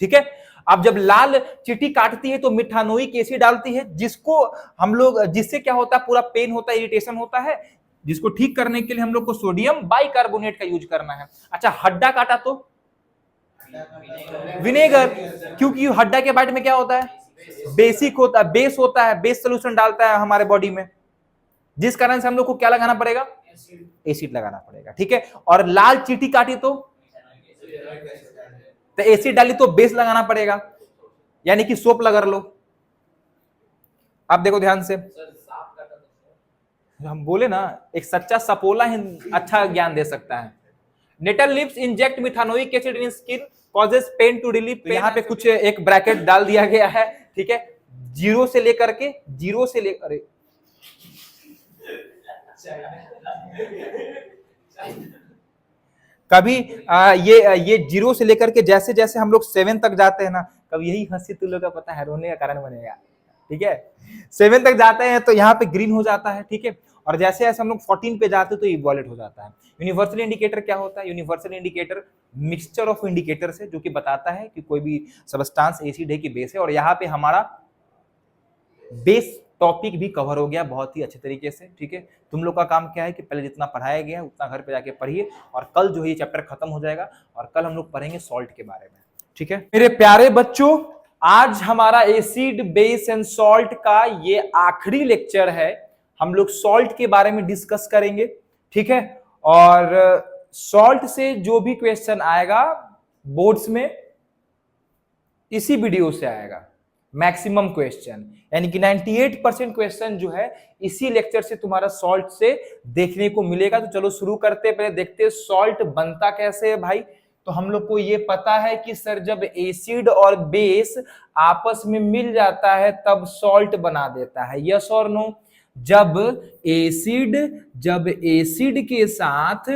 Speaker 1: ठीक है। अब जब लाल चींटी काटती है तो मिथानोइक एसिड डालती है, जिसको हम लोग, जिससे क्या होता है, पूरा पेन होता है, इरिटेशन होता है, जिसको ठीक करने के लिए हम लोग को सोडियम बाइकार्बोनेट का यूज करना है। अच्छा हड्डा काटा तो विनेगर, क्योंकि हड्डा के बाइट में क्या होता है, बेसिक होता है, बेस होता है, बेस सोल्यूशन डालता है हमारे बॉडी में, जिस कारण से हम लोग को क्या लगाना पड़ेगा, एसिड लगाना पड़ेगा, ठीक है। और लाल चींटी काटी तो एसिड डाली तो बेस लगाना पड़ेगा, यानी कि सोप लगा लो। आप देखो ध्यान से, हम बोले ना एक सच्चा सपोला ही अच्छा ज्ञान दे सकता है। Nettle lips inject methanoic acid in skin causes pain to relieve. यहाँ पे कुछ एक ब्रैकेट डाल दिया गया है, ठीक है, जीरो से लेकर अरे कभी ये जीरो से लेकर के जैसे जैसे हम लोग 7 तक जाते हैं ना, कभी यही हंसी तुम लोग का पता है रोने का कारण बनेगा, ठीक है। 7 तक जाते हैं तो यहाँ पे ग्रीन हो जाता है, ठीक है, और जैसे जैसे हम लोग 14 पे जाते हैं तो ये वॉयलेट हो जाता है। यूनिवर्सल इंडिकेटर क्या होता है? Universal indicator mixture of indicator है, जो कि बताता है कि कोई भी सब्सटेंस एसिड है कि बेस है। और यहाँ पे हमारा बेस टॉपिक भी कवर हो गया बहुत ही अच्छे तरीके से, ठीक है। तुम लोग का काम क्या है कि पहले जितना पढ़ाया गया उतना घर पे जाके पढ़िए, और कल जो है ये चैप्टर खत्म हो जाएगा और कल हम लोग पढ़ेंगे सॉल्ट के बारे में, ठीक है। मेरे प्यारे बच्चों, आज हमारा एसिड बेस एंड सॉल्ट का ये आखिरी लेक्चर है। हम लोग सॉल्ट के बारे में डिस्कस करेंगे, ठीक है। और सॉल्ट से जो भी क्वेश्चन आएगा बोर्ड्स में इसी वीडियो से आएगा, मैक्सिमम क्वेश्चन, यानी कि 98% क्वेश्चन जो है इसी लेक्चर से तुम्हारा सॉल्ट से देखने को मिलेगा। तो चलो शुरू करते हैं, पहले देखते हैं सॉल्ट बनता कैसे है भाई। तो हम लोग को ये पता है कि सर जब एसिड और बेस आपस में मिल जाता है तब सॉल्ट बना देता है, यस और नो। जब एसिड के साथ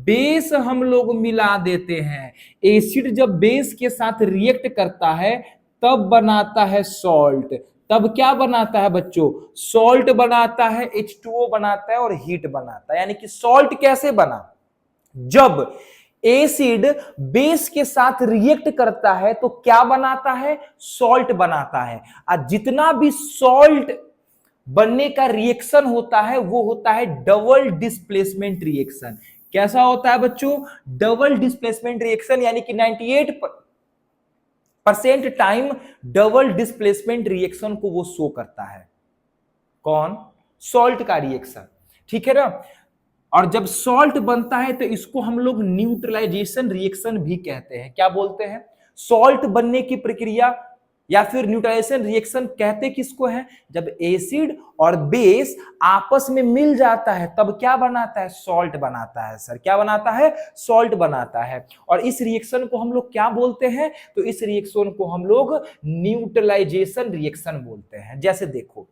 Speaker 1: बेस हम लोग मिला देते हैं, एसिड जब बेस के साथ रिएक्ट करता है तब बनाता है सॉल्ट। तब क्या बनाता है बच्चों? सॉल्ट बनाता है, H2O बनाता है और हीट बनाता है। यानी कि सॉल्ट कैसे बना? जब एसिड बेस के साथ रिएक्ट करता है तो क्या बनाता है? सॉल्ट बनाता है। और जितना भी सॉल्ट बनने का रिएक्शन होता है वो होता है डबल डिस्प्लेसमेंट रिएक्शन। कैसा होता है बच्चों? डबल डिस्प्लेसमेंट रिएक्शन, यानी कि 98% टाइम डबल डिस्प्लेसमेंट रिएक्शन को वो शो करता है। कौन? सॉल्ट का रिएक्शन, ठीक है ना। और जब सॉल्ट बनता है तो इसको हम लोग न्यूट्रलाइजेशन रिएक्शन भी कहते हैं। क्या बोलते हैं? सॉल्ट बनने की प्रक्रिया या फिर न्यूट्रलाइजेशन रिएक्शन कहते किसको है? जब एसिड और बेस आपस में मिल जाता है तब क्या बनाता है? सॉल्ट बनाता है। सर क्या बनाता है? सॉल्ट बनाता है। और इस रिएक्शन को हम लोग क्या बोलते हैं? तो इस रिएक्शन को हम लोग न्यूट्रलाइजेशन रिएक्शन बोलते हैं। जैसे देखो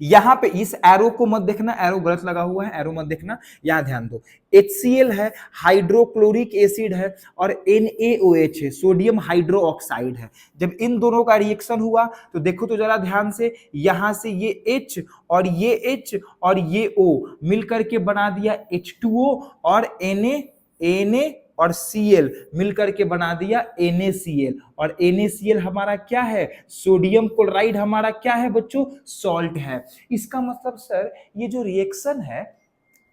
Speaker 1: यहां पे इस एरो को मत देखना, एरो गलत लगा हुआ है, एरो मत देखना, यहां ध्यान दो। HCl है, हाइड्रोक्लोरिक एसिड है, और NaOH है, सोडियम हाइड्रो ऑक्साइड है। जब इन दोनों का रिएक्शन हुआ तो देखो तो जरा ध्यान से, यहां से ये H और ये H और ये O मिलकर के बना दिया H2O, और Na और Cl मिलकर के बना दिया NaCl। और NaCl हमारा क्या है? सोडियम क्लोराइड हमारा क्या है बच्चों? सॉल्ट है। इसका मतलब सर ये जो रिएक्शन है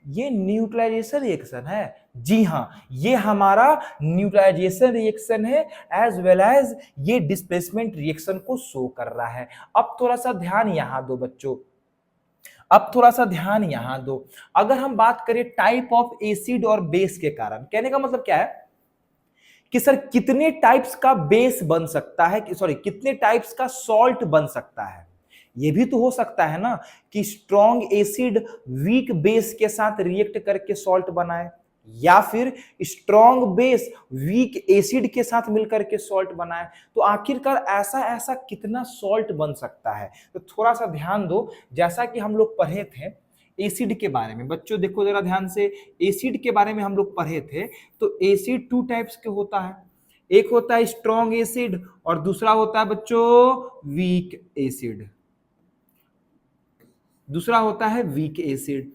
Speaker 1: ये न्यूट्रलाइजेशन रिएक्शन है। जी हां, ये हमारा न्यूट्रलाइजेशन रिएक्शन है, एज वेल एज ये डिस्प्लेसमेंट रिएक्शन को शो कर रहा है। अब थोड़ा सा ध्यान यहां दो बच्चों, अब थोड़ा सा ध्यान यहां दो। अगर हम बात करें टाइप ऑफ एसिड और बेस के कारण, कहने का मतलब क्या है कि सर कितने टाइप्स का बेस बन सकता है, सॉरी कितने टाइप्स का सॉल्ट बन सकता है। ये भी तो हो सकता है ना कि स्ट्रॉन्ग एसिड वीक बेस के साथ रिएक्ट करके सॉल्ट बनाए, या फिर स्ट्रॉन्ग बेस वीक एसिड के साथ मिलकर के सॉल्ट बनाए। तो आखिरकार ऐसा ऐसा कितना सॉल्ट बन सकता है? तो थोड़ा सा ध्यान दो, जैसा कि हम लोग पढ़े थे एसिड के बारे में, बच्चों देखो जरा ध्यान से, एसिड के बारे में हम लोग पढ़े थे। तो एसिड 2 टाइप्स के होता है, एक होता है स्ट्रॉन्ग एसिड और दूसरा होता है बच्चों वीक एसिड, दूसरा होता है weak acid.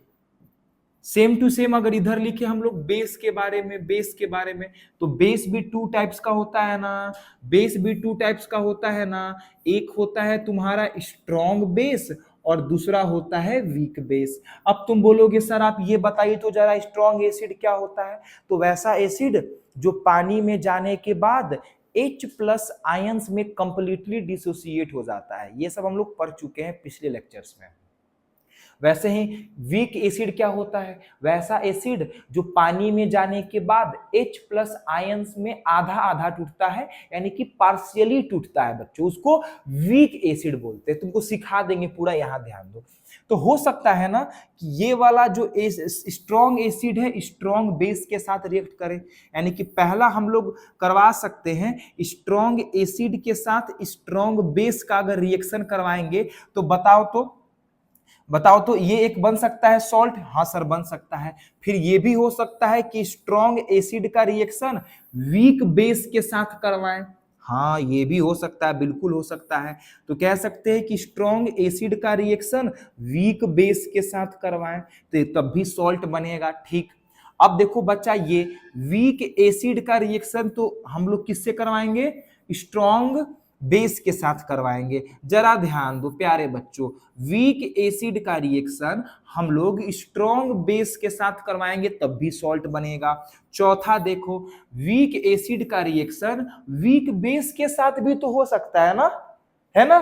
Speaker 1: Same to same अगर इधर लिखे हम लोग बेस के बारे में, बेस के बारे में, तो बेस भी 2 टाइप्स का होता है ना, बेस भी 2 टाइप्स का होता है ना। एक होता है तुम्हारा स्ट्रॉन्ग बेस और दूसरा होता है वीक बेस। अब तुम बोलोगे सर आप ये बताइए तो जरा स्ट्रॉन्ग एसिड क्या होता है? तो वैसा एसिड जो पानी में जाने के बाद H+ आयंस में कंप्लीटली डिसोसिएट हो जाता है। ये सब हम लोग पढ़ चुके हैं पिछले लेक्चर्स में। वैसे ही वीक एसिड क्या होता है? वैसा एसिड जो पानी में जाने के बाद H+ आयंस में आधा आधा टूटता है, यानी कि पार्शियली टूटता है बच्चों, उसको वीक एसिड बोलते हैं। तुमको सिखा देंगे पूरा, यहां ध्यान दो। तो हो सकता है ना कि ये वाला जो स्ट्रॉन्ग एसिड है स्ट्रॉन्ग बेस के साथ रिएक्ट करे, यानी कि पहला हम लोग करवा सकते हैं स्ट्रॉन्ग एसिड के साथ स्ट्रॉन्ग बेस का अगर रिएक्शन करवाएंगे तो बताओ तो बताओ तो ये एक बन सकता है सॉल्ट, हाँ सर बन सकता है। फिर ये भी हो सकता है कि स्ट्रॉन्ग एसिड का रिएक्शन वीक बेस के साथ करवाएं, हाँ ये भी हो सकता है, बिल्कुल हो सकता है। तो कह सकते हैं कि स्ट्रॉन्ग एसिड का रिएक्शन वीक बेस के साथ करवाएं तो तब भी सॉल्ट बनेगा, ठीक। अब देखो बच्चा, ये वीक एसिड का रिएक्शन तो हम लोग किससे करवाएंगे, स्ट्रॉन्ग बेस के साथ करवाएंगे। जरा ध्यान दो प्यारे बच्चों, वीक एसिड का रिएक्शन हम लोग स्ट्रॉन्ग बेस के साथ करवाएंगे तब भी सॉल्ट बनेगा। चौथा देखो, वीक एसिड का रिएक्शन वीक बेस के साथ भी तो हो सकता है ना, है ना।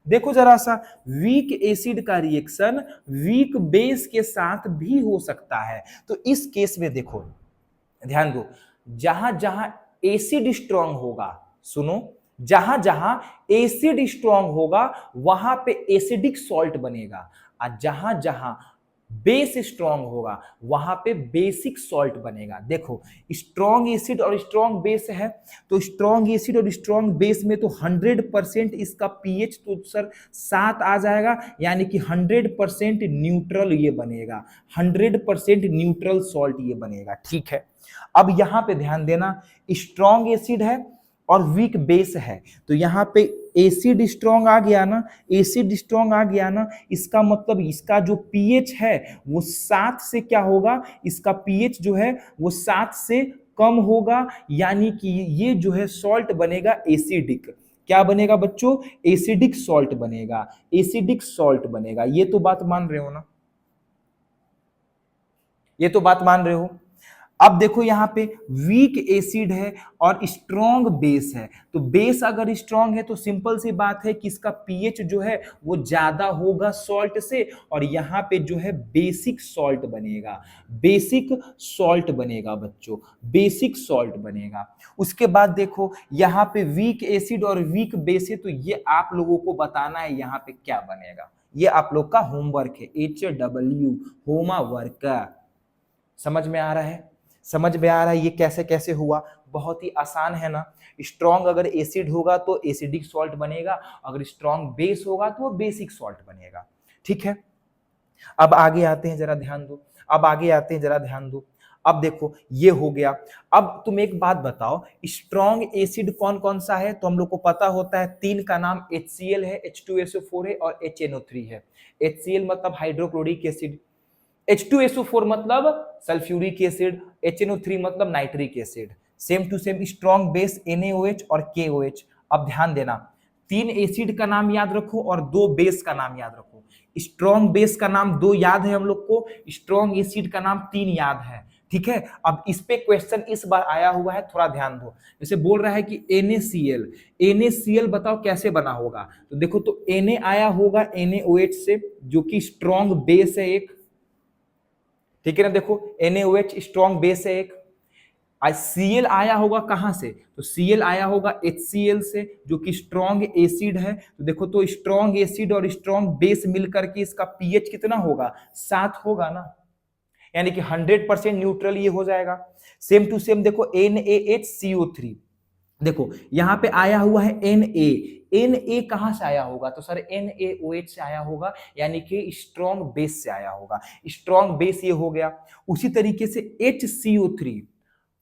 Speaker 1: देखो जरा सा, वीक एसिड का रिएक्शन वीक बेस के साथ भी हो सकता है। तो इस केस में देखो ध्यान दो, जहां जहां एसिड स्ट्रांग होगा, सुनो, जहां जहां एसिड स्ट्रांग होगा वहां पे एसिडिक सॉल्ट बनेगा, और जहां जहां बेस स्ट्रांग होगा वहां पे बेसिक सॉल्ट बनेगा। देखो स्ट्रांग एसिड और स्ट्रांग बेस है, तो स्ट्रांग एसिड और स्ट्रांग बेस में तो 100% इसका पीएच तो सर 7 आ जाएगा, यानी कि 100% न्यूट्रल ये बनेगा, 100% न्यूट्रल सॉल्ट ये बनेगा, ठीक है। अब यहां पे ध्यान देना, स्ट्रांग एसिड है और वीक बेस है, तो यहाँ पे एसिड स्ट्रांग आ गया ना, एसिड स्ट्रांग आ गया ना, इसका मतलब इसका जो पीएच है वो 7 से क्या होगा, इसका पीएच जो है वो 7 से कम होगा, यानी कि ये जो है सॉल्ट बनेगा एसिडिक। क्या बनेगा बच्चों, एसिडिक सॉल्ट बनेगा, एसिडिक सॉल्ट बनेगा। ये तो बात मान रहे हो ना, ये तो बात मान रहे हो। अब देखो यहाँ पे वीक एसिड है और स्ट्रॉन्ग बेस है, तो बेस अगर स्ट्रॉन्ग है तो सिंपल सी बात है कि इसका पीएच जो है वो ज्यादा होगा सॉल्ट से, और यहाँ पे जो है बेसिक सॉल्ट बनेगा, बेसिक सॉल्ट बनेगा बच्चों, बेसिक सॉल्ट बनेगा। उसके बाद देखो यहाँ पे वीक एसिड और वीक बेस है, तो ये आप लोगों को बताना है यहाँ पे क्या बनेगा, ये आप लोग का होमवर्क है, HW होमवर्क का। समझ में आ रहा है, समझ में आ रहा है ये कैसे कैसे हुआ, बहुत ही आसान है ना। स्ट्रॉन्ग अगर एसिड होगा तो एसिडिक सॉल्ट बनेगा, अगर स्ट्रॉन्ग बेस होगा तो वो बेसिक सॉल्ट बनेगा, ठीक है। अब आगे आते हैं जरा ध्यान दो, अब आगे आते हैं जरा ध्यान दो। अब देखो ये हो गया। अब तुम एक बात बताओ, स्ट्रॉन्ग एसिड कौन कौन सा है, तो हम लोग को पता होता है, तीन का नाम HCl है, H2SO4 है और HNO3 है। HCl मतलब हाइड्रोक्लोरिक एसिड, H2SO4 मतलब सल्फ्यूरिक एसिड, HNO3 मतलब nitric acid. Same to same strong base NaOH और KOH। अब ध्यान देना, तीन एसिड का नाम याद रखो और दो बेस का नाम याद रखो। स्ट्रॉन्ग बेस का नाम दो याद है हम लोग को, स्ट्रॉन्ग एसिड का नाम तीन याद है, ठीक है। अब इस पे क्वेश्चन इस बार आया हुआ है, थोड़ा ध्यान दो। जैसे बोल रहा है कि NaCl, NaCl बताओ कैसे बना होगा, तो देखो तो Na आया होगा NaOH से, जो कि स्ट्रॉन्ग बेस है एक, ठीक है ना। देखो NaOH स्ट्रॉन्ग बेस है एक, आज Cl आया होगा कहां से, तो Cl आया होगा HCl से, जो कि स्ट्रॉन्ग एसिड है। तो देखो तो स्ट्रॉन्ग एसिड और स्ट्रॉन्ग बेस मिलकर के इसका पीएच कितना होगा, 7 होगा ना, यानी कि 100% न्यूट्रल ये हो जाएगा। सेम टू सेम देखो NaHCO3, देखो यहां पे आया हुआ है Na कहां से आया होगा, तो सर NaOH से आया होगा, यानी कि स्ट्रॉन्ग बेस से आया होगा, स्ट्रॉन्ग बेस ये हो गया। उसी तरीके से HCO3,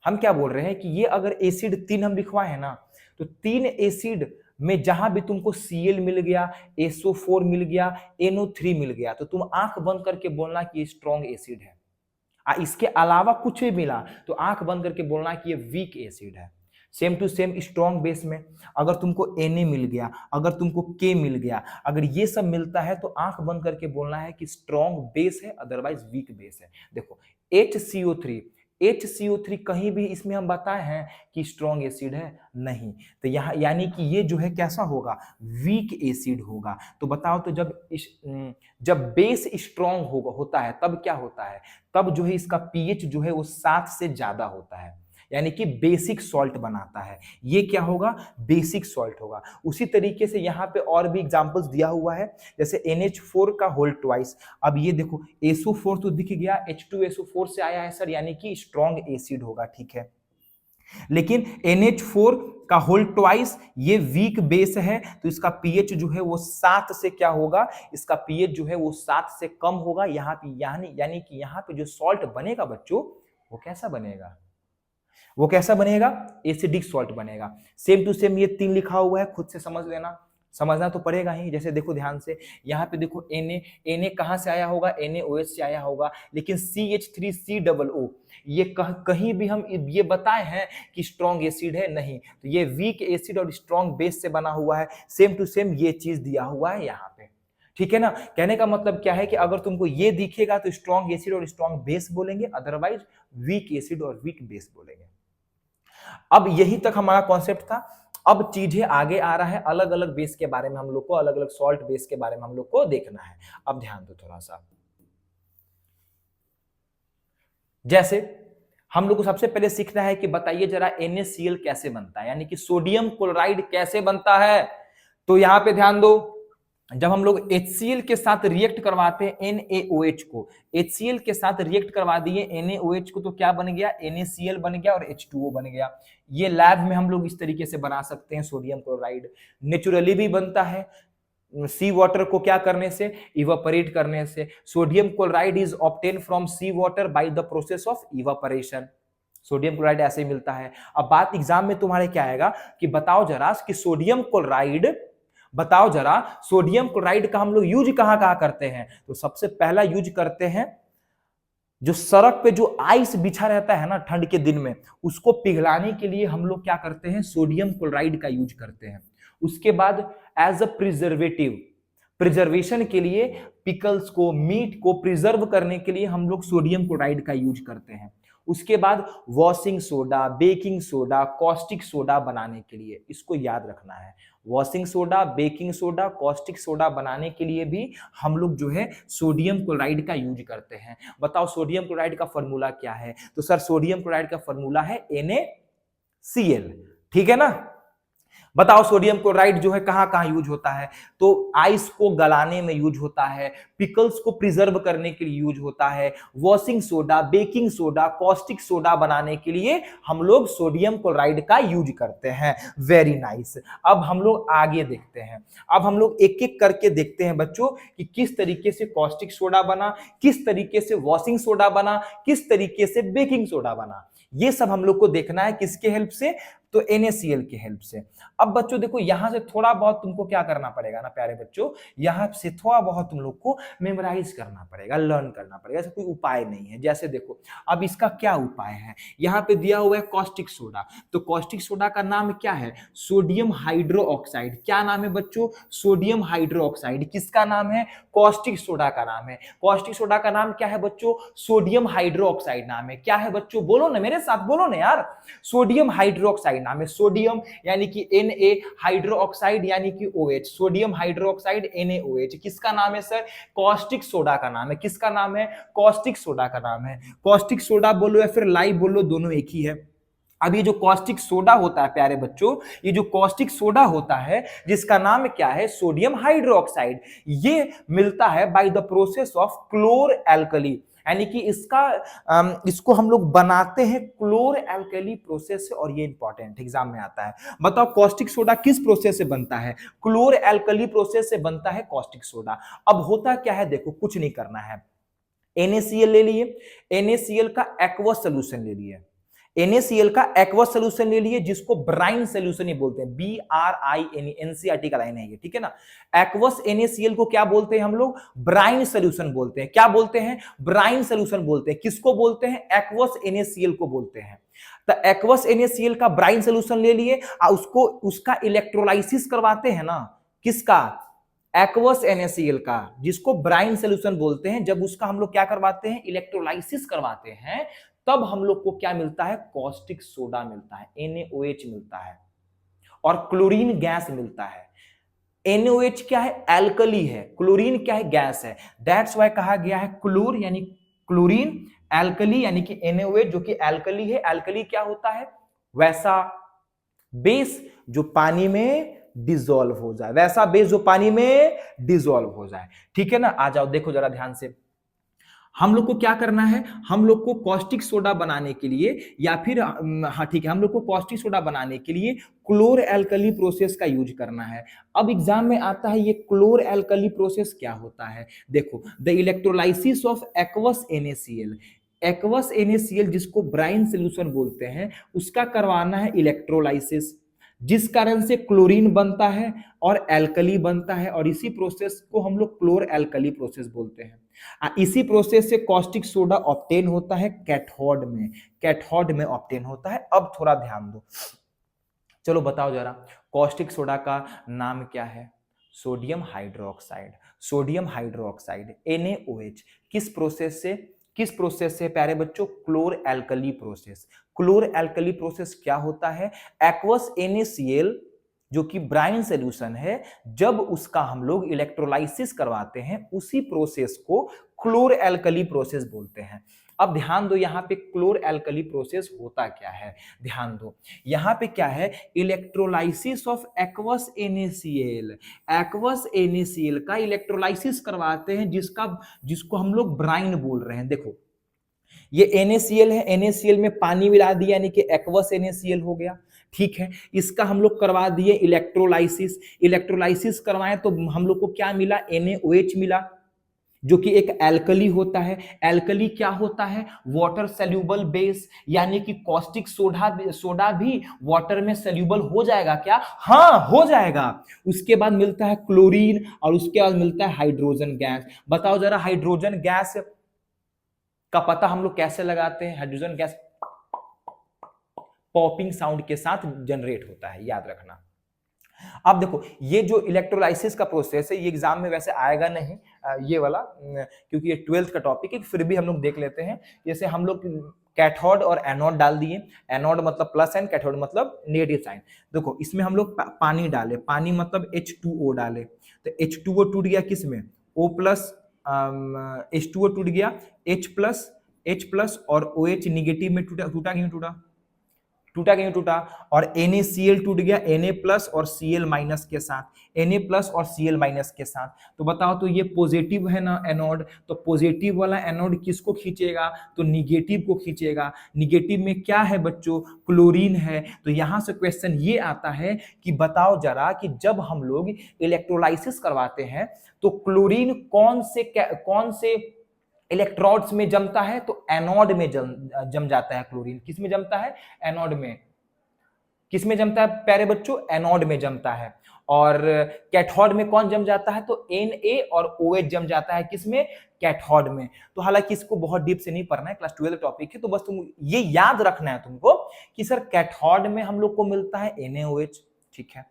Speaker 1: हम क्या बोल रहे हैं कि ये अगर एसिड तीन हम लिखवाए हैं ना, तो तीन एसिड में जहां भी तुमको Cl मिल गया, SO4 मिल गया, NO3 मिल गया, तो तुम आंख बंद करके बोलना कि ये स्ट्रॉन्ग एसिड है। इसके अलावा कुछ भी मिला तो आंख बंद करके बोलना कि ये वीक एसिड है। Same to same strong base में अगर तुमको Na मिल गया, अगर तुमको K मिल गया, अगर ये सब मिलता है तो आंख बंद करके बोलना है कि स्ट्रॉन्ग बेस है, अदरवाइज वीक बेस है। देखो HCO3 कहीं भी इसमें हम बताए हैं कि स्ट्रॉन्ग एसिड है, नहीं, तो यहाँ यानी कि ये जो है कैसा होगा, वीक एसिड होगा। तो बताओ तो जब बेस स्ट्रॉन्ग होता है तब क्या होता है, तब जो है इसका पीएच जो है वो 7 से ज्यादा होता है, यानी कि बेसिक सॉल्ट बनाता है। ये क्या होगा, बेसिक सॉल्ट होगा। उसी तरीके से यहाँ पे और भी एग्जांपल्स दिया हुआ है, जैसे NH4 का होल ट्वाइस। अब ये देखो SO4 तो दिख गया, H2SO4 से आया है सर, यानी कि स्ट्रॉन्ग एसिड होगा, ठीक है। लेकिन NH4 का होल ट्वाइस ये वीक बेस है, तो इसका पीएच जो है वो 7 से क्या होगा, इसका पीएच जो है वो 7 से कम होगा। यहाँ पे यानी कि यहाँ पे जो सॉल्ट बनेगा बच्चों, वो कैसा बनेगा, वो कैसा बनेगा, एसिडिक सॉल्ट बनेगा। सेम टू सेम ये 3 लिखा हुआ है, खुद से समझ लेना, समझना तो पड़ेगा ही। जैसे देखो ध्यान से, यहाँ पे देखो Na कहां से आया होगा, NaOH से आया होगा, लेकिन CH3COO ये कहीं भी हम ये बताए हैं कि स्ट्रॉन्ग एसिड है, नहीं। तो ये वीक एसिड और स्ट्रॉन्ग बेस से बना हुआ है। सेम टू सेम ये चीज दिया हुआ है यहाँ पे, ठीक है ना। कहने का मतलब क्या है कि अगर तुमको ये दिखेगा तो स्ट्रॉन्ग एसिड और स्ट्रॉन्ग बेस बोलेंगे, अदरवाइज वीक एसिड और वीक बेस बोलेंगे। अब यही तक हमारा कॉन्सेप्ट था। अब चीजें आगे आ रहा है, अलग अलग बेस के बारे में हम लोग को, अलग अलग सॉल्ट बेस के बारे में हम लोग को देखना है। अब ध्यान दो थोड़ा सा। जैसे हम लोग को सबसे पहले सीखना है कि बताइए जरा NaCl कैसे बनता है, यानी कि सोडियम क्लोराइड कैसे बनता है। तो यहां पे ध्यान दो, जब हम लोग HCl के साथ रिएक्ट करवाते हैं NaOH को, HCl के साथ रिएक्ट करवा दिए NaOH को, तो क्या बन गया, NaCl बन गया और H2O बन गया। ये लैब में हम लोग इस तरीके से बना सकते हैं सोडियम क्लोराइड। नेचुरली भी बनता है सी वाटर को क्या करने से, इवापोरेट करने से। Sodium chloride is obtain from sea water by the process of evaporation. Sodium chloride ऐसे ही मिलता है। अब बात एग्जाम में तुम्हारे क्या आएगा कि बताओ जरा कि सोडियम क्लोराइड, बताओ जरा सोडियम क्लोराइड का हम लोग यूज कहां कहां करते हैं। तो सबसे पहला यूज करते हैं, जो सड़क पे जो आइस बिछा रहता है ना ठंड के दिन में, उसको पिघलाने के लिए हम लोग क्या करते हैं, सोडियम क्लोराइड का यूज करते हैं। उसके बाद एज अ प्रिजर्वेटिव, प्रिजर्वेशन के लिए, पिकल्स को, मीट को प्रिजर्व करने के लिए हम लोग सोडियम क्लोराइड का यूज करते हैं। उसके बाद washing soda, baking soda, caustic soda बनाने के लिए, इसको याद रखना है। Washing soda, baking soda, caustic soda बनाने के लिए भी हम लोग जो है सोडियम क्लोराइड का यूज करते हैं। बताओ सोडियम क्लोराइड का फॉर्मूला क्या है। तो सर सोडियम क्लोराइड का फॉर्मूला है NaCl, ठीक है ना। बताओ सोडियम क्लोराइड जो है कहां कहां यूज होता है। तो आइस को गलाने में यूज होता है, पिकल्स को प्रिजर्व करने के लिए यूज होता है, washing soda, baking soda, caustic soda बनाने के लिए हम लोग सोडियम क्लोराइड का यूज करते हैं। Very nice. अब हम लोग आगे देखते हैं, अब हम लोग एक एक करके देखते हैं बच्चों कि किस तरीके से कॉस्टिक सोडा बना, किस तरीके से वॉशिंग सोडा बना, किस तरीके से बेकिंग सोडा बना। ये सब हम लोग को देखना है किसके हेल्प से, तो NaCl के हेल्प से। अब बच्चों देखो यहां से थोड़ा बहुत तुमको क्या करना पड़ेगा ना प्यारे बच्चों, यहां से थोड़ा बहुत तुम लोग को मेमोराइज करना पड़ेगा, लर्न करना पड़ेगा। ऐसा कोई उपाय नहीं है। जैसे देखो अब इसका क्या उपाय है, यहां पे दिया हुआ है कॉस्टिक सोडा, तो कॉस्टिक सोडा का नाम क्या है, सोडियम हाइड्रोक्साइड। क्या नाम है बच्चों, सोडियम हाइड्रोक्साइड। किसका नाम है, कॉस्टिक सोडा का नाम है। कॉस्टिक सोडा का नाम क्या है बच्चों, सोडियम हाइड्रोक्साइड नाम है। क्या है बच्चों, बोलो ना मेरे साथ, बोलो ना यार, सोडियम हाइड्रोक्साइड नाम है। सोडियम यानी कि Na, हाइड्रोक्साइड यानी कि OH, सोडियम हाइड्रोक्साइड NaOH। किसका नाम है सर, कॉस्टिक सोडा का नाम है। किसका नाम है, कॉस्टिक सोडा का नाम है। कॉस्टिक सोडा बोलो या फिर लाइव बोलो, दोनों एक ही है। अब ये जो कॉस्टिक सोडा होता है प्यारे बच्चों, ये जो कॉस्टिक सोडा होता है जिसका नाम क्या है, सोडियम हाइड्रोक्साइड, ये मिलता है by the process of chlor alkali, यानी कि इसको हम लोग बनाते हैं क्लोर एल्कली प्रोसेस से। और ये इंपॉर्टेंट एग्जाम में आता है। बताओ कॉस्टिक सोडा किस प्रोसेस से बनता है, क्लोर एल्कली प्रोसेस से बनता है कॉस्टिक सोडा। अब होता क्या है, देखो कुछ नहीं करना है, NaCl ले लिए, NaCl का एक्वस सोल्यूशन ले लिए, NaCl का एक्वस सोल्यूशन ले लिए, जिसको ब्राइन सोल्यूशन ही बोलते हैं, BRIN, NCERT का लाइन है ये, ठीक है ना। एक्वस NaCl को क्या बोलते हैं हम लोग, ब्राइन सोल्यूशन बोलते हैं। क्या बोलते हैं, ब्राइन सोल्यूशन बोलते हैं। किसको बोलते हैं, एक्वस NaCl को बोलते हैं। तो एक्वस NaCl का ब्राइन सोल्यूशन ले लिए, उसको उसका इलेक्ट्रोलाइसिस करवाते हैं ना, किसका, एक्वस NaCl का, जिसको ब्राइन सोल्यूशन बोलते हैं। जब उसका हम लोग क्या करवाते हैं, इलेक्ट्रोलाइसिस करवाते हैं, तब हम लोग को क्या मिलता है, कॉस्टिक सोडा मिलता है, NaOH मिलता है और क्लोरीन गैस मिलता है। NaOH क्या है, एल्कली है, क्लोरीन क्या है, गैस है। दैट्स व्हाई कहा गया है क्लोर यानी क्लोरीन, एल्कली यानी कि NaOH जो कि एल्कली है। एल्कली क्या होता है, वैसा बेस जो पानी में डिसॉल्व हो जाए, वैसा बेस जो पानी में डिसॉल्व हो जाए, ठीक है ना। आ जाओ देखो जरा ध्यान से, हम लोग को क्या करना है, हम लोग को कॉस्टिक सोडा बनाने के लिए या फिर हाँ ठीक है, हम लोग को कॉस्टिक सोडा बनाने के लिए क्लोर एल्कली प्रोसेस का यूज करना है। अब एग्जाम में आता है ये क्लोर एल्कली प्रोसेस क्या होता है। देखो, the electrolysis of aqueous NaCl, aqueous NaCl जिसको ब्राइन सोल्यूशन बोलते हैं, उसका करवाना है इलेक्ट्रोलाइसिस, जिस कारण से क्लोरीन बनता है और एल्कली बनता है, और इसी प्रोसेस को हम लोग क्लोर एल्कली प्रोसेस बोलते हैं। इसी प्रोसेस से कॉस्टिक सोडा ऑब्टेन होता है कैथोड में, कैथोड में ऑब्टेन होता है। अब थोड़ा ध्यान दो, चलो बताओ जरा, कॉस्टिक सोडा का नाम क्या है? Sodium hydroxide, sodium hydroxide NaOH। किस प्रोसेस से, किस प्रोसेस से प्यारे बच्चों? क्लोर एल्कली प्रोसेस। क्लोर एल्कली प्रोसेस क्या होता है? एक्वस NaCl जो कि ब्राइन सोल्यूशन है, जब उसका हम लोग इलेक्ट्रोलाइसिस करवाते हैं, उसी प्रोसेस को क्लोर एल्कली प्रोसेस बोलते हैं। अब ध्यान दो, यहां पे क्लोर एल्कली प्रोसेस होता क्या है, ध्यान दो। यहां पे क्या है? Electrolysis of aqueous NaCl, aqueous NaCl का इलेक्ट्रोलाइसिस करवाते हैं, जिसको हम लोग ब्राइन बोल रहे हैं। देखो, ये NaCl है, NaCl में पानी मिला दिया, यानी कि एक्वस NaCl हो गया। ठीक है, इसका हम लोग करवा दिए इलेक्ट्रोलाइसिस, इलेक्ट्रोलाइसिस करवाएं तो हम लोग को क्या मिला? NaOH मिला, जो कि एक एल्कली होता है। एल्कली क्या होता है? वाटर सोल्यूबल बेस, यानी कि कॉस्टिक सोडा भी वाटर में सोल्यूबल हो जाएगा क्या? हाँ, हो जाएगा। उसके बाद मिलता है क्लोरीन, और उसके बाद मिलता है हाइड्रोजन गैस। बताओ जरा, हाइड्रोजन गैस का पता हम लोग कैसे लगाते हैं? हाइड्रोजन गैस पॉपिंग साउंड के साथ जनरेट होता है, याद रखना। अब देखो, ये जो इलेक्ट्रोलाइसिस का प्रोसेस है, ये एग्जाम में वैसे आएगा नहीं ये वाला, क्योंकि ये 12th का टॉपिक है, फिर भी हम लोग देख लेते हैं। जैसे हम लोग कैथोड और एनोड डाल दिए, एनोड मतलब प्लस साइन, कैथोड मतलब नेगेटिव साइन। देखो, इसमें हम लोग पानी डाले, पानी मतलब H2O डाले, तो H2O टूट गया किस में? O प्लस, H2O टूट गया H प्लस, और OH निगेटिव में टूटा, टूटा क्यों टूटा? टूटा क्यों टूटा? और NaCl टूट गया Na प्लस और Cl माइनस के साथ, Na प्लस और Cl माइनस के साथ। तो बताओ, तो ये पॉजिटिव है ना एनोड, तो पॉजिटिव वाला एनोड किसको खींचेगा? तो निगेटिव को खींचेगा। निगेटिव में क्या है बच्चों? क्लोरीन है। तो यहां से क्वेश्चन ये आता है कि बताओ जरा, कि जब हम लोग इलेक्ट्रोलाइसिस करवाते हैं तो क्लोरीन कौन से इलेक्ट्रोड्स में जमता है? तो एनोड में जम जाता है क्लोरीन। किस में जमता है? एनोड में। किस में जमता है प्यारे बच्चों? एनोड में जमता है। और कैथोड में कौन जम जाता है? तो Na और OH जम जाता है, किसमें? कैथोड में। तो हालांकि इसको बहुत डीप से नहीं पढ़ना है, क्लास 12 टॉपिक है, तो बस तुम ये याद रखना है तुमको कि सर कैथोड में हम लोग को मिलता है NaOH, ठीक है।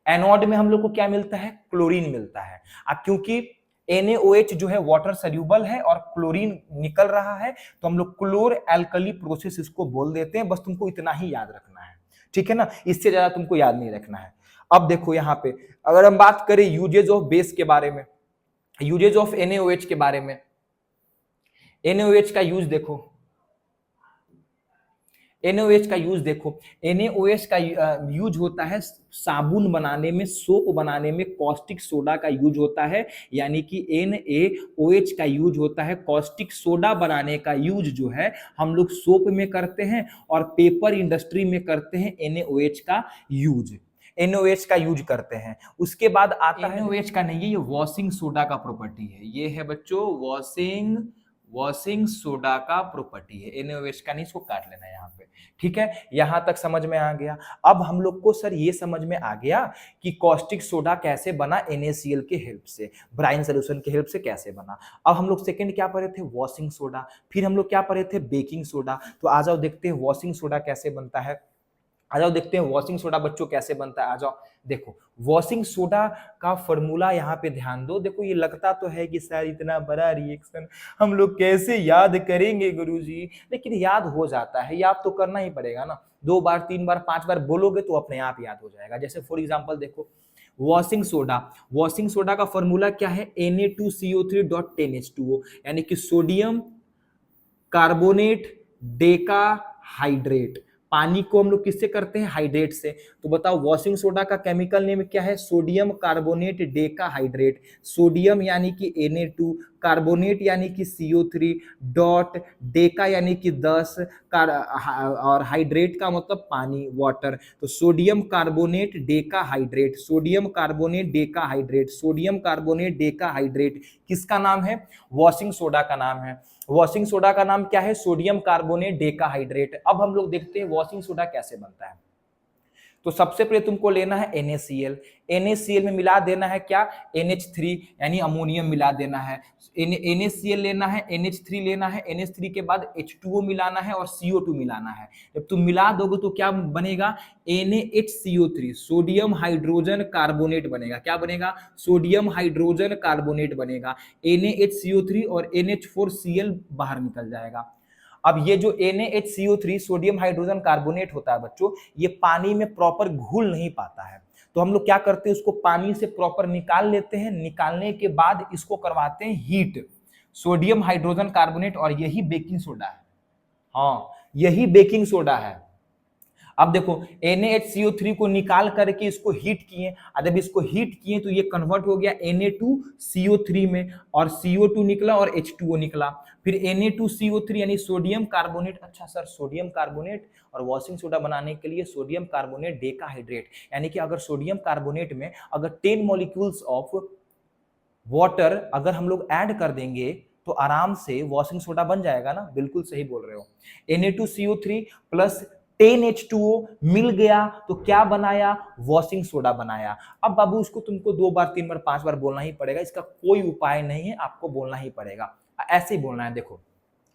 Speaker 1: एनोड में हम लोग को क्या मिलता है? क्लोरीन मिलता है। अब क्योंकि NaOH जो है वाटर सोल्यूबल है और क्लोरीन निकल रहा है, तो हम लोग क्लोर एल्कली प्रोसेस इसको बोल देते हैं। बस तुमको इतना ही याद रखना है, ठीक है ना, इससे ज्यादा तुमको याद नहीं रखना है। अब देखो यहाँ पे, अगर हम बात करें यूजेज ऑफ बेस के बारे में, यूजेज ऑफ NaOH के बारे में, NaOH का यूज देखो, NaOH का यूज देखो, NaOH का यूज होता है साबुन बनाने में, सोप बनाने में कॉस्टिक सोडा का यूज होता है, यानी कि NaOH का यूज होता है कॉस्टिक सोडा बनाने का यूज जो है हम लोग सोप में करते हैं और पेपर इंडस्ट्री में करते हैं NaOH का यूज, NaOH का यूज करते हैं। उसके बाद आता है NaOH का नहीं है, ये वॉशिंग सोडा का प्रॉपर्टी है, ये है बच्चों वॉशिंग सोडा का प्रॉपर्टी है, NaOH का नहीं, इसको काट लेना है यहाँ पे, ठीक है। यहां तक समझ में आ गया। अब हम लोग को सर ये समझ में आ गया कि कॉस्टिक सोडा कैसे बना, NaCl के हेल्प से, ब्राइन सोल्यूशन के हेल्प से कैसे बना। अब हम लोग सेकंड क्या पढ़े थे? Washing soda. फिर हम लोग क्या पढ़े थे? Baking soda. तो आ जाओ देखते हैं वॉशिंग सोडा कैसे बनता है। आ जाओ देखते हैं वॉशिंग सोडा बच्चों कैसे बनता है। आ जाओ देखो, वॉशिंग सोडा का फॉर्मूला यहाँ पे ध्यान दो। देखो, ये लगता तो है कि सर इतना बड़ा रिएक्शन हम लोग कैसे याद करेंगे गुरुजी, लेकिन याद हो जाता है, याद तो करना ही पड़ेगा ना। 2 बार 3 बार 5 बार बोलोगे तो अपने आप याद हो जाएगा। जैसे फॉर एग्जांपल देखो, वॉशिंग सोडा का फॉर्मूला क्या है? Na2CO3.10H2O, यानी कि सोडियम कार्बोनेट डेका हाइड्रेट, पानी को हम लोग किससे करते हैं? हाइड्रेट से। तो बताओ वॉशिंग सोडा का केमिकल नेम क्या है? Sodium carbonate Deka hydrate. Sodium यानी कि Na2, कार्बोनेट यानी कि CO3, डॉट डेका यानी कि 10, और हाइड्रेट का मतलब पानी, वाटर। तो sodium carbonate Deka hydrate, sodium carbonate Deka hydrate, sodium carbonate Deka hydrate किसका नाम है? वॉशिंग सोडा का नाम है। वॉशिंग सोडा का नाम क्या है? Sodium carbonate Deka hydrate. अब हम लोग देखते हैं वॉशिंग सोडा कैसे बनता है। तो सबसे पहले तुमको लेना है NaCl। NaCl में मिला देना है क्या? NH3 यानी अमोनियम मिला देना है। NaCl लेना है, NH3 लेना है, NH3 के बाद H2O मिलाना है और CO2 मिलाना है। जब तुम मिला दोगे तो क्या बनेगा? NaHCO3, सोडियम हाइड्रोजन कार्बोनेट बनेगा। क्या बनेगा? सोडियम हाइड्रोजन कार्बोनेट बनेगा। NaHCO3 और NH4Cl बाहर निकल जाएगा। अब ये जो NaHCO3 सोडियम हाइड्रोजन कार्बोनेट होता है बच्चों, ये पानी में प्रॉपर घुल नहीं पाता है। तो हम लोग क्या करते हैं? उसको पानी से प्रॉपर निकाल लेते हैं। निकालने के बाद इसको करवाते हैं हीट, सोडियम हाइड्रोजन कार्बोनेट, और यही बेकिंग सोडा है। हाँ, यही बेकिंग सोडा है। अब देखो NaHCO3 को निकाल करके इसको हीट किए, जब इसको हीट किए तो ये कन्वर्ट हो गया Na2CO3 में, और CO2 निकला और H2O निकला। फिर Na2CO3 यानी सोडियम कार्बोनेट। अच्छा सर, सोडियम कार्बोनेट और वॉशिंग सोडा बनाने के लिए सोडियम कार्बोनेट डेकाहाइड्रेट, यानी कि अगर सोडियम कार्बोनेट में अगर 10 मॉलिक्यूल्स ऑफ वाटर अगर हम लोग ऐड कर देंगे तो आराम से वॉशिंग सोडा बन जाएगा ना। बिल्कुल सही बोल रहे हो। Na2CO3 प्लस 10H2O मिल गया तो क्या बनाया? वॉशिंग सोडा बनाया। अब बाबू उसको तुमको 2 बार 3 बार 5 बार बोलना ही पड़ेगा, इसका कोई उपाय नहीं है, आपको बोलना ही पड़ेगा। ऐसे ही बोलना है। देखो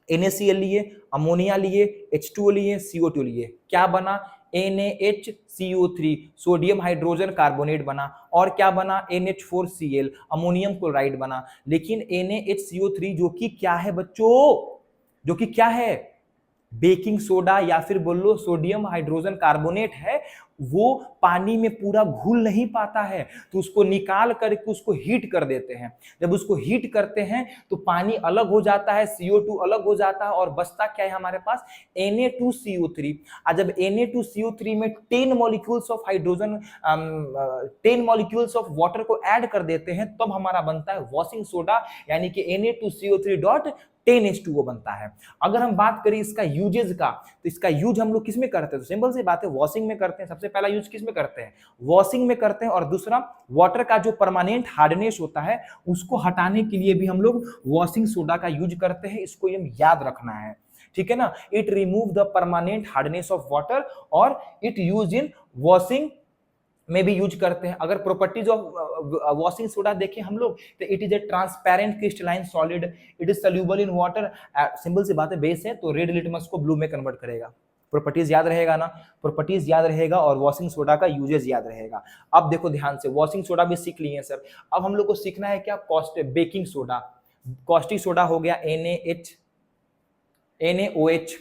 Speaker 1: NaCl लिए, अमोनिया लिए, H2O लिए, CO2 लिए, क्या बना? NaHCO3 सोडियम हाइड्रोजन कार्बोनेट बना। और क्या बना? NH4Cl अमोनियम क्लोराइड बना। लेकिन NaHCO3 जो कि क्या है बच्चों? जो कि क्या है? बेकिंग सोडा या फिर बोल लो सोडियम हाइड्रोजन कार्बोनेट है, वो पानी में पूरा घुल नहीं पाता है। तो उसको निकाल करके उसको हीट कर देते हैं। जब उसको हीट करते हैं तो पानी अलग हो जाता है, CO2 अलग हो जाता है, और बचता क्या है हमारे पास? Na2CO3। जब Na2CO3 में 10 molecules of hydrogen 10 molecules of water को ऐड कर देते हैं, तब हमारा बनता है वॉशिंग सोडा, यानी कि Na2CO3 डॉट 10H2O बनता है। अगर हम बात करें इसका यूजेज का, तो इसका यूज हम लोग किस में करते हैं? तो सिंपल सी बात है, वॉशिंग में करते हैं। सबसे पहला यूज किस में करते हैं? वॉशिंग में करते हैं। और दूसरा, वाटर का जो परमानेंट हार्डनेस होता है उसको हटाने के लिए भी हम लोग वॉशिंग सोडा का यूज करते हैं। इसको हम याद रखना है, ठीक है ना। It remove the permanent hardness of water और इट यूज इन वॉशिंग में भी यूज करते हैं। अगर प्रॉपर्टीज ऑफ वॉशिंग सोडा देखें हम लोग, तो it is a transparent crystalline solid, it is soluble in water. Simple सी बात है, बेस है तो रेड लिटमस को ब्लू में कन्वर्ट करेगा। प्रॉपर्टीज याद रहेगा ना, प्रॉपर्टीज याद रहेगा और वॉशिंग सोडा का यूजेस याद रहेगा। अब देखो ध्यान से, वॉशिंग सोडा भी सीख लिए सर। अब हम लोग को सीखना है क्या? Baking soda. कॉस्टिक सोडा हो गया NaOH,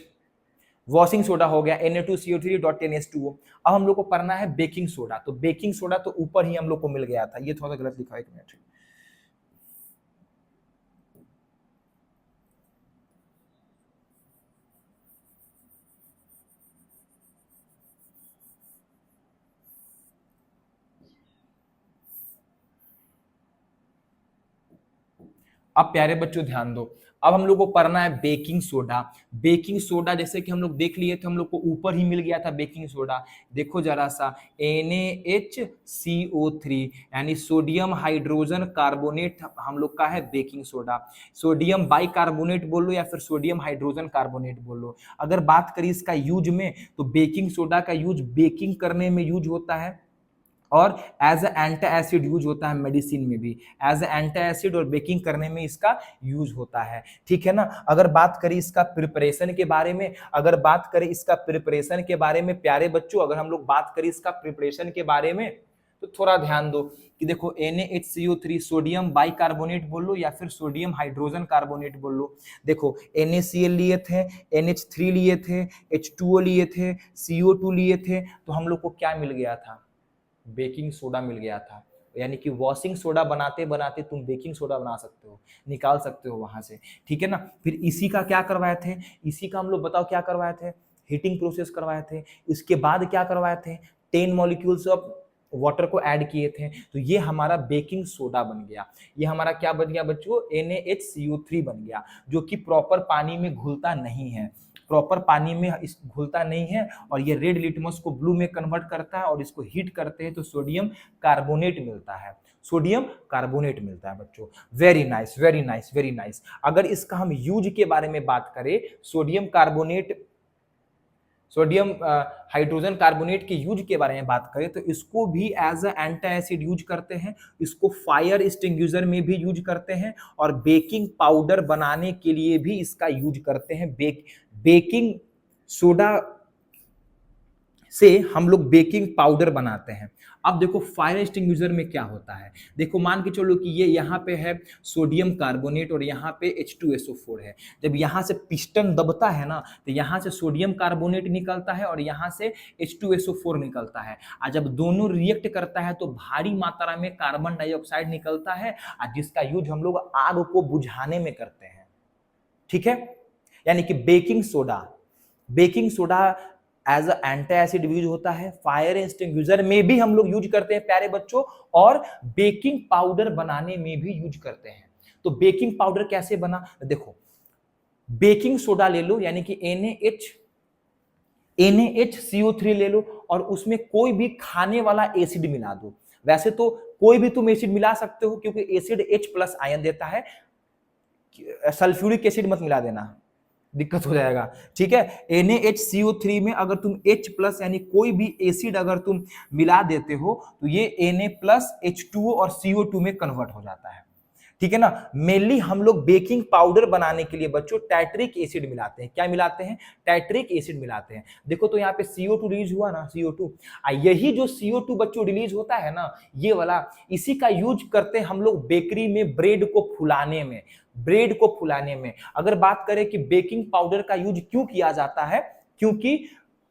Speaker 1: वॉशिंग सोडा हो गया Na2CO3.10H2O। अब हम लोग को पढ़ना है बेकिंग सोडा। तो बेकिंग सोडा तो ऊपर ही हम लोग को मिल गया था, ये थोड़ा सा गलत लिखा है, 1 मिनट। अब प्यारे बच्चों ध्यान दो, अब हम लोग को पढ़ना है बेकिंग सोडा। बेकिंग सोडा जैसे कि हम लोग देख लिए थे, हम लोग को ऊपर ही मिल गया था बेकिंग सोडा। देखो जरा सा, NaHCO3 यानी सोडियम हाइड्रोजन कार्बोनेट हम लोग का है बेकिंग सोडा। सोडियम बाइकार्बोनेट बोल लो या फिर सोडियम हाइड्रोजन कार्बोनेट बोल लो। अगर बात करें इसका यूज में, तो बेकिंग सोडा का यूज बेकिंग करने में यूज होता है, और एज एंटी एसिड यूज होता है मेडिसिन में भी। एज एंटी एसिड और बेकिंग करने में इसका यूज होता है, ठीक है ना। अगर बात करें इसका प्रिपरेशन के बारे में, अगर बात करें इसका प्रिपरेशन के बारे में प्यारे बच्चों, अगर हम लोग बात करें इसका प्रिपरेशन के बारे में, तो थोड़ा ध्यान दो कि देखो NaHCO3 सोडियम बाइकार्बोनेट बोल लो या फिर सोडियम हाइड्रोजन कार्बोनेट बोल लो। देखो NaCl लिए थे, NH3 लिए थे, H2O लिए थे, CO2 लिए थे, तो हम लोग को क्या मिल गया था? बेकिंग सोडा मिल गया था। यानी कि वॉशिंग सोडा बनाते बनाते तुम बेकिंग सोडा बना सकते हो, निकाल सकते हो वहां से, ठीक है ना। फिर इसी का क्या करवाए थे? इसी का हम लोग बताओ क्या करवाए थे? हीटिंग प्रोसेस करवाए थे। इसके बाद क्या करवाए थे, 10 मॉलिक्यूल्स ऑफ वाटर को ऐड किए थे, तो ये हमारा बेकिंग सोडा बन गया। ये हमारा क्या बन गया बच्चों, NaHCO3 बन गया, जो कि प्रॉपर पानी में घुलता नहीं है, प्रॉपर पानी में घुलता नहीं है, और ये रेड लिटमस को ब्लू में कन्वर्ट करता है, और इसको हीट करते हैं तो सोडियम कार्बोनेट मिलता है, सोडियम कार्बोनेट मिलता है बच्चों। Very nice, very nice, very nice. अगर इसका हम यूज के बारे में बात करें, sodium carbonate, sodium hydrogen carbonate के यूज के बारे में बात करें, तो इसको भी as a anti acid use करते हैं, इसको फायर एक्सटिंग्विशर में भी यूज करते हैं, और बेकिंग पाउडर बनाने के लिए भी इसका यूज करते हैं। बेकिंग सोडा से हम लोग बेकिंग पाउडर बनाते हैं। अब देखो फायर एक्सटिंग्विशर में क्या होता है, देखो मान के चलो कि ये यहाँ पे है सोडियम कार्बोनेट और यहाँ पे H2SO4 है। जब यहाँ से पिस्टन दबता है ना, तो यहाँ से सोडियम कार्बोनेट निकलता है और यहाँ से H2SO4 निकलता है, और जब दोनों रिएक्ट करता है तो भारी मात्रा में कार्बन डाइऑक्साइड निकलता है, और जिसका यूज हम लोग आग को बुझाने में करते हैं। ठीक है, यानी कि baking soda as a anti acid use होता है, फायर एक्सटिंग्विशर में भी हम लोग यूज करते हैं प्यारे बच्चों, और बेकिंग पाउडर बनाने में भी यूज करते हैं। तो बेकिंग पाउडर कैसे बना, देखो बेकिंग सोडा ले लो, यानी कि NaHCO3 ले लो, और उसमें कोई भी खाने वाला एसिड मिला दो। वैसे तो कोई भी तुम एसिड मिला सकते हो, क्योंकि एसिड H+ आयन देता है, सल्फ्यूरिक एसिड मत मिला देना, दिक्कत हो जाएगा। ठीक है, NaHCO3 में अगर तुम H+ यानी कोई भी एसिड अगर तुम मिला देते हो, तो ये Na+ H2O और CO2 में कन्वर्ट हो जाता है। ठीक है ना। मेनली हम लोग बेकिंग पाउडर बनाने के लिए बच्चों टाइट्रिक एसिड मिलाते हैं। क्या मिलाते हैं, टाइट्रिक एसिड मिलाते हैं। देखो तो यहाँ पे CO2 रिलीज हुआ ना, CO2, यही जो CO2 बच्चों रिलीज होता है ना, ये वाला, इसी का यूज करते हैं हम लोग बेकरी में ब्रेड को फुलाने में, ब्रेड को फुलाने में। अगर बात करें कि बेकिंग पाउडर का यूज क्यों किया जाता है, क्योंकि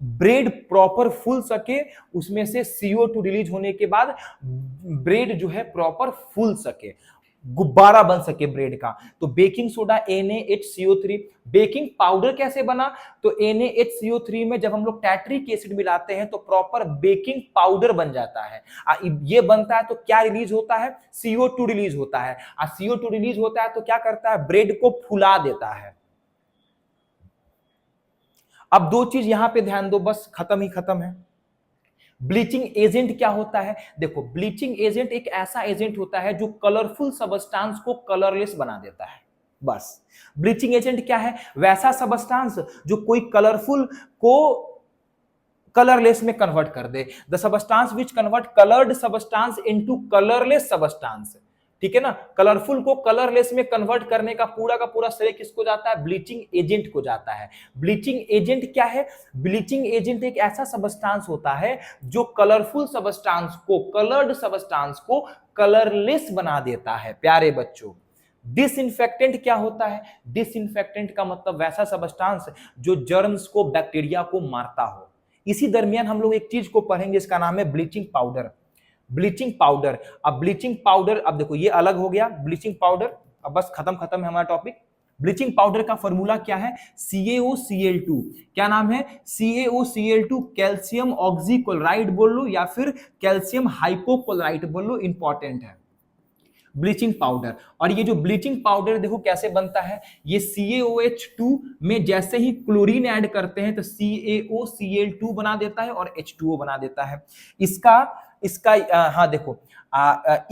Speaker 1: ब्रेड प्रॉपर फूल सके, उसमें से CO2 रिलीज होने के बाद ब्रेड जो है प्रॉपर फूल सके, गुब्बारा बन सके ब्रेड का। तो baking soda NaHCO3। Baking powder कैसे बना, तो NaHCO3 में जब हम लोग टाइट्रिक एसिड मिलाते हैं तो प्रॉपर बेकिंग पाउडर बन जाता है। ये बनता है तो क्या रिलीज होता है, CO2 रिलीज होता है, और CO2 रिलीज होता है तो क्या करता है, ब्रेड को फुला देता है। अब दो चीज यहां पे ध्यान दो, बस खत्म ही खत्म है। ब्लीचिंग एजेंट क्या होता है, देखो ब्लीचिंग एजेंट एक ऐसा एजेंट होता है जो कलरफुल सबस्टांस को कलरलेस बना देता है। बस ब्लीचिंग एजेंट क्या है, वैसा सबस्टांस जो कोई कलरफुल को कलरलेस में कन्वर्ट कर दे। The substance which convert coloured substance into colourless substance. ठीक है ना, कलरफुल को कलरलेस में कन्वर्ट करने का पूरा श्रेय किसको जाता है, ब्लीचिंग एजेंट को जाता है। ब्लीचिंग एजेंट क्या है, ब्लीचिंग एजेंट एक ऐसा सबस्टांस होता है जो कलरफुल सबस्टांस को, कलर्ड सबस्टांस को कलरलेस बना देता है। प्यारे बच्चों, डिसइंफेक्टेंट क्या होता है, डिसइंफेक्टेंट का मतलब वैसा सबस्टांस जो जर्म्स को, बैक्टीरिया को मारता हो। इसी दरमियान हम लोग एक चीज को पढ़ेंगे, इसका नाम है ब्लीचिंग पाउडर। ब्लीचिंग पाउडर, अब ब्लीचिंग पाउडर, अब देखो ये अलग हो गया ब्लीचिंग पाउडर, अब बस खत्म है हमारा टॉपिक। ब्लीचिंग पाउडर का फॉर्मूला क्या है, CaOCl2। क्या नाम है, CaOCl2, कैल्शियम ऑक्सीक्लोराइड बोल लो या फिर कैल्शियम हाइपोक्लोराइड बोल लो, इंपॉर्टेंट है ब्लीचिंग पाउडर। और ये जो ब्लीचिंग पाउडर देखो कैसे बनता है, ये CaOH2 में जैसे ही क्लोरीन ऐड करते हैं तो CaOCl2 बना देता है और H2O बना देता है। इसका हाँ देखो,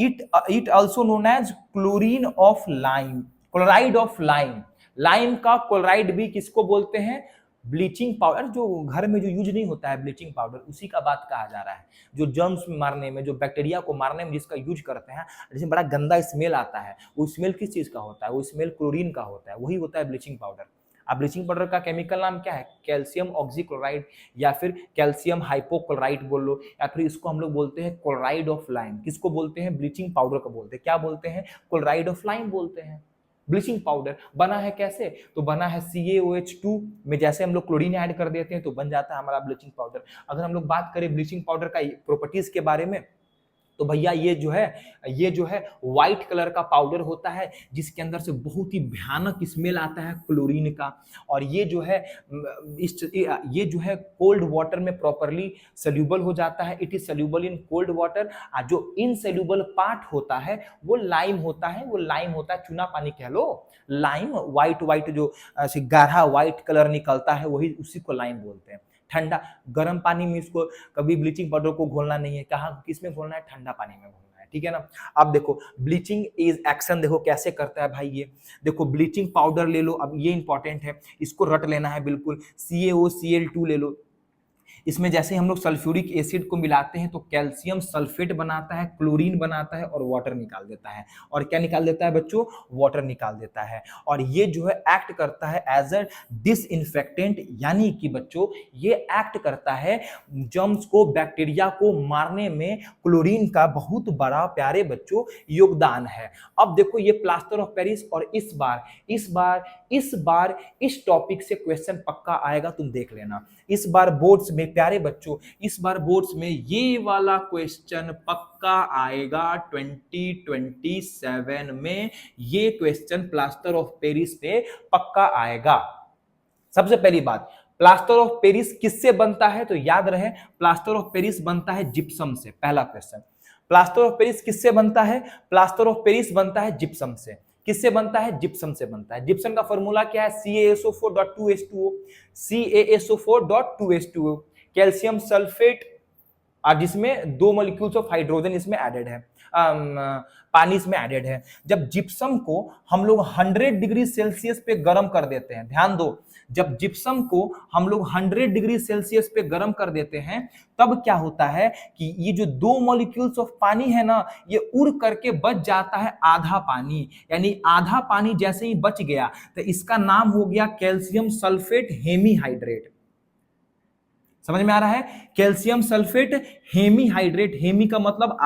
Speaker 1: it also known as chlorine of lime, chloride of lime. Lime का क्लोराइड भी किसको बोलते हैं, ब्लीचिंग पाउडर। जो घर में जो यूज नहीं होता है ब्लीचिंग पाउडर, उसी का बात कहा जा रहा है, जो जर्म्स मारने में, जो बैक्टीरिया को मारने में जिसका यूज करते हैं, जिसमें बड़ा गंदा स्मेल आता है, वो स्मेल किस चीज का होता है, वो स्मेल क्लोरीन का होता है, वही होता है ब्लीचिंग पाउडर। अब ब्लीचिंग पाउडर का केमिकल नाम क्या है, कैल्शियम ऑक्सीक्लोराइड या फिर कैल्शियम हाइपोक्लोराइड बोल लो, या फिर इसको हम लोग बोलते हैं क्लोराइड ऑफ लाइम। किसको बोलते हैं, ब्लीचिंग पाउडर को बोलते हैं, क्या बोलते हैं, क्लोराइड ऑफ लाइम बोलते हैं। ब्लीचिंग पाउडर बना है कैसे, तो बना है CaOH2 में जैसे हम लोग क्लोरीन ऐड कर देते हैं तो बन जाता है हमारा ब्लीचिंग पाउडर। अगर हम लोग बात करें ब्लीचिंग पाउडर का प्रॉपर्टीज के बारे में, तो भैया ये जो है व्हाइट कलर का पाउडर होता है जिसके अंदर से बहुत ही भयानक स्मेल आता है क्लोरीन का। और ये जो है ये जो है कोल्ड वाटर में प्रॉपरली सोल्यूबल हो जाता है। It is soluble in cold water. जो इनसोल्यूबल पार्ट होता है वो लाइम होता है, चूना पानी कह लो। लाइम व्हाइट जो गाढ़ा व्हाइट कलर निकलता है वही उसी को लाइम बोलते हैं। ठंडा गर्म पानी में इसको कभी ब्लीचिंग पाउडर को घोलना नहीं है। कहाँ किसमें घोलना है? ठंडा पानी में घोलना है, ठीक है ना। अब देखो ब्लीचिंग इज एक्शन देखो कैसे करता है भाई। ये देखो ब्लीचिंग पाउडर ले लो, अब ये इंपॉर्टेंट है, इसको रट लेना है बिल्कुल। CaOCl2 ले लो। इसमें जैसे हम लोग सल्फ्यूरिक एसिड को मिलाते हैं तो कैल्शियम सल्फेट बनाता है, क्लोरीन बनाता है और वाटर निकाल देता है। और क्या निकाल देता है बच्चों? वाटर निकाल देता है। और ये जो है एक्ट करता है एज अ डिसइंफेक्टेंट, यानी कि बच्चों ये एक्ट करता है जर्म्स को, बैक्टीरिया को मारने में क्लोरीन का बहुत बड़ा प्यारे बच्चों योगदान है। अब देखो ये प्लास्टर ऑफ पेरिस, और इस बार इस टॉपिक से क्वेश्चन पक्का आएगा, तुम देख लेना। इस बार बोर्ड्स में प्यारे बच्चों, इस बार बोर्ड्स में ये वाला क्वेश्चन पक्का आएगा 2027 में। ये क्वेश्चन प्लास्टर ऑफ पेरिस पे पक्का आएगा। सबसे पहली बात, प्लास्टर ऑफ पेरिस किससे बनता है? तो याद रहे प्लास्टर ऑफ पेरिस बनता है जिप्सम से। पहला क्वेश्चन, प्लास्टर ऑफ पेरिस किससे बनता है? प्लास्टर ऑफ पेरिस बनता है जिप्सम से। किससे बनता है? जिप्सम से बनता है। जिप्सम का फॉर्मूला क्या है? CaSO4.2H2O। CaSO4.2H2O कैल्शियम सल्फेट, और जिसमें 2 मॉलिक्यूल्स ऑफ हाइड्रोजन इसमें एडेड है, पानी इसमें एडेड है। जब जिप्सम को हम लोग 100 डिग्री सेल्सियस पे गर्म कर देते हैं, ध्यान दो, जब जिप्सम को हम लोग 100 डिग्री सेल्सियस पे गर्म कर देते हैं तब क्या होता है कि ये जो 2 मॉलिक्यूल्स ऑफ पानी है ना, ये उड़ करके बच जाता है आधा पानी। यानी आधा पानी जैसे ही बच गया तो इसका नाम हो गया कैल्शियम सल्फेट हेमीहाइड्रेट। समझ में आ रहा है? कैल्शियम सल्फेट हेमीहाइड्रेट, हेमी का मतलब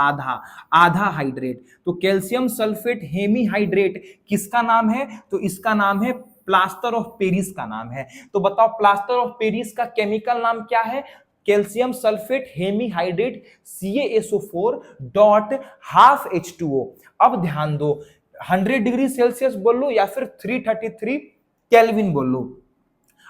Speaker 1: आधा हाइड्रेट। तो कैल्शियम सल्फेट हेमीहाइड्रेट किसका नाम है? तो इसका नाम है प्लास्टर ऑफ पेरिस का नाम है। तो बताओ प्लास्टर ऑफ पेरिस का केमिकल नाम क्या है? Calcium sulphate hemihydrate CaSO4.12H2O। अब ध्यान दो, 100 डिग्री सेल्सियस बोल लो या फिर 333 केल्विन बोल लो,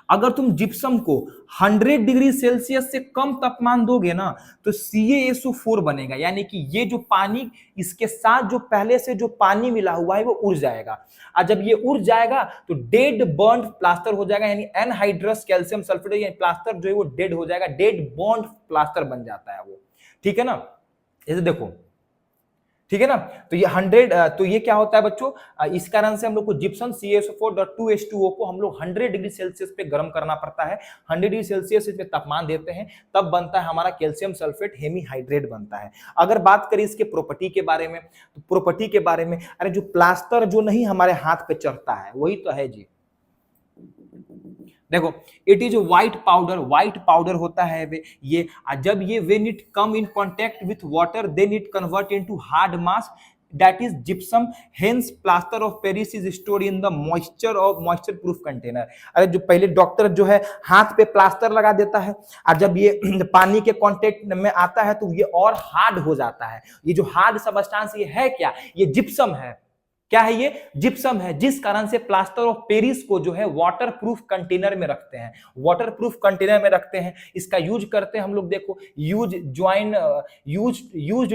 Speaker 1: अगर तुम जिप्सम को 100 डिग्री सेल्सियस से कम तापमान दोगे ना तो CaSO4 बनेगा। यानी कि ये जो पानी, इसके साथ जो पहले से जो पानी मिला हुआ है वो उड़ जाएगा। और जब ये उड़ जाएगा तो डेड बॉन्ड प्लास्टर हो जाएगा, यानी एनहाइड्रस कैल्शियम सल्फेट, यानी प्लास्टर जो है वो डेड हो जाएगा, डेड बॉन्ड प्लास्टर बन जाता है वो, ठीक है ना। जैसे देखो, ठीक है ना। तो ये 100, तो ये क्या होता है बच्चों, इस कारण से हम लोग को जिप्सम CaSO4.2H2O को हम लोग 100 डिग्री सेल्सियस पे गर्म करना पड़ता है। 100 डिग्री सेल्सियस पे तापमान देते हैं तब बनता है हमारा कैल्शियम सल्फेट हेमीहाइड्रेट बनता है। अगर बात करें इसके प्रॉपर्टी के बारे में, तो प्रॉपर्टी के बारे में, अरे जो प्लास्टर जो नहीं हमारे हाथ पे चढ़ता है वही तो है जी। देखो इट इज व्हाइट पाउडर होता है ये। जब ये when it come in contact with water then it convert into hard mass, that is gypsum, hence plaster of Paris is stored in the moisture proof container। अरे जो पहले doctor जो है हाथ पे प्लास्टर लगा देता है और जब ये पानी के कांटेक्ट में आता है तो ये और हार्ड हो जाता है। ये जो हार्ड सबस्टेंस ये है क्या? ये जिप्सम है। क्या है ये? जिप्सम है। जिस कारण से प्लास्टर ऑफ पेरिस को जो है वाटर प्रूफ कंटेनर में रखते हैं, वाटर प्रूफ कंटेनर में रखते हैं। इसका यूज करते हैं हम लोग, देखो use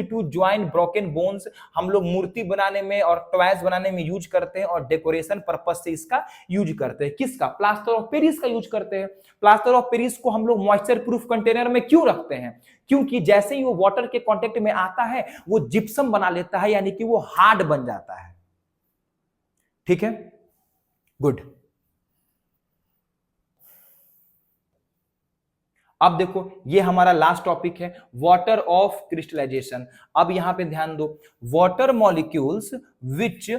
Speaker 1: to join broken bones, हम लोग मूर्ति बनाने में और टॉयज बनाने में यूज करते हैं, और डेकोरेशन पर्पज से इसका यूज करते हैं। किसका? प्लास्टर ऑफ पेरिस का यूज करते हैं। प्लास्टर ऑफ पेरिस को हम लोग मॉइस्चर प्रूफ कंटेनर में क्यों रखते हैं? क्योंकि जैसे ही वो वाटर के कांटेक्ट में आता है वो जिप्सम बना लेता है, यानी कि वो हार्ड बन जाता है। ठीक है, गुड। अब देखो ये हमारा लास्ट टॉपिक है, वाटर ऑफ क्रिस्टलाइजेशन। अब यहां पे ध्यान दो, water molecules which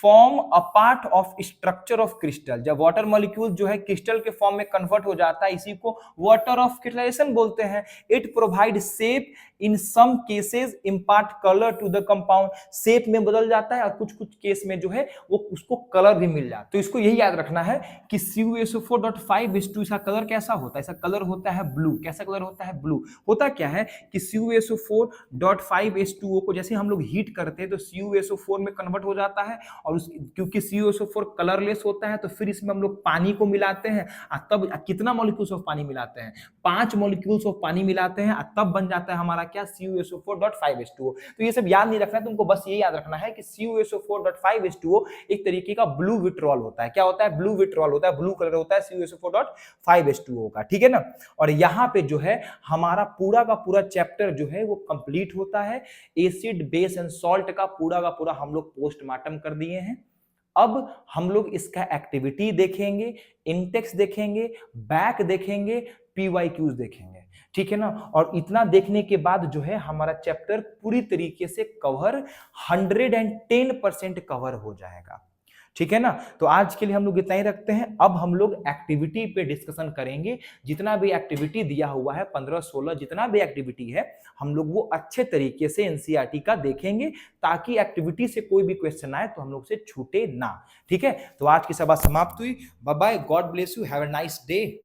Speaker 1: form a part of structure of crystal. जब वाटर मॉलिक्यूल जो है क्रिस्टल के फॉर्म में कन्वर्ट हो जाता है, इसी को वाटर ऑफ क्रिस्टलाइजेशन बोलते हैं। It provide shape, in some cases impart colour to the compound. Shape में बदल जाता है और कुछ कुछ केस में जो है वो उसको कलर भी मिल जाता है। तो इसको यही याद रखना है कि CuSO4.5H2 इसका कलर कैसा होता है? इसका कलर होता है ब्लू। कैसा कलर होता है? ब्लू। होता क्या है कि CuSO4.5H2O को जैसे हम लोग हीट करते हैं तो CuSO4 में कन्वर्ट हो जाता है, और क्योंकि CuSO4 कलरलेस होता है तो फिर इसमें हम लोग पानी को मिलाते हैं, तब कितना मॉलिक्यूल्स ऑफ पानी मिलाते हैं? 5 मॉलिक्यूल्स ऑफ पानी मिलाते हैं, तब बन जाता है हमारा क्या? CuSO4.5H2O। तो ये सब याद नहीं रखना है तुमको, बस ये याद रखना है कि CuSO4.5H2O एक तरीके का ब्लू विट्रॉल होता है। क्या होता है? ब्लू विट्रॉल होता है, ब्लू कलर होता है CuSO4.5H2O का, ठीक है ना। और यहाँ पे जो है हमारा पूरा का पूरा चैप्टर जो है वो कंप्लीट होता है। एसिड, बेस एंड सॉल्ट का पूरा हम लोग पोस्टमार्टम कर दिए हैं। अब हम लोग इसका एक्टिविटी देखेंगे, इंडेक्स देखेंगे, बैक देखेंगे, PYQs देखेंगे, ठीक है ना। और इतना देखने के बाद जो है हमारा चैप्टर पूरी तरीके से कवर 110% कवर हो जाएगा, ठीक है ना। तो आज के लिए हम लोग इतना ही रखते हैं। अब हम लोग एक्टिविटी पे डिस्कशन करेंगे। जितना भी एक्टिविटी दिया हुआ है 15-16 जितना भी एक्टिविटी है, हम लोग वो अच्छे तरीके से एनसीईआरटी का देखेंगे, ताकि एक्टिविटी से कोई भी क्वेश्चन आए तो हम लोग से छूटे ना, ठीक है। तो आज की सभा समाप्त हुई। Bye bye, God bless you, have a nice day.